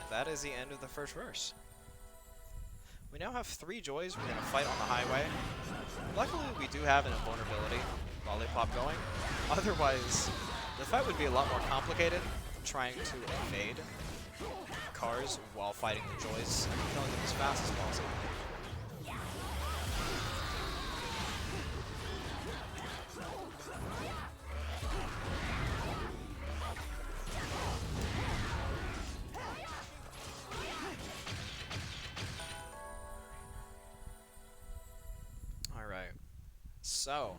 Speaker 1: And that is the end of the first verse. We now have 3 joys. We're gonna fight on the highway. Luckily, we do have an invulnerability lollipop going. Otherwise, the fight would be a lot more complicated, trying to evade cars while fighting the joys and killing them as fast as possible. Alright, so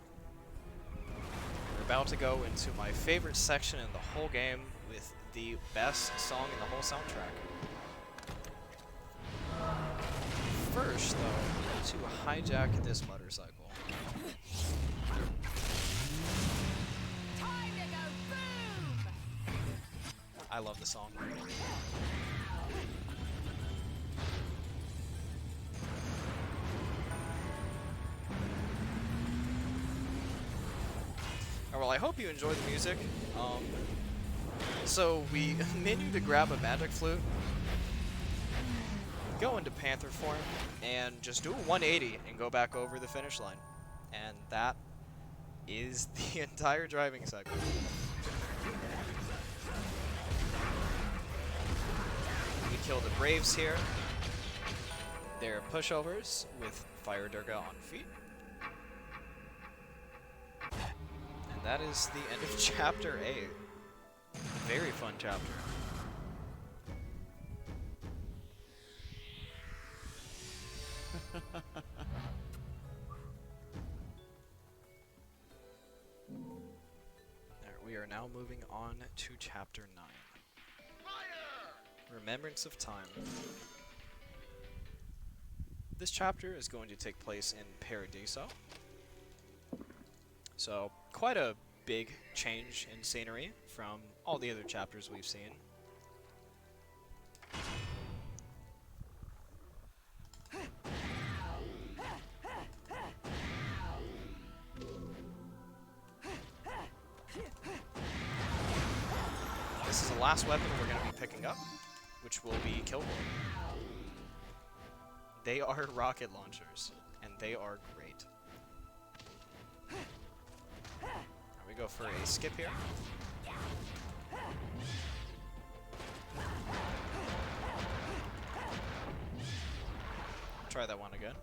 Speaker 1: we're about to go into my favorite section in the whole game with the best song in the whole soundtrack. First, though, we need to hijack this motorcycle.
Speaker 2: Time to go boom!
Speaker 1: I love the song. Well, I hope you enjoy the music. So we menu to grab a magic flute, go into Panther form, and just do a 180 and go back over the finish line. And that is the entire driving cycle. We kill the Braves here. They're pushovers with Fire Durga on feet. And that is the end of Chapter 8. Very fun chapter. There, we are now moving on to Chapter 9. Remembrance of Time. This chapter is going to take place in Paradiso. So, quite a big change in scenery from all the other chapters we've seen. This is the last weapon we're going to be picking up, which will be Killboard. They are rocket launchers, and they are great. We go for a skip here. Try that one again.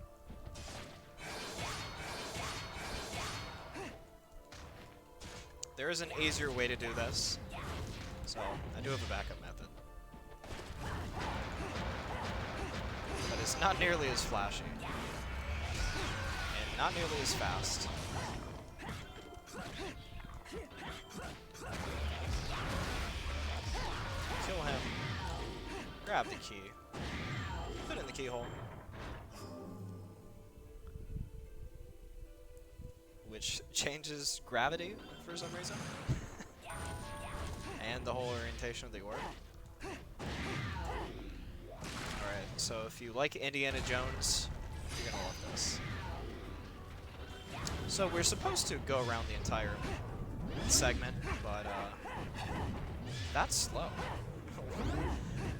Speaker 1: There is an easier way to do this, so I do have a backup method. But it's not nearly as flashy, and not nearly as fast. Kill him. Grab the key. Put it in the keyhole. Which changes gravity for some reason. And the whole orientation of the orb. Alright, so if you like Indiana Jones, you're gonna love this. So we're supposed to go around the entire segment, but that's slow.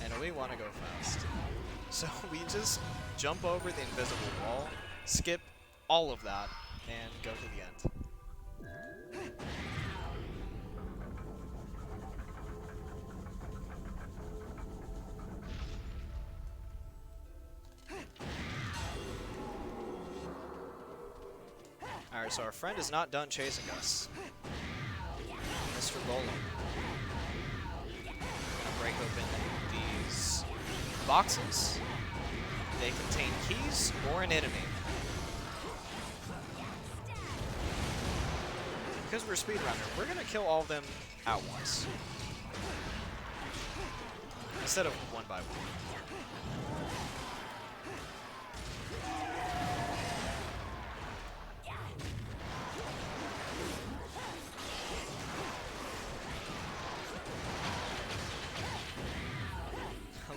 Speaker 1: And we want to go fast. So we just jump over the invisible wall, skip all of that, and go to the end. Alright, so our friend is not done chasing us. Mr. Golem. Gonna break open these boxes. They contain keys or an enemy. Because we're a speedrunner, we're gonna kill all of them at once. Instead of one by one.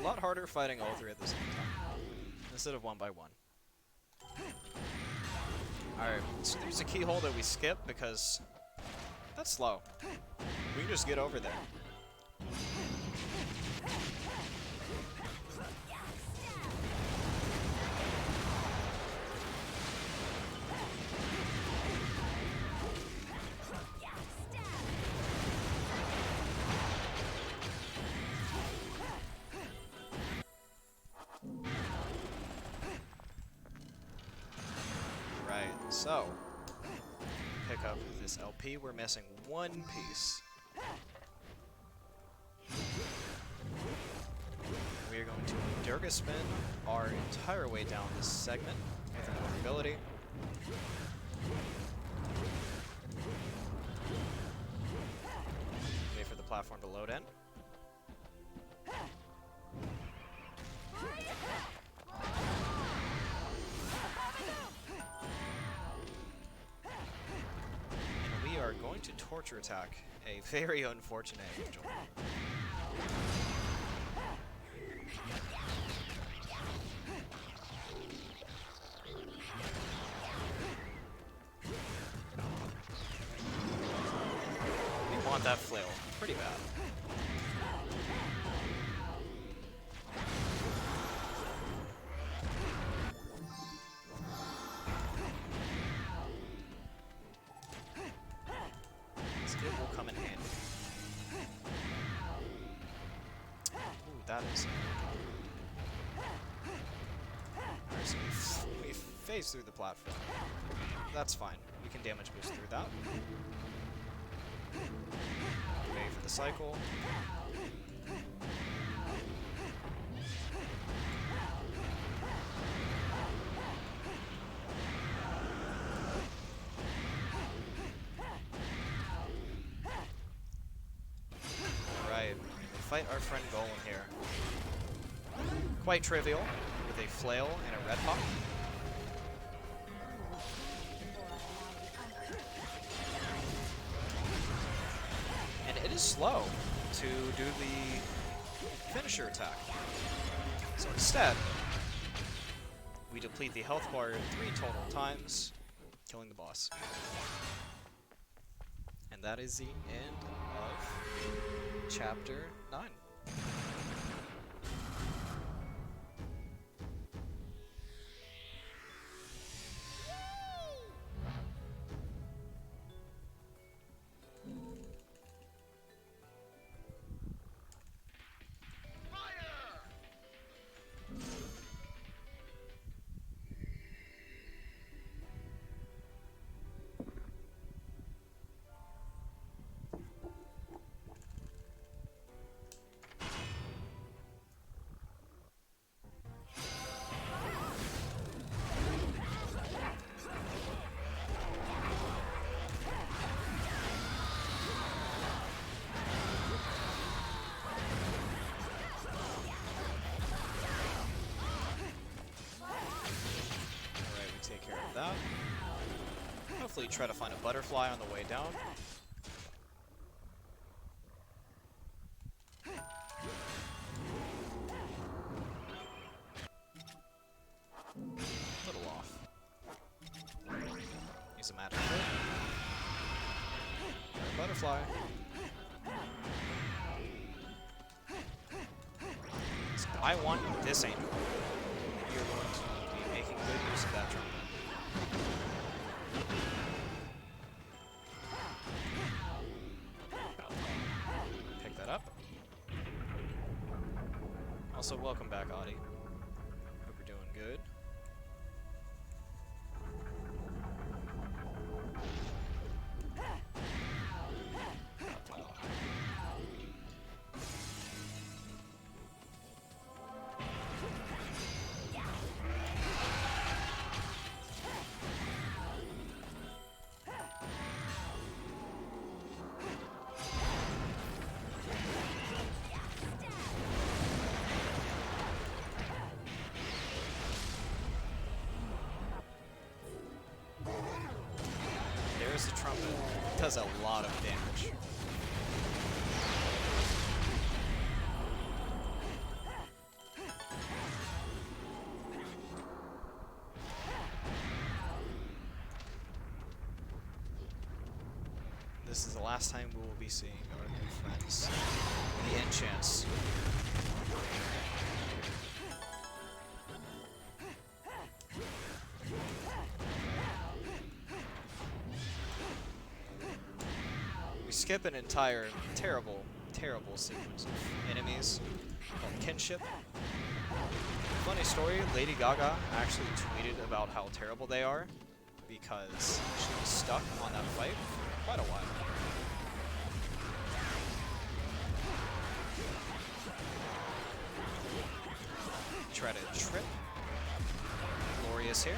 Speaker 1: lot harder fighting all three at the same time, instead of one by one. Alright, so there's a keyhole that we skip because that's slow. We can just get over there. So, pick up this LP. We're missing one piece. We are going to Durga spin our entire way down this segment with invulnerability. Wait for the platform to load in. Are going to torture attack a very unfortunate angel. We want that flail pretty bad. It will come in handy. Ooh, that is. Alright, so we phase through the platform. That's fine. We can damage boost through that. Wait for the cycle. Fight our friend Golem here. Quite trivial, with a flail and a red hawk. And it is slow to do the finisher attack. So instead, we deplete the health bar 3 total times, killing the boss. And that is the end of Chapter 9. That. Hopefully try to find a butterfly on the way down. A little off. Use a magic trick. Butterfly. So I want this angel. You're going to be making good use of that trumpet. Pick that up. Also, welcome back, Audie. Hope you're doing good. There's the trumpet. It does a lot of damage. this is the last time we will be seeing our new friends, the Enchants. We skip an entire terrible sequence of enemies called Kinship. Funny story, Lady Gaga actually tweeted about how terrible they are because she was stuck on that fight for quite a while. Try to trip. Glorious here.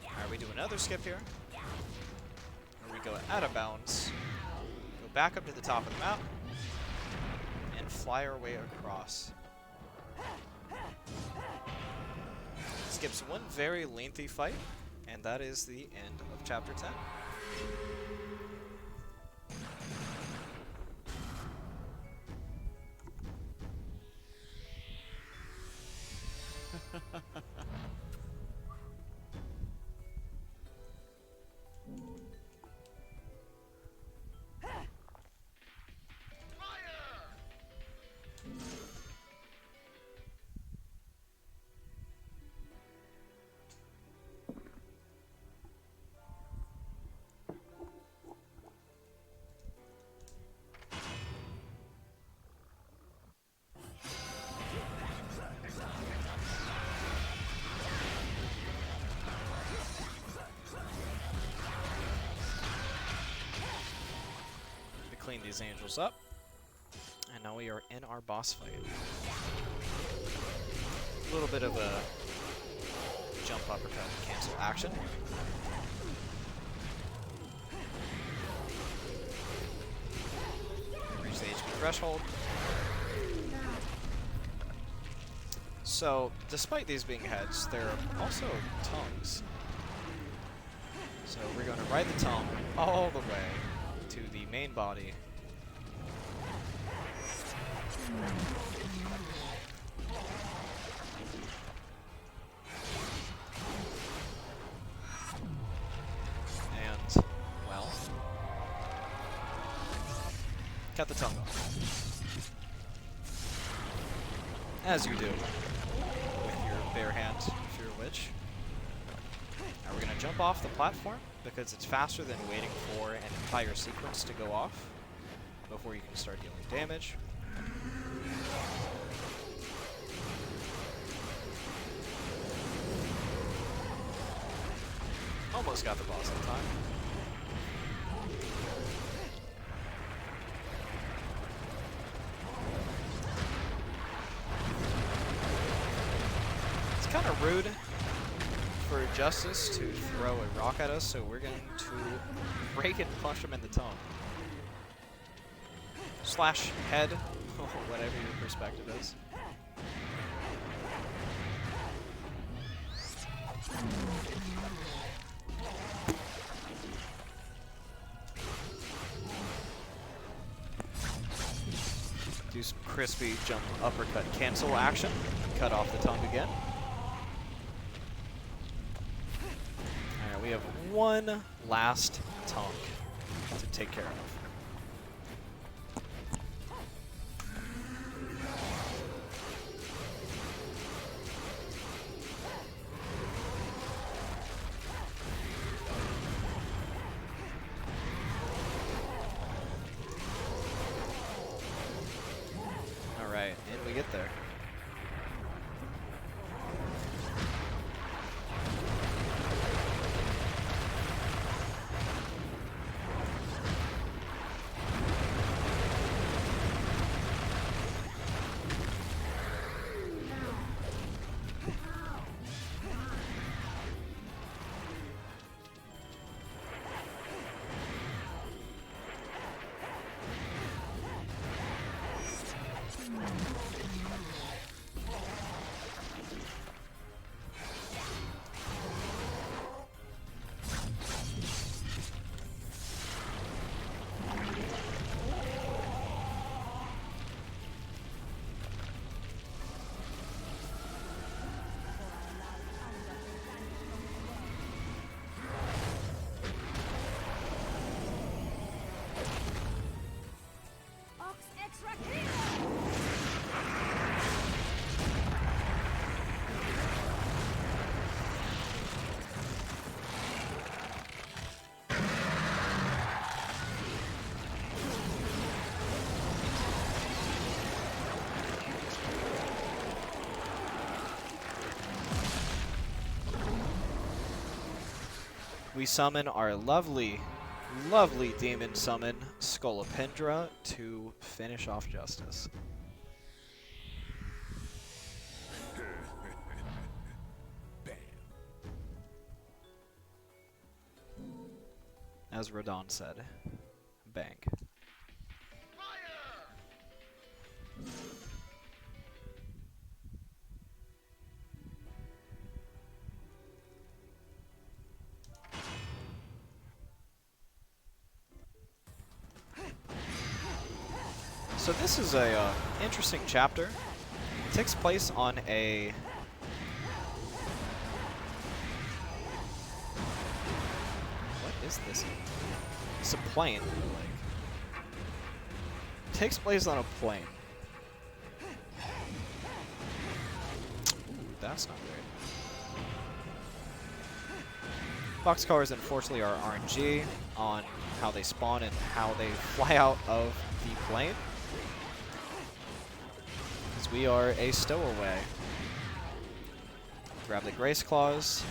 Speaker 1: Alright, we do another skip here. Where we go out of bounds. Go back up to the top of the map. And fly our way across. Skips one very lengthy fight, and that is the end of Chapter 10. Clean these angels up, and now we are in our boss fight. A little bit of a jump uppercut cancel action. Reach the HP threshold. So, despite these being heads, they're also tongues. So we're going to ride the tongue all the way to the main body. And, well, cut the tongue off. As you do with your bare hand if you're a witch. Now we're going to jump off the platform because it's faster than waiting for an entire sequence to go off before you can start dealing damage. Almost got the boss in time. It's kind of rude for Justice to throw a rock at us, so we're going to break and punch him in the tongue. Slash head, whatever your perspective is. Do some crispy jump uppercut cancel action. Cut off the tongue again. Alright, we have one last tongue to take care of. Alright, and we get there. we summon our lovely, lovely demon summon, Scolopendra, to finish off Justice. As Radon said, bank. So this is a interesting chapter. It takes place on a what is this? It's a plane. Like, takes place on a plane. Ooh, that's not great. Boxcars, unfortunately, are RNG on how they spawn and how they fly out of the plane. Because we are a stowaway. Grab the Grace Claws.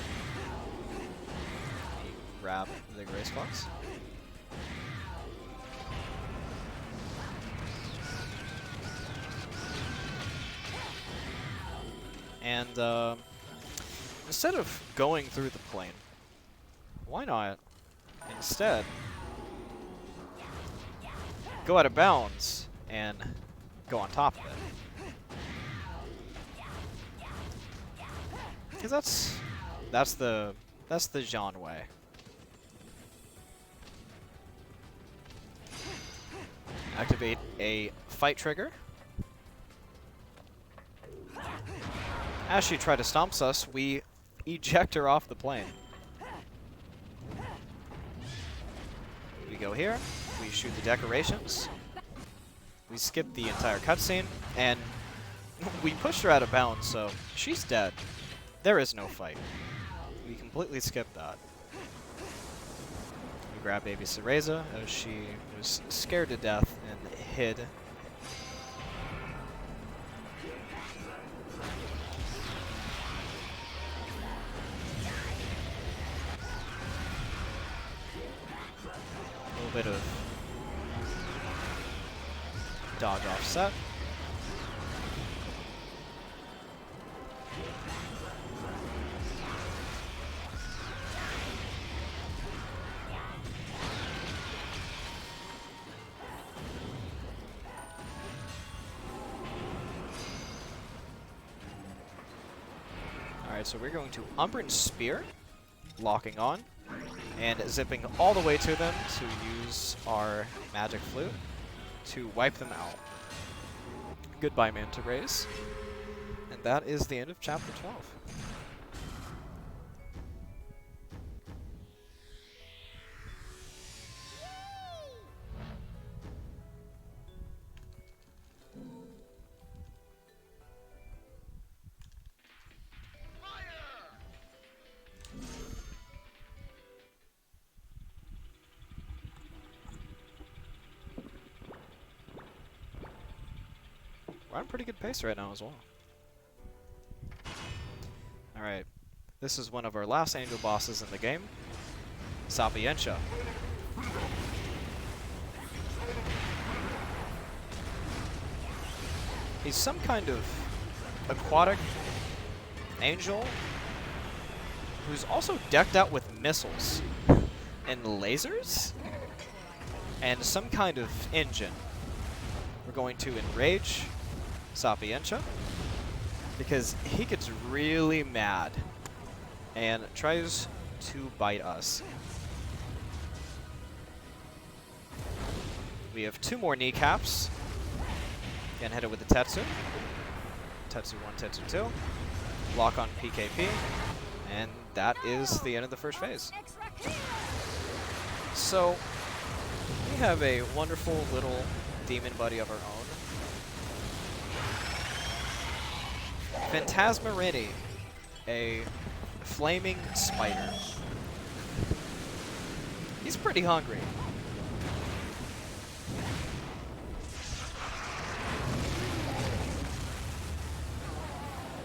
Speaker 1: Grab the Grace Claws. And instead of going through the plane, why not instead go out of bounds and go on top of it? Because that's the Jean way. Activate a fight trigger. As she tries to stomp us, we eject her off the plane. We go here, we shoot the decorations, we skip the entire cutscene, and we pushed her out of bounds, so she's dead. There is no fight. We completely skipped that. We grab baby Cereza as she was scared to death and hid. A little bit of dodge offset. Alright, so we're going to Umbran Spear, locking on, and zipping all the way to them to use our Magic Flute to wipe them out. Goodbye, Manta Rays. And that is the end of Chapter 12. We're on pretty good pace right now as well. Alright, this is one of our last angel bosses in the game, Sapientia. He's some kind of aquatic angel who's also decked out with missiles and lasers and some kind of engine. We're going to enrage Sapientia because he gets really mad and tries to bite us. We have 2 more kneecaps. Again, hit it with the Tetsu. Tetsu 1, Tetsu 2. Lock on PKP. And that is the end of the first phase. So, we have a wonderful little demon buddy of our own. Phantasmarini, a flaming spider. He's pretty hungry.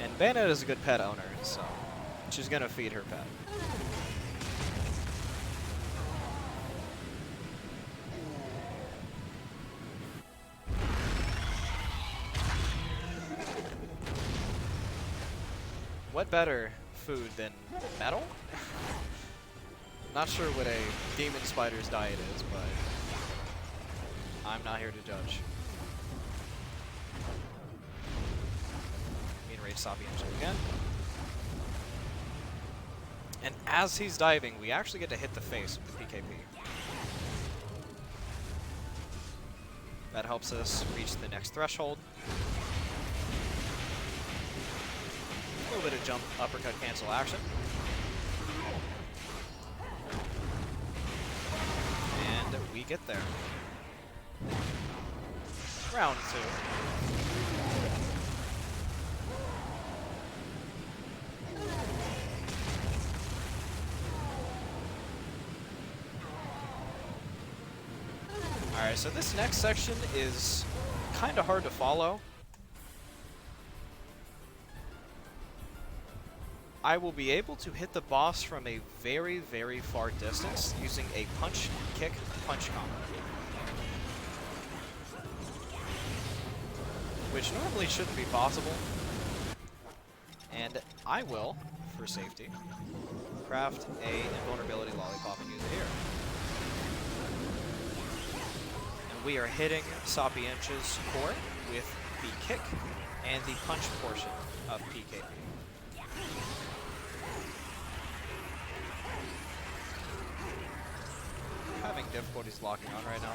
Speaker 1: And Bayonetta is a good pet owner, so she's gonna feed her pet. what better food than metal? Not sure what a demon spider's diet is, but I'm not here to judge. Mean Rage Sapiential again. And as he's diving, we actually get to hit the face with the PKP. That helps us reach the next threshold. A little bit of jump, uppercut, cancel action. And we get there. Round 2. Alright, so this next section is kind of hard to follow. I will be able to hit the boss from a very, very far distance using a punch, kick, punch combo. Which normally shouldn't be possible. And I will, for safety, craft a invulnerability lollipop and use it here. And we are hitting Sapientia's core with the kick and the punch portion of PKP. Having difficulties locking on right now.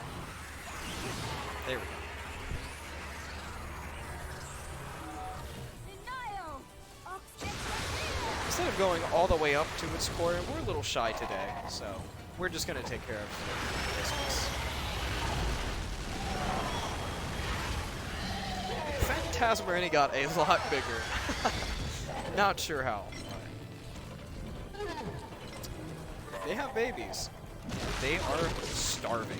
Speaker 1: There we go. Instead of going all the way up to its core, we're a little shy today, so we're just going to take care of business. Phantasmarini got a lot bigger. Not sure how. They have babies. They are starving.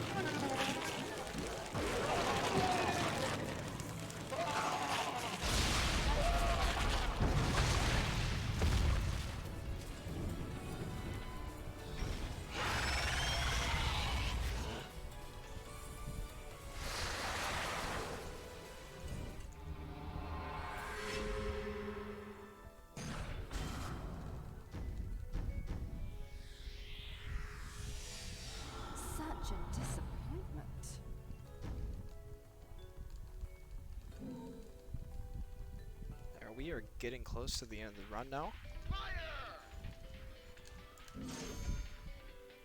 Speaker 2: Such a disappointment.
Speaker 1: There, we are getting close to the end of the run now.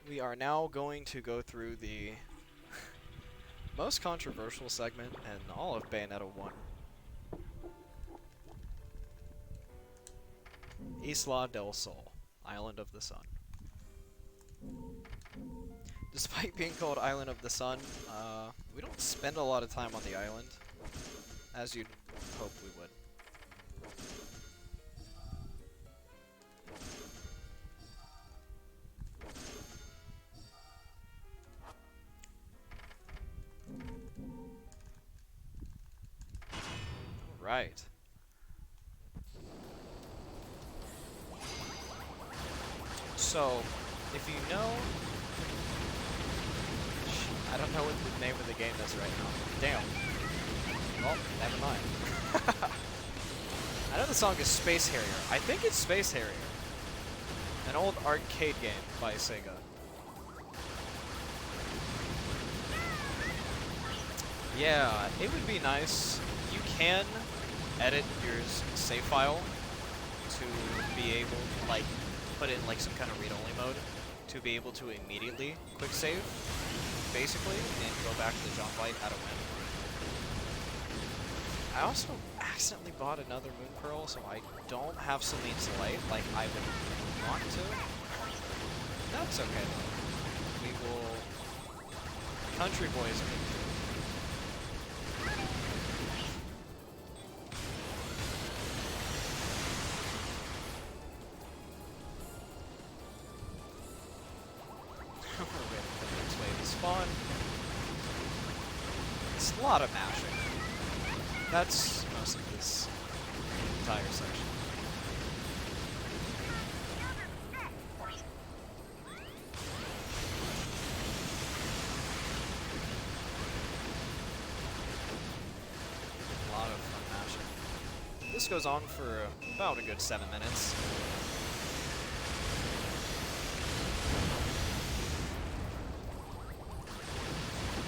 Speaker 1: We are now going to go through the most controversial segment in all of Bayonetta 1. Isla del Sol, Island of the Sun. Despite being called Island of the Sun, we don't spend a lot of time on the island, as you'd hope we would. Alright. So, if you know... I don't know what the name of the game is right now. Damn. Well, never mind. I know the song is Space Harrier. I think it's Space Harrier. An old arcade game by Sega. Yeah, it would be nice. You can edit your save file to be able to, like, put it in, like, some kind of read-only mode to be able to immediately quick save, basically, and go back to the jump light at a win. I also accidentally bought another Moon Pearl, so I don't have Celine's Light like I would want to. That's okay, though. We will... Country Boys are fun. It's a lot of mashing. That's most of this entire section. A lot of fun mashing. This goes on for about a good 7 minutes.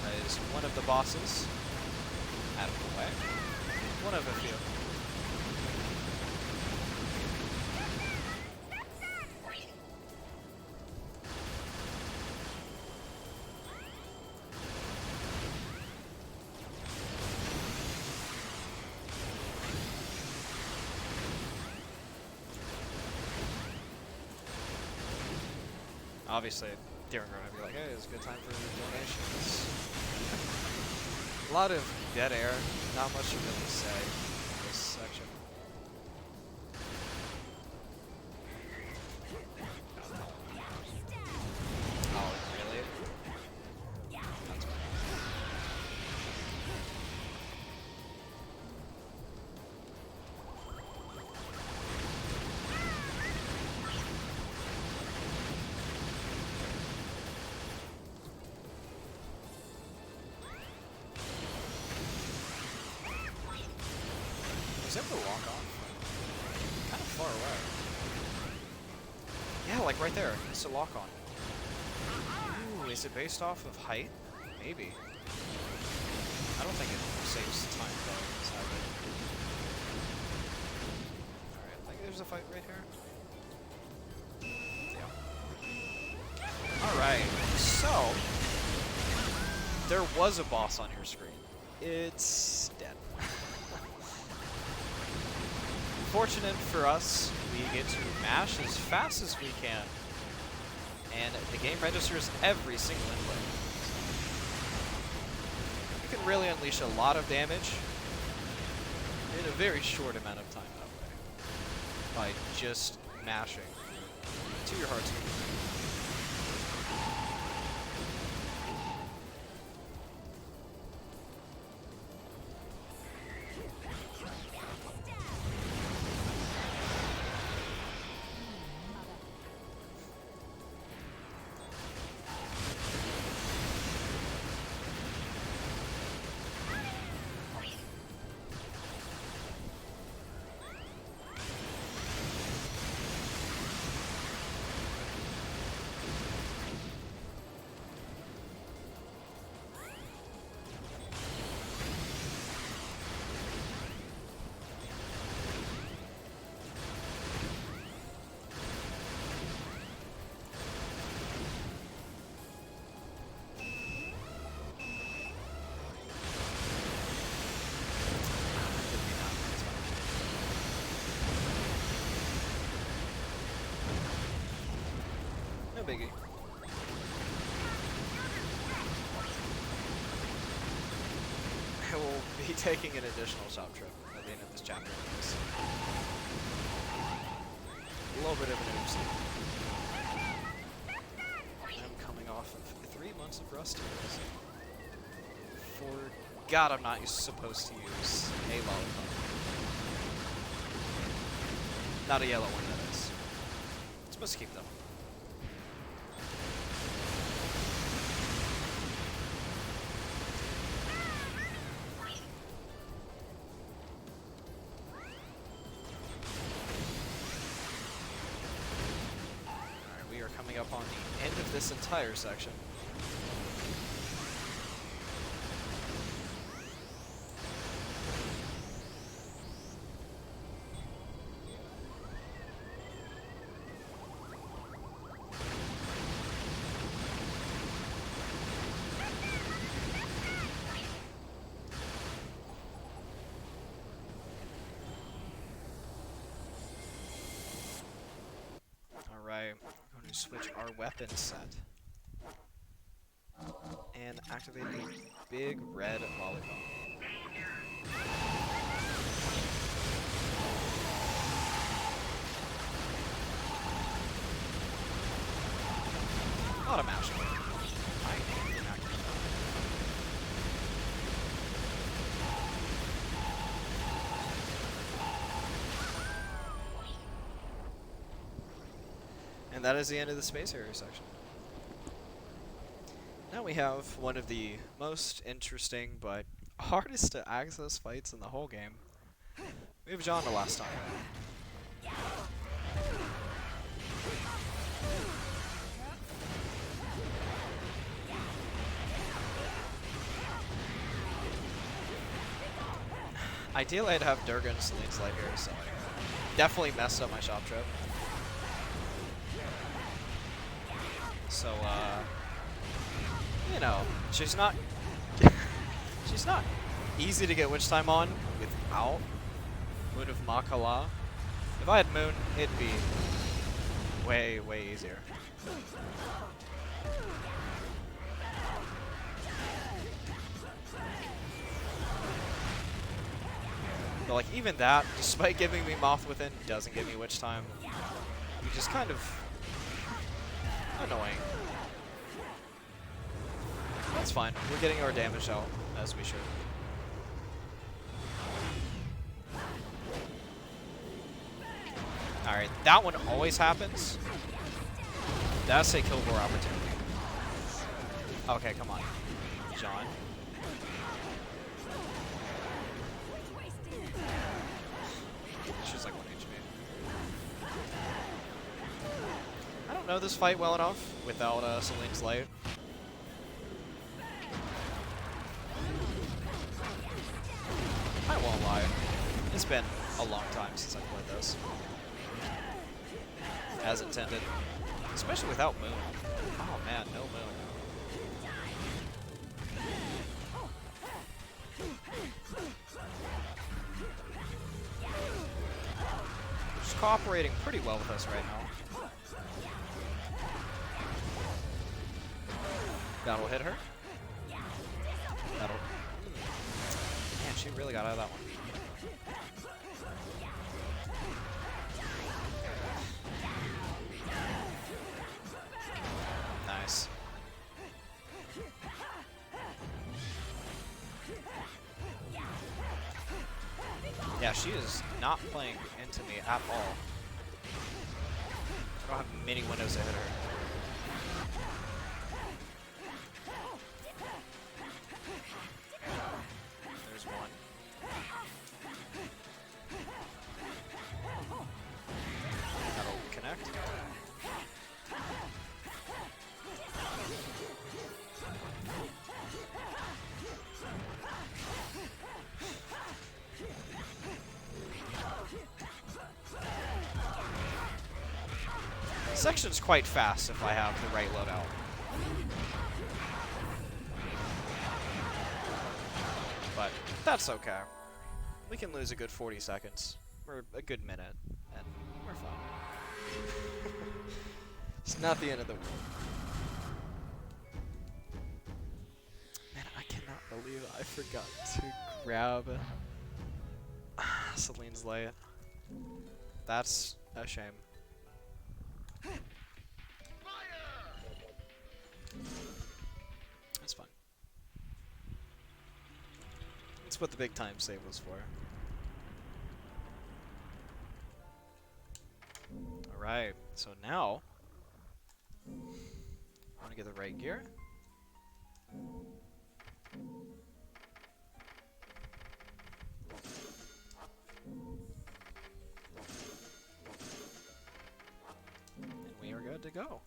Speaker 1: That is one of the bosses. Out of the way. One of a few. Obviously, during run, I'd be like, hey, it's a good time for donations. A lot of dead air, not much to really say in this section. Oh, really? That's fine. Was it the walk off? Kind of far away. Yeah, like right there. It's a lock on. Ooh, is it based off of height? Maybe. I don't think it saves time though, sadly. Alright, I think there's a fight right here. Yeah. Alright, so there was a boss on your screen. It's dead. Fortunate for us, we get to mash as fast as we can, and the game registers every single input. You can really unleash a lot of damage in a very short amount of time that way, by just mashing to your heart's content. No biggie. I will be taking an additional shop trip at the end of this chapter. A little bit of an oopsie. I'm coming off of 3 months of Rust Heroes. Forgot I'm not supposed to use a lollipop. Not a yellow one, that is. I'm supposed to keep them. Coming up on the end of this entire section. Alright. Switch our weapon set and activate a big red lollipop. Not a mash. And that is the end of the space area section. Now we have one of the most interesting but hardest to access fights in the whole game. We have John the last time. Ideally, I'd have Durga and Celine's Light here, so I definitely messed up my shop trip. So, you know, she's not she's not easy to get witch time on without Moon of Makala. If I had Moon, it'd be way, way easier. But like even that, despite giving me Moth Within, doesn't give me witch time, which is kind of annoying. That's fine. We're getting our damage out as we should. Alright, that one always happens. That's a kill war opportunity. Okay, come on. John. She's like 1 HP. I don't know this fight well enough without Celine's Light. I won't lie. It's been a long time since I've played this. As intended. Especially without Moon. Oh man, no Moon. She's cooperating pretty well with us right now. That'll hit her. That'll... Man, she really got out of that one. Nice. Yeah, she is not playing into me at all. I don't have many windows to hit her. There's one. That'll connect. Section's quite fast if I have the right loadout. But that's okay. We can lose a good 40 seconds, or a good minute, and we're fine. It's not the end of the world. Man, I cannot believe I forgot to grab Celine's Light. That's a shame. That's fine. That's what the big time save was for. Alright, so now I want to get the right gear. And we are good to go.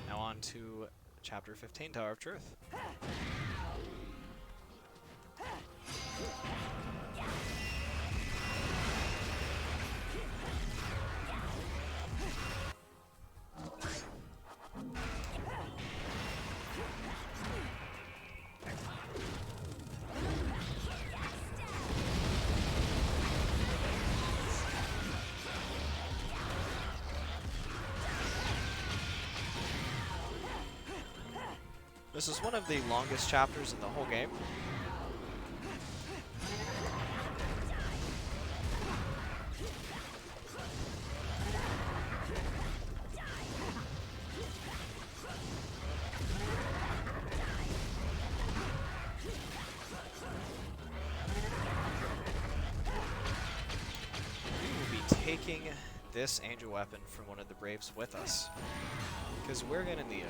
Speaker 1: Now on to Chapter 15, Tower of Truth. This is one of the longest chapters in the whole game. We will be taking this angel weapon from one of the Braves with us, because we're gonna need it.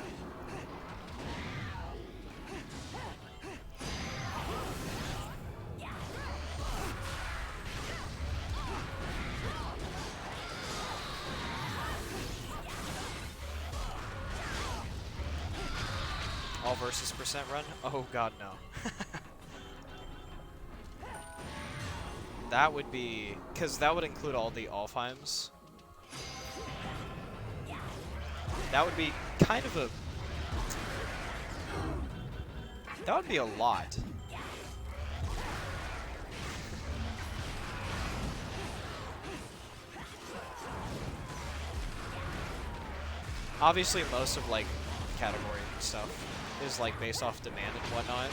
Speaker 1: All versus percent run? Oh god, no. That would be... Because that would include all the Alfheims. That would be kind of a... That would be a lot. Obviously, most of, like, category stuff is, like, based off demand and whatnot.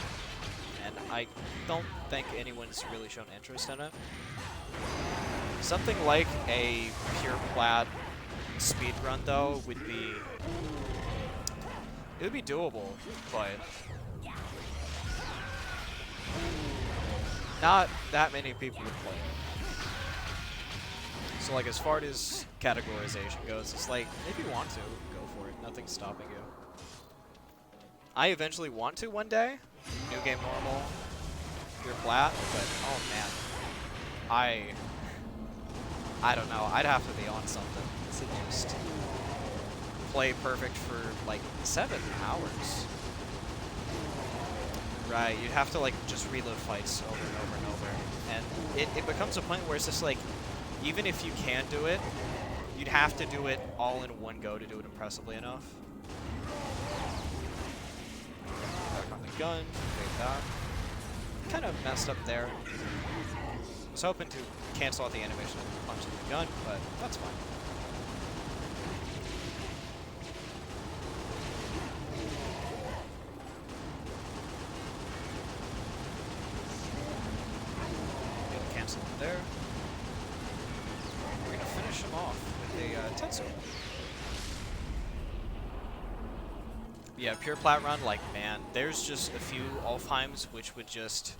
Speaker 1: And I don't think anyone's really shown interest in it. Something like a pure plat speedrun, though, would be... It would be doable, but... Not that many people would play it. So, like, as far as categorization goes, it's like, if you want to, go for it. Nothing's stopping you. I eventually want to one day. New game normal. Pure plat, but, oh man. I don't know. I'd have to be on something to just play perfect for, like, 7 hours. Right, you'd have to, like, just reload fights over and over and over. And it becomes a point where it's just, like, even if you can do it, you'd have to do it all in one go to do it impressively enough. Back on the gun, take that. Kind of messed up there. I was hoping to cancel out the animation of punching the gun, but that's fine. Cancel it there. We're gonna finish him off with a Tetsu. Yeah, pure plat run, like, man, there's just a few Alfheims which would just...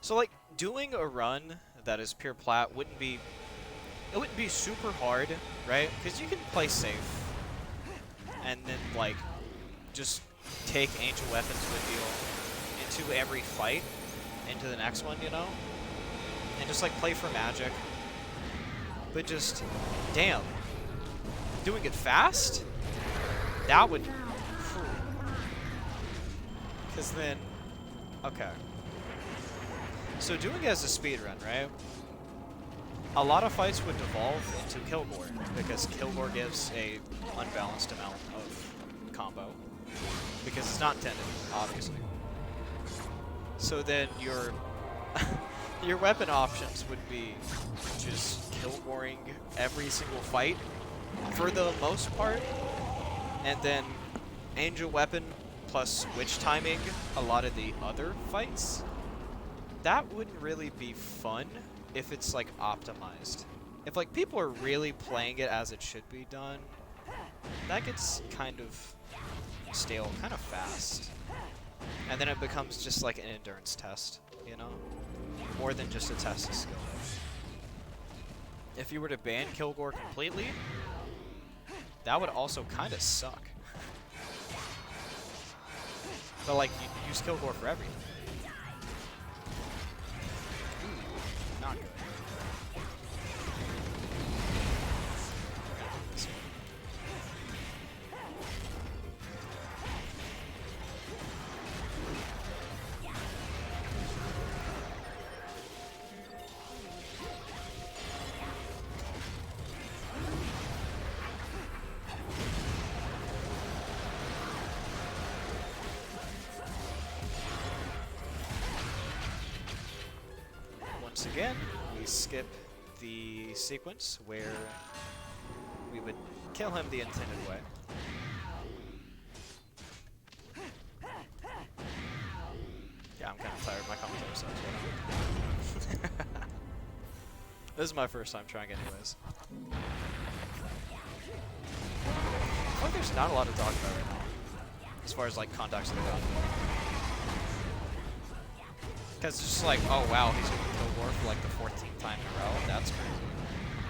Speaker 1: So, like, doing a run that is pure plat wouldn't be... It wouldn't be super hard, right? Because you can play safe. And then, like, just take ancient weapons with you into every fight, into the next one, you know? And just, like, play for magic. But just, damn. Doing it fast? That would... Because then... Okay. So doing it as a speedrun, right? A lot of fights would devolve into Kilgore, because Kilgore gives a unbalanced amount of combo. Because it's not intended, obviously. So then your... your weapon options would be just Kilgoring every single fight, for the most part. And then Angel Weapon plus Witch Timing a lot of the other fights. That wouldn't really be fun if it's, like, optimized. If, like, people are really playing it as it should be done, that gets kind of stale kind of fast. And then it becomes just like an endurance test, you know? More than just a test of skill. If you were to ban Kilgore completely, that would also kind of suck. But, like, you use Kilgore for everything. Ooh, not good. Once again, we skip the sequence where we would kill him the intended way. Yeah, I'm kind of tired. My commentary sucks. This is my first time trying anyways. I feel like there's not a lot to talk about right now, as far as, like, context of the gun. Because it's just like, oh wow, he's going to kill War for like the 14th time in a row. That's crazy.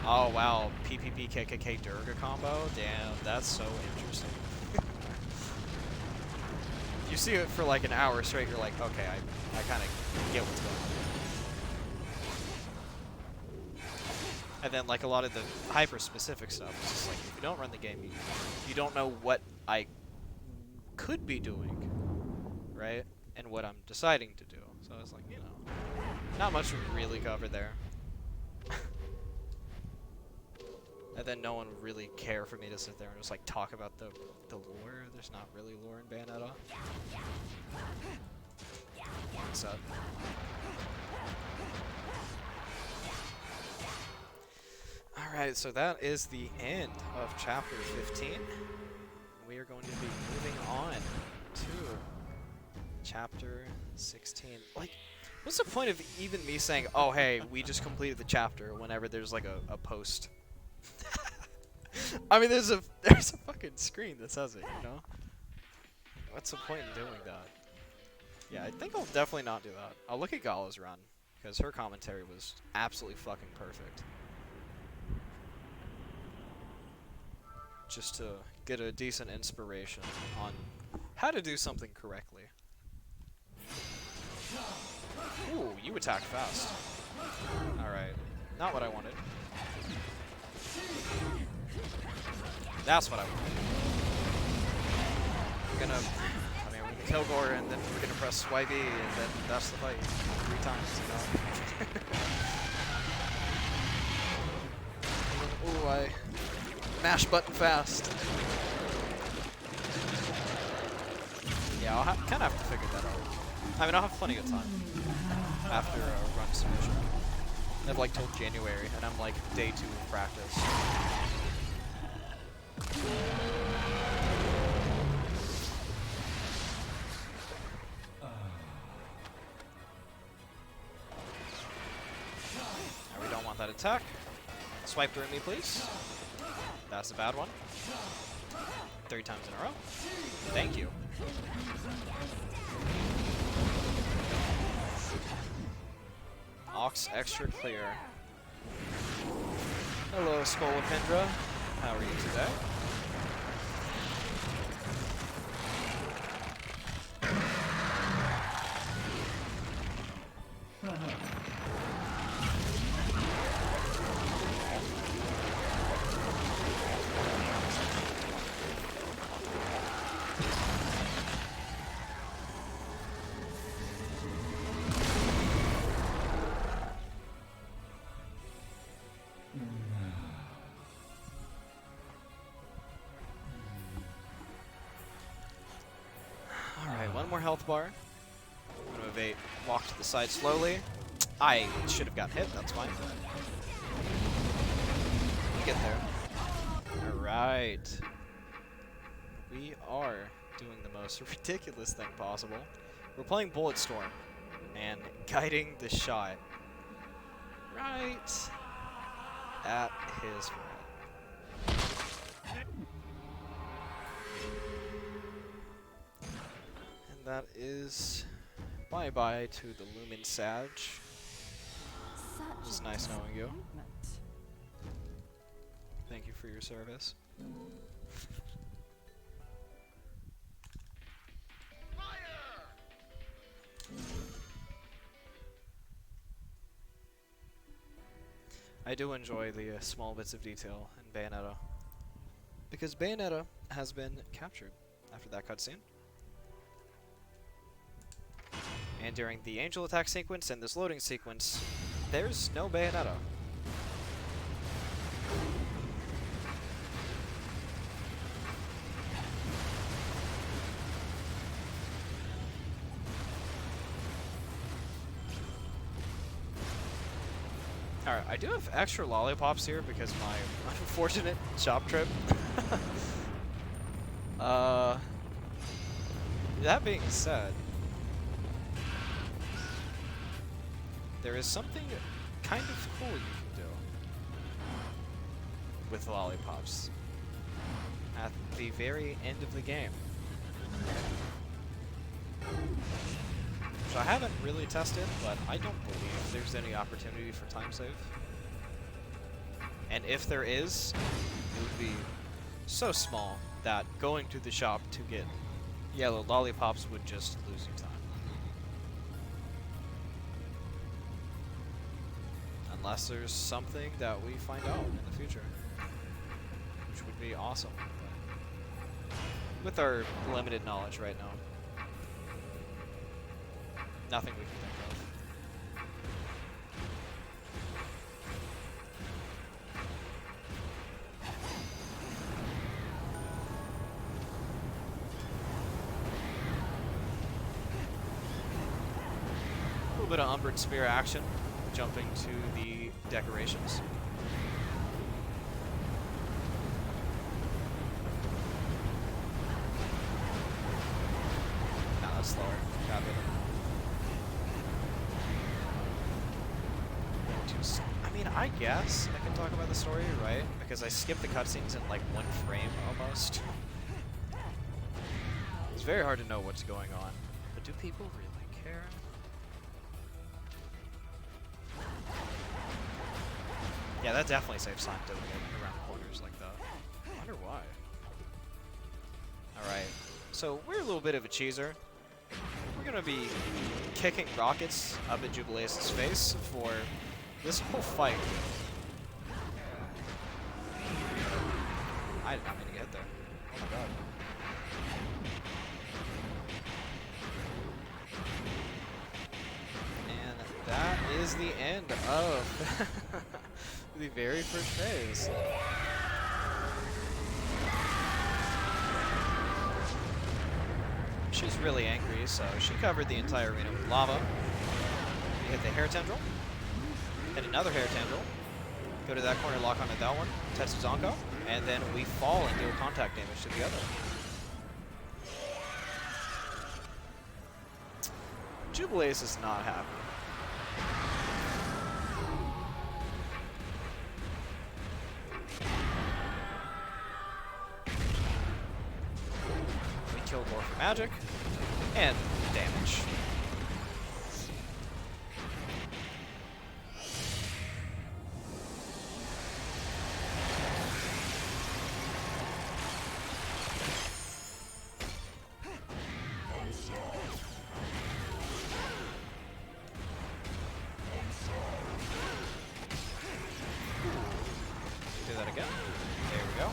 Speaker 1: Oh wow, PPP KKK Durga combo. Damn, that's so interesting. You see it for like an hour straight, you're like, okay, I kind of get what's going on. And then, like, a lot of the hyper-specific stuff, it's just like, if you don't run the game, you don't know what I could be doing, right? And what I'm deciding to do. So I was like, you know, not much to really cover there. And then no one would really care for me to sit there and just like talk about the lore. There's not really lore in Bayonetta. What's up? Alright, so that is the end of chapter 15. We are going to be moving on to chapter 16. Like, what's the point of even me saying, oh hey, we just completed the chapter whenever there's like a post? I mean, there's a fucking screen that says it, you know? What's the point in doing that? Yeah, I think I'll definitely not do that. I'll look at Gala's run, because her commentary was absolutely fucking perfect. Just to get a decent inspiration on how to do something correctly. Ooh, you attack fast. Alright, not what I wanted. That's what I wanted. We're gonna kill Gore, and then we're gonna press YB, and then that's the fight 3 times, you know? Ooh, I mash button fast. Yeah, I'll kind of have to figure that out. I mean, I'll have plenty of time after a run submission. I've like till January, and I'm like day 2 of practice. We don't want that attack. Swipe through me, please. That's a bad one. 3 times in a row. Thank you. Ox extra clear. Hello, Scolopendra. How are you today? Alright, one more health bar. I'm gonna evade, walk to the side slowly. I should have gotten hit, that's fine. We get there. Alright. We are doing the most ridiculous thing possible. We're playing Bulletstorm and guiding the shot right at his forehead. And that is bye-bye to the Lumen Sag. It was nice knowing you. Thank you for your service. I do enjoy the small bits of detail in Bayonetta, because Bayonetta has been captured after that cutscene. And during the angel attack sequence and this loading sequence, there's no Bayonetta. Alright, I do have extra lollipops here because my unfortunate shop trip. That being said, there is something kind of cool you can do with lollipops at the very end of the game, which I haven't really tested, but I don't believe there's any opportunity for time save. And if there is, it would be so small that going to the shop to get yellow lollipops would just lose you time. Unless there's something that we find out in the future, which would be awesome. With our limited knowledge right now. Nothing we can think of. A little bit of Umbred Spear action, jumping to the decorations. No, that's slower. Got it. I mean, I guess I can talk about the story, right? Because I skipped the cutscenes in like 1 frame almost. It's very hard to know what's going on. But do people really care? Yeah, that definitely saves time, doesn't it? Around corners like that. I wonder why. Alright, so we're a little bit of a cheeser. We're gonna be kicking rockets up at Jubileus' face for this whole fight. I did not mean to get there. Oh my god. And that is the end of the very first phase. She's really angry, so she covered the entire arena with lava. We hit the hair tendril. Hit another hair tendril. Go to that corner, lock onto that one. Tetsuzanko. And then we fall and deal contact damage to the other one. Jubileus is not happy. We kill more for magic and damage. Do that again. There we go.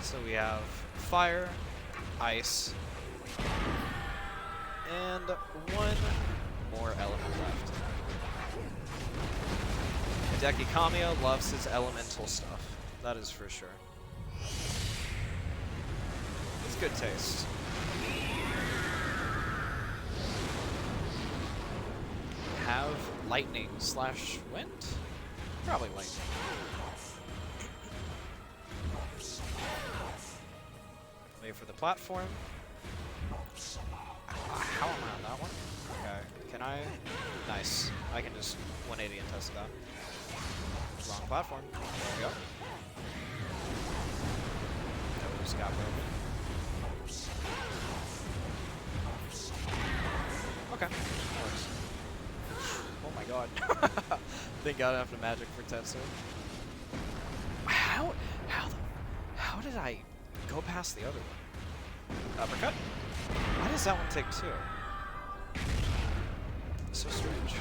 Speaker 1: So we have fire, ice, and 1 more element left. Hideki Kamiya loves his elemental stuff. That is for sure. It's good taste. Have lightning slash wind? Probably lightning. Wait for the platform. How am I on that one? Okay. Can I? Nice. I can just 180 and test that. Wrong platform. There we go. That just got broken. Okay. That works. Oh my god. Thank God I have the magic for Tetsu. How did I go past the other one? Uppercut? Why does that one take 2? So strange.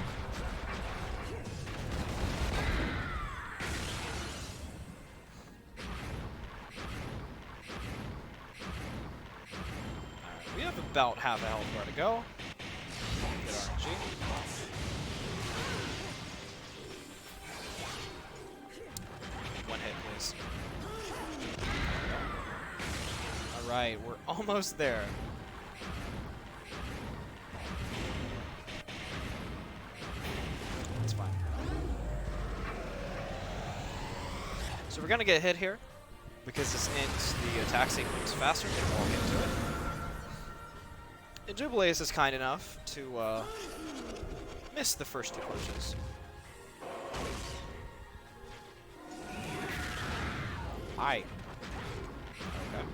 Speaker 1: Alright, we have about half a health bar to go. Get RNG. One hit, please. Alright, we're almost there. It's fine. So we're gonna get hit here, because this ends the attack sequence faster than we'll get to it. And Jubileus is kind enough to miss the first 2 punches. Hi. Okay.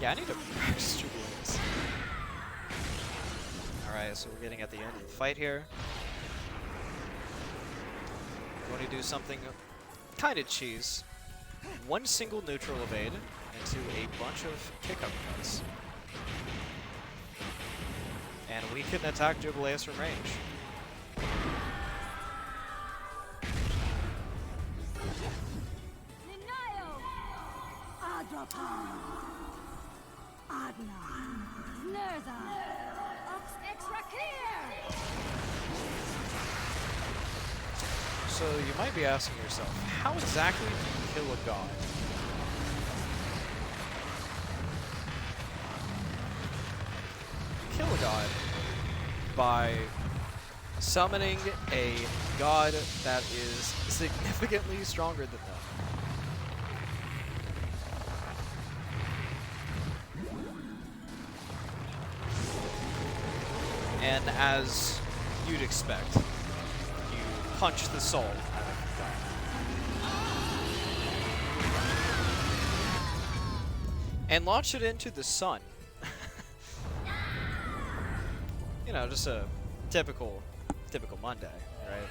Speaker 1: Yeah, I need to practice Jubileus. Alright, so we're getting at the end of the fight here. We want to do something kind of cheese. 1 single neutral evade into a bunch of kick uppercuts. And we can attack Jubileus from range.
Speaker 2: Ninayo! Adrapan! Adna! Nerza! Ox Exrakir!
Speaker 1: So you might be asking yourself, how exactly do you kill a god? You kill a god by summoning a god that is significantly stronger than them. And as you'd expect, you punch the soul out of the god. And launch it into the sun. You know, just a typical Monday, right?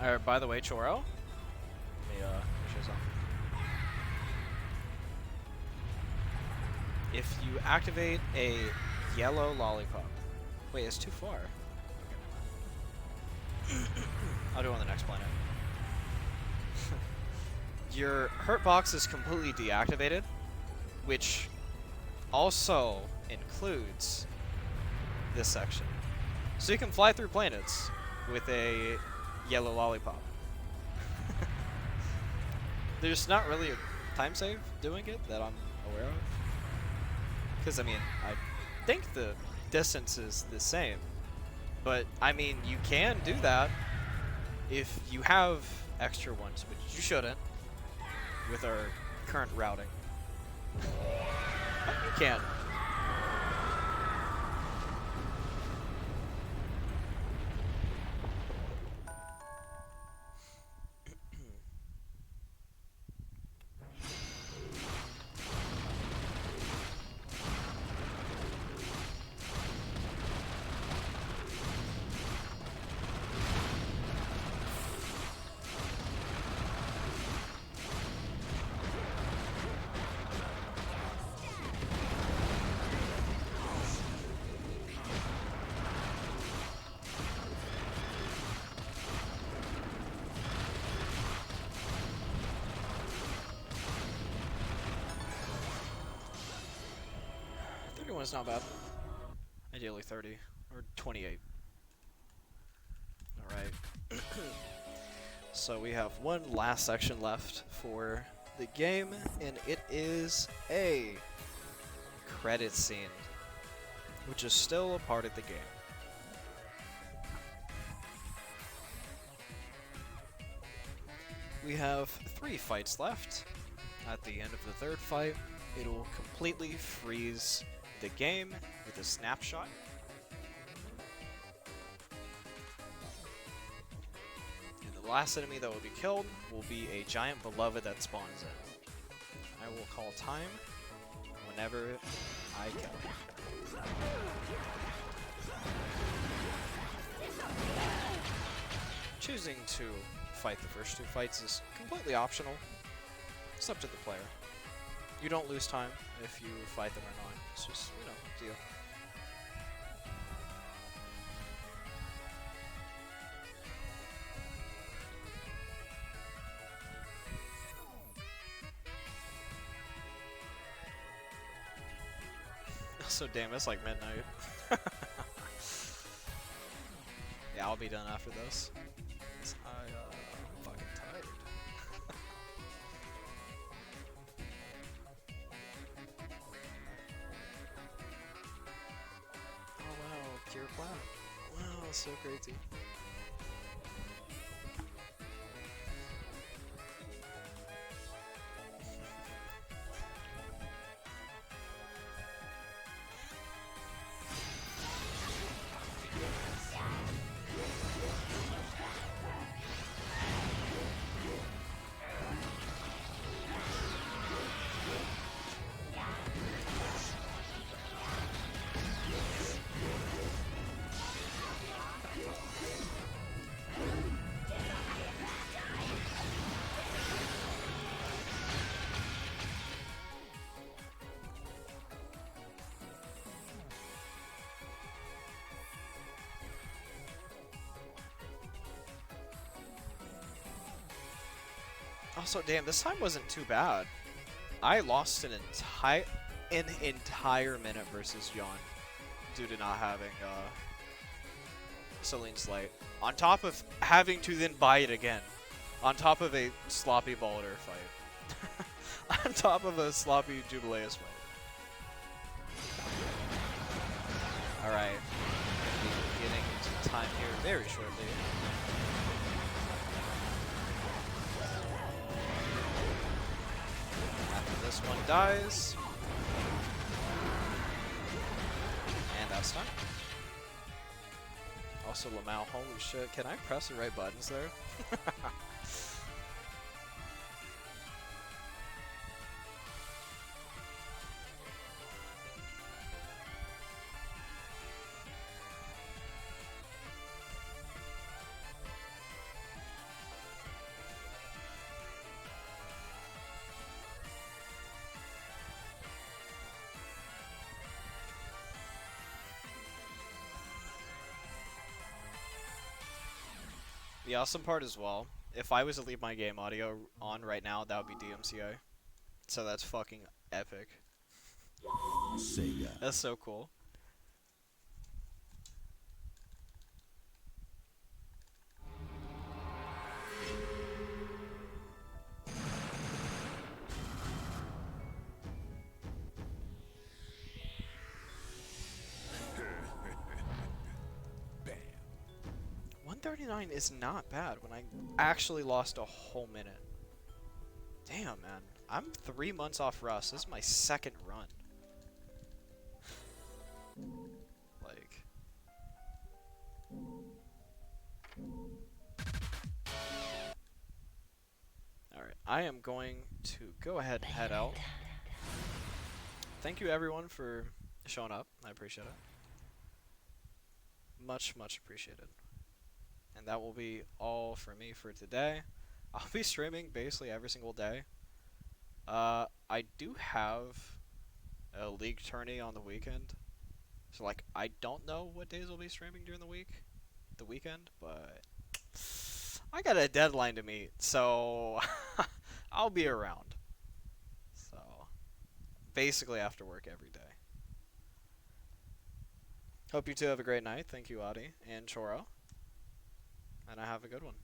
Speaker 1: Alright, by the way, Choro, let me show something. If you activate a yellow lollipop, wait, it's too far. Okay, I'll do it on the next planet. Your hurt box is completely deactivated, which also includes this section. So you can fly through planets with a yellow lollipop. There's not really a time save doing it that I'm aware of. Because, I mean, I think the distance is the same. But, I mean, you can do that if you have extra ones, which you shouldn't with our current routing. But you can. Is not bad. Ideally 30 or 28. Alright. So we have one last section left for the game, and it is a credit scene, which is still a part of the game. We have 3 fights left. At the end of the 3rd fight, it'll completely freeze the game with a snapshot. And the last enemy that will be killed will be a giant beloved that spawns in. I will call time whenever I can. Choosing to fight the first 2 fights is completely optional. It's up to the player. You don't lose time if you fight them or not. It's just, you know, up to you. So damn, it's like midnight. Yeah, I'll be done after this. I'm fucking tired. Oh wow, pure plat. Wow, so crazy. Also, damn, this time wasn't too bad. I lost an entire minute versus John due to not having Celine's Light. On top of having to then buy it again. On top of a sloppy Balder fight. On top of a sloppy Jubileus fight. Alright. Gonna be getting into time here very shortly. After this one dies. And that's time. Also, Lamau, holy shit, can I press the right buttons there? The awesome part as well, if I was to leave my game audio on right now, that would be DMCA. So that's fucking epic.
Speaker 8: Sega.
Speaker 1: That's so cool. Bam. 139 is not bad when I actually lost a whole minute. Damn, man. I'm 3 months off Rust. This is my second run. Like... Alright, I am going to go ahead and head out. Thank you everyone for showing up. I appreciate it. Much, much appreciated. And that will be all for me for today. I'll be streaming basically every single day. I do have a league tourney on the weekend. So like, I don't know what days I'll be streaming during the weekend, but I got a deadline to meet, so I'll be around. So, basically after work every day. Hope you two have a great night. Thank you, Adi and Choro. And I have a good one.